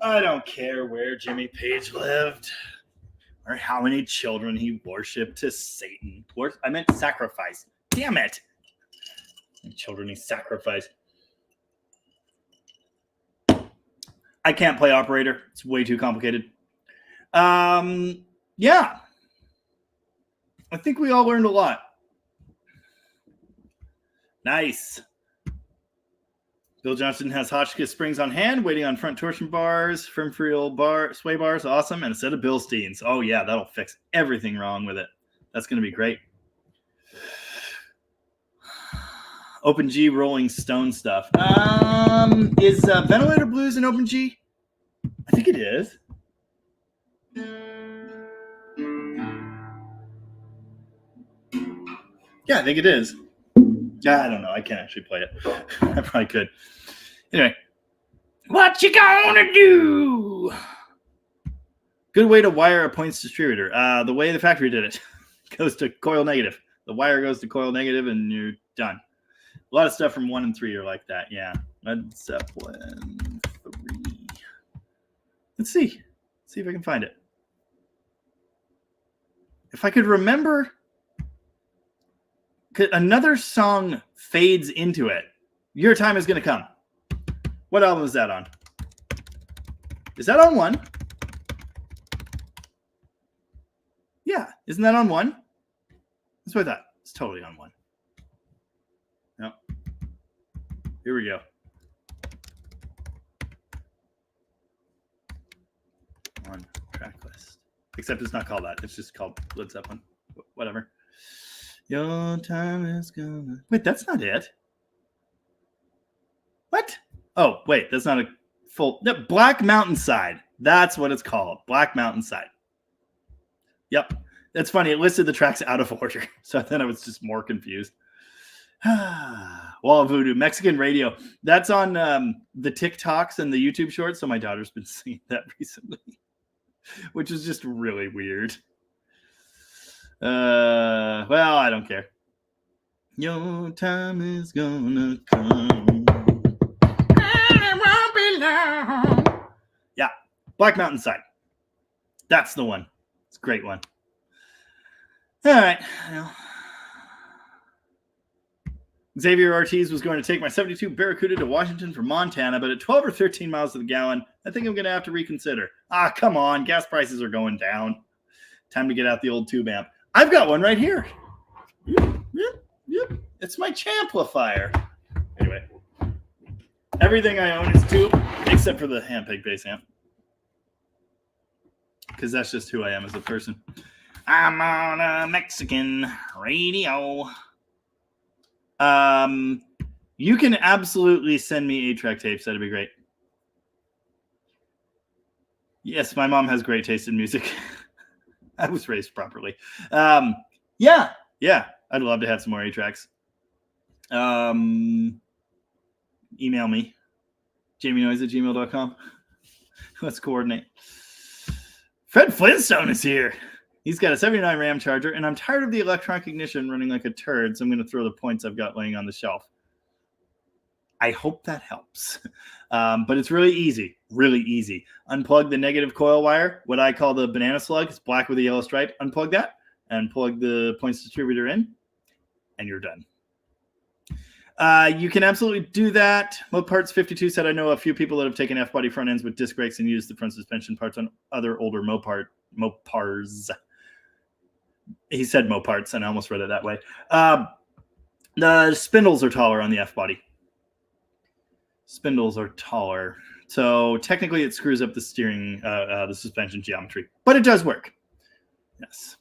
I don't care where Jimmy Page lived or how many children he worshipped to Satan. I meant sacrifice. Damn it. Children he sacrificed. I can't play Operator. It's way too complicated. Yeah. I think we all learned a lot. Nice. Bill Johnson has Hotchkiss springs on hand, waiting on front torsion bars, Firmfreel sway bars, awesome, and a set of Bilsteins. Oh, yeah, that'll fix everything wrong with it. That's going to be great. Open G Rolling Stone stuff. Is Ventilator Blues in Open G? I think it is. Yeah, I think it is. I don't know. I can't actually play it. I probably could. Anyway. What you gonna do? Good way to wire a points distributor. The way the factory did it. Goes to coil negative. The wire goes to coil negative and you're done. A lot of stuff from 1 and 3 are like that. Yeah. Led Zeppelin 3. Let's see. Let's see if I can find it. If I could remember... Another song fades into it. Your Time Is Gonna Come. What album is that on? Is that on 1? Yeah. Isn't that on 1? That's what I thought. It's totally on 1. No. Here we go. On track list. Except it's not called that. It's just called Led Zeppelin. Whatever. Your time is gonna... Wait, that's not it. What? Oh, wait, that's not a full... No, Black Mountainside. That's what it's called. Black Mountainside. Yep. That's funny. It listed the tracks out of order. So then I was just more confused. Wall of Voodoo. Mexican Radio. That's on the TikToks and the YouTube shorts. So my daughter's been singing that recently. Which is just really weird. Well, I don't care. Your time is gonna come. And it won't be long. Yeah. Black Mountainside. That's the one. It's a great one. All right. Well, Xavier Ortiz was going to take my 72 Barracuda to Washington from Montana, but at 12 or 13 miles to the gallon, I think I'm going to have to reconsider. Ah, come on. Gas prices are going down. Time to get out the old tube amp. I've got one right here. Yep. It's my Champlifier. Anyway, everything I own is tube, except for the Handpeg bass amp. Because that's just who I am as a person. I'm on a Mexican radio. You can absolutely send me 8-track tapes. That'd be great. Yes, my mom has great taste in music. I was raised properly. Yeah. I'd love to have some more 8-tracks. Email me. jamienoise@gmail.com. Let's coordinate. Fred Flintstone is here. He's got a 79 RAM charger, and I'm tired of the electronic ignition running like a turd, so I'm going to throw the points I've got laying on the shelf. I hope that helps. But it's really easy, really easy. Unplug the negative coil wire, what I call the banana slug. It's black with a yellow stripe. Unplug that and plug the points distributor in, and you're done. You can absolutely do that. Moparts52 said, I know a few people that have taken F-body front ends with disc brakes and used the front suspension parts on other older Mopars. He said Moparts, and I almost read it that way. The spindles are taller on the F-body. Spindles are taller. So technically it screws up the steering, the suspension geometry. But it does work. Yes.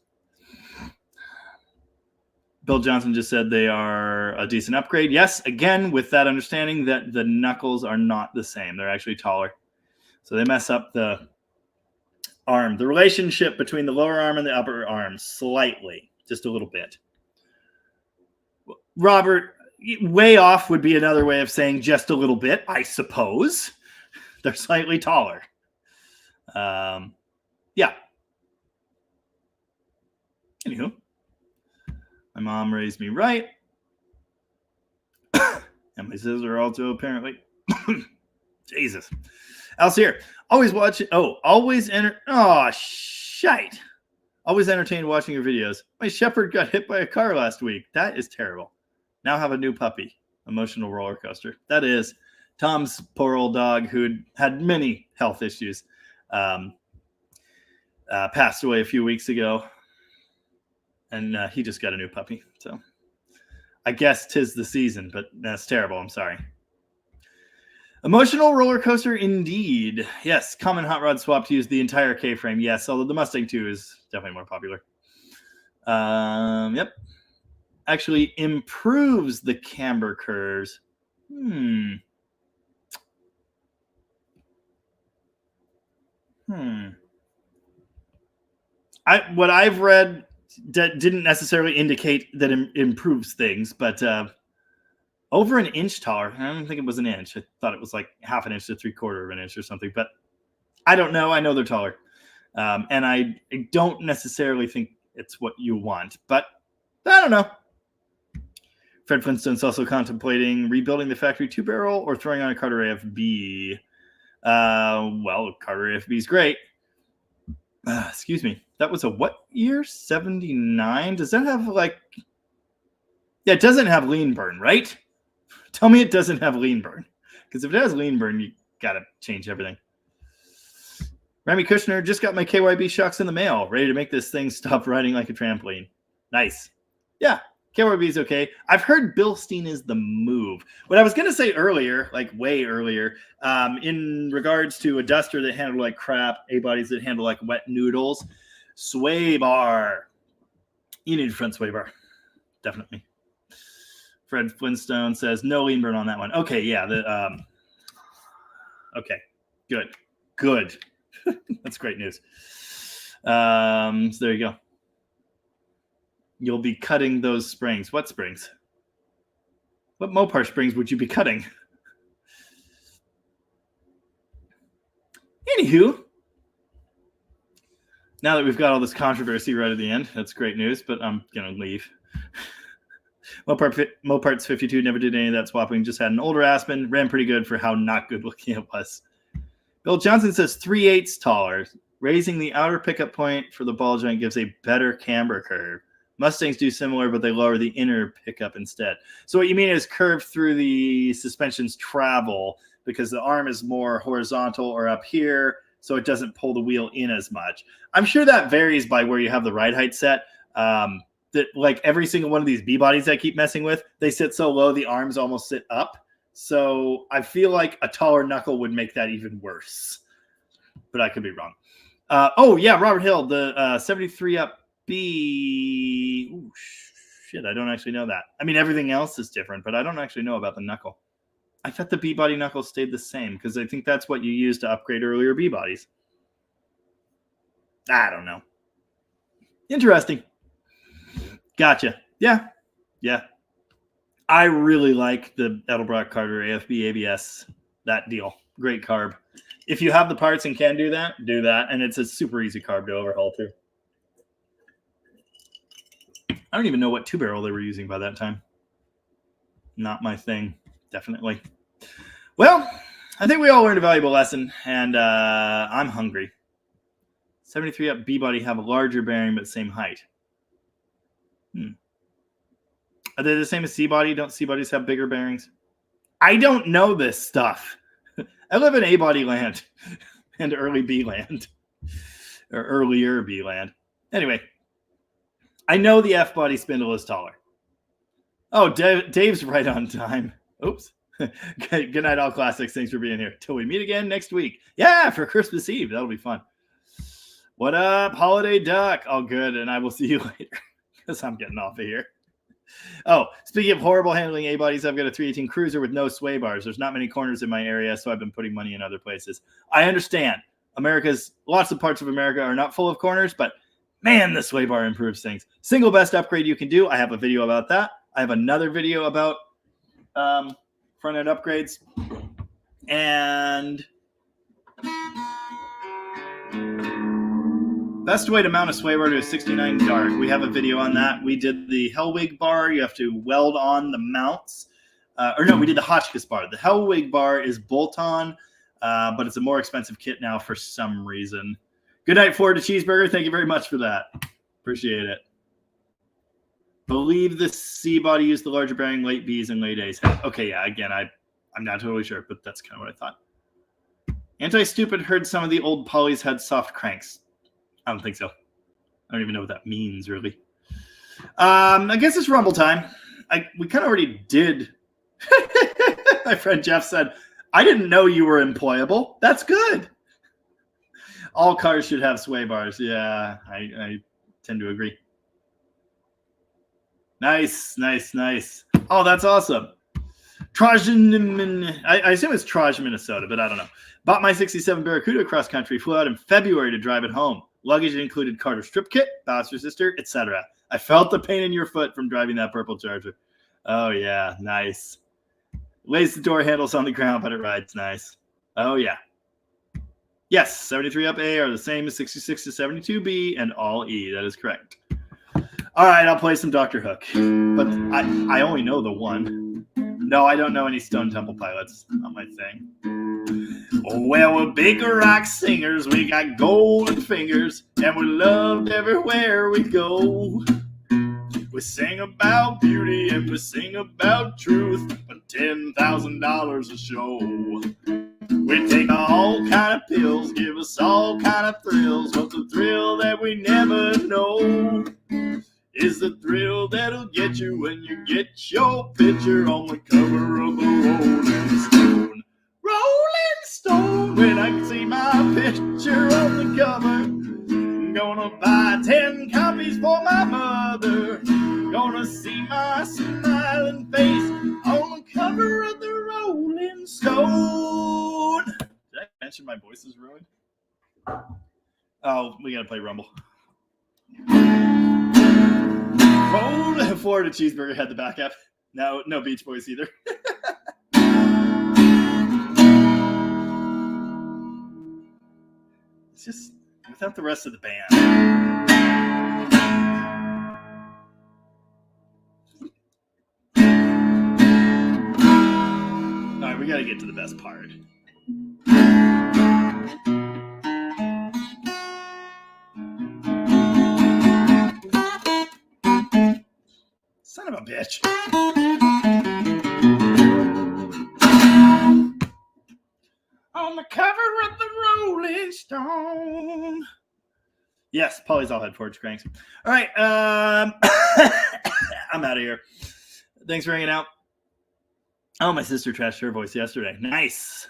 Bill Johnson just said they are a decent upgrade. Yes, again, with that understanding that the knuckles are not the same. They're actually taller. So they mess up the arm. The relationship between the lower arm and the upper arm slightly. Just a little bit. Robert, way off would be another way of saying just a little bit, I suppose. They're slightly taller. Yeah. Anywho. My mom raised me right. And my sister also, apparently. Jesus. Alcier, always watching. Always shite. Always entertained watching your videos. My shepherd got hit by a car last week. That is terrible. Now have a new puppy. Emotional roller coaster. That is Tom's poor old dog who had many health issues. Passed away a few weeks ago. And he just got a new puppy. So I guess 'tis the season, but that's terrible. I'm sorry. Emotional roller coaster indeed. Yes, common hot rod swap to use the entire K-frame. Yes, although the Mustang 2 is definitely more popular. Yep. Actually improves the camber curves. What I've read didn't necessarily indicate that it improves things, but over an inch taller. I don't think it was an inch. I thought it was like half an inch to 3/4 of an inch or something, but I don't know. I know they're taller. And I don't necessarily think it's what you want, but I don't know. Fred Flintstone's also contemplating rebuilding the factory 2-barrel or throwing on a Carter AFB. Well, Carter AFB is great. Excuse me. That was a what year? 79? Does that have like... Yeah, it doesn't have lean burn, right? Tell me it doesn't have lean burn. Because if it has lean burn, you got to change everything. Remy Kushner, just got my KYB shocks in the mail. Ready to make this thing stop riding like a trampoline. Nice. Yeah, KYB is okay. I've heard Bilstein is the move. What I was going to say earlier, like way earlier, in regards to a duster that handled like crap, A-bodies that handle like wet noodles, sway bar. You need a front sway bar. Definitely. Fred Flintstone says no lean burn on that one. Okay, yeah. Okay, good. That's great news. So there you go. You'll be cutting those springs. What springs? What Mopar springs would you be cutting? Anywho, now that we've got all this controversy right at the end, that's great news, but I'm going to leave. Moparts 52 never did any of that swapping, just had an older Aspen, ran pretty good for how not good looking it was. Bill Johnson says 3/8 taller. Raising the outer pickup point for the ball joint gives a better camber curve. Mustangs do similar, but they lower the inner pickup instead. So what you mean is curve through the suspension's travel because the arm is more horizontal or up here, so it doesn't pull the wheel in as much. I'm sure that varies by where you have the ride height set. That like every single one of these B-bodies I keep messing with, they sit so low the arms almost sit up. So I feel like a taller knuckle would make that even worse. But I could be wrong. Oh, yeah, Robert Hill, the 73 up B. Ooh, shit, I don't actually know that. I mean, everything else is different, but I don't actually know about the knuckle. I thought the B-body knuckle stayed the same because I think that's what you used to upgrade earlier B-bodies. I don't know. Interesting. Gotcha. Yeah. I really like the Edelbrock Carter AFB ABS. That deal. Great carb. If you have the parts and can do that, do that. And it's a super easy carb to overhaul too. I don't even know what 2-barrel they were using by that time. Not my thing, definitely. Well, I think we all learned a valuable lesson, and I'm hungry. 73 up B body have a larger bearing but same height. Are they the same as C body? Don't C bodies have bigger bearings? I don't know this stuff. I live in A body land and early B land, or earlier B land. Anyway, I know the F body spindle is taller. Oh, Dave's right on time. Oops. Good night, all classics. Thanks for being here. Till we meet again next week. Yeah, for Christmas Eve. That'll be fun. What up, Holiday Duck? All good, and I will see you later because I'm getting off of here. Oh, speaking of horrible handling A-bodies, I've got a 318 Cruiser with no sway bars. There's not many corners in my area, so I've been putting money in other places. I understand. Lots of parts of America are not full of corners, but man, the sway bar improves things. Single best upgrade you can do. I have a video about that. I have another video about front-end upgrades. And best way to mount a sway bar to a 69 dark. We have a video on that. We did the Hellwig bar. You have to weld on the mounts. We did the Hotchkiss bar. The Hellwig bar is bolt-on, but it's a more expensive kit now for some reason. Good night, Florida Cheeseburger. Thank you very much for that. Appreciate it. Believe the C body used the larger bearing, late B's and late A's. Okay, yeah, again, I'm not totally sure, but that's kind of what I thought. Anti-Stupid heard some of the old Polys had soft cranks. I don't think so. I don't even know what that means, really. I guess it's Rumble time. We kind of already did. My friend Jeff said, I didn't know you were employable. That's good. All cars should have sway bars. Yeah, I tend to agree. Nice. Oh, that's awesome. Trojan, I assume it's Trojan, Minnesota, but I don't know. Bought my 67 Barracuda cross country, flew out in February to drive it home. Luggage included Carter strip kit, ballast resistor, etc. I felt the pain in your foot from driving that purple Charger. Oh, yeah, nice. Lays the door handles on the ground, but it rides nice. Oh, yeah. Yes, 73 up A are the same as 66 to 72B and all E. That is correct. All right, I'll play some Dr. Hook, but I only know the one. No, I don't know any Stone Temple Pilots. Not my thing. Oh, well, we're big rock singers. We got golden fingers, and we're loved everywhere we go. We sing about beauty and we sing about truth, for $10,000 a show. We take all kind of pills, give us all kind of thrills, but the thrill that we never know is the thrill that'll get you when you get your picture on the cover of the Rolling Stone. Rolling Stone, when I see my picture on the cover, I'm gonna buy 10 copies for my mother. Gonna see my smiling face on the cover of the Rolling Stone. Did I mention my voice is ruined? Oh, we gotta play Rumble. Cold Florida Cheeseburger had the backup. No Beach Boys either. It's just without the rest of the band. All right, we got to get to the best part. Son of a bitch. On the cover of the Rolling Stone. Yes, Polly's all had forged cranks. All right, I'm out of here. Thanks for hanging out. Oh, my sister trashed her voice yesterday. Nice.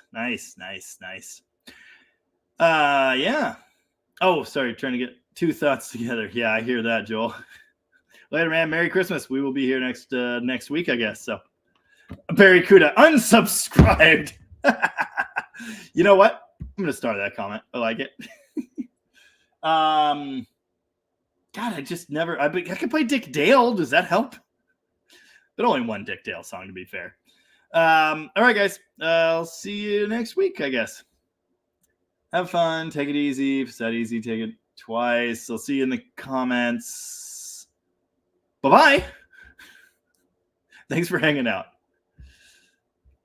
Yeah. Oh, sorry, trying to get two thoughts together. Yeah, I hear that, Joel. Later, man. Merry Christmas. We will be here next week, I guess. So, Barracuda unsubscribed. You know what? I'm going to start that comment. I like it. God, I could play Dick Dale. Does that help? But only one Dick Dale song, to be fair. All right, guys. I'll see you next week, I guess. Have fun. Take it easy. If it's that easy, take it twice. I'll see you in the comments. Bye-bye. Thanks for hanging out.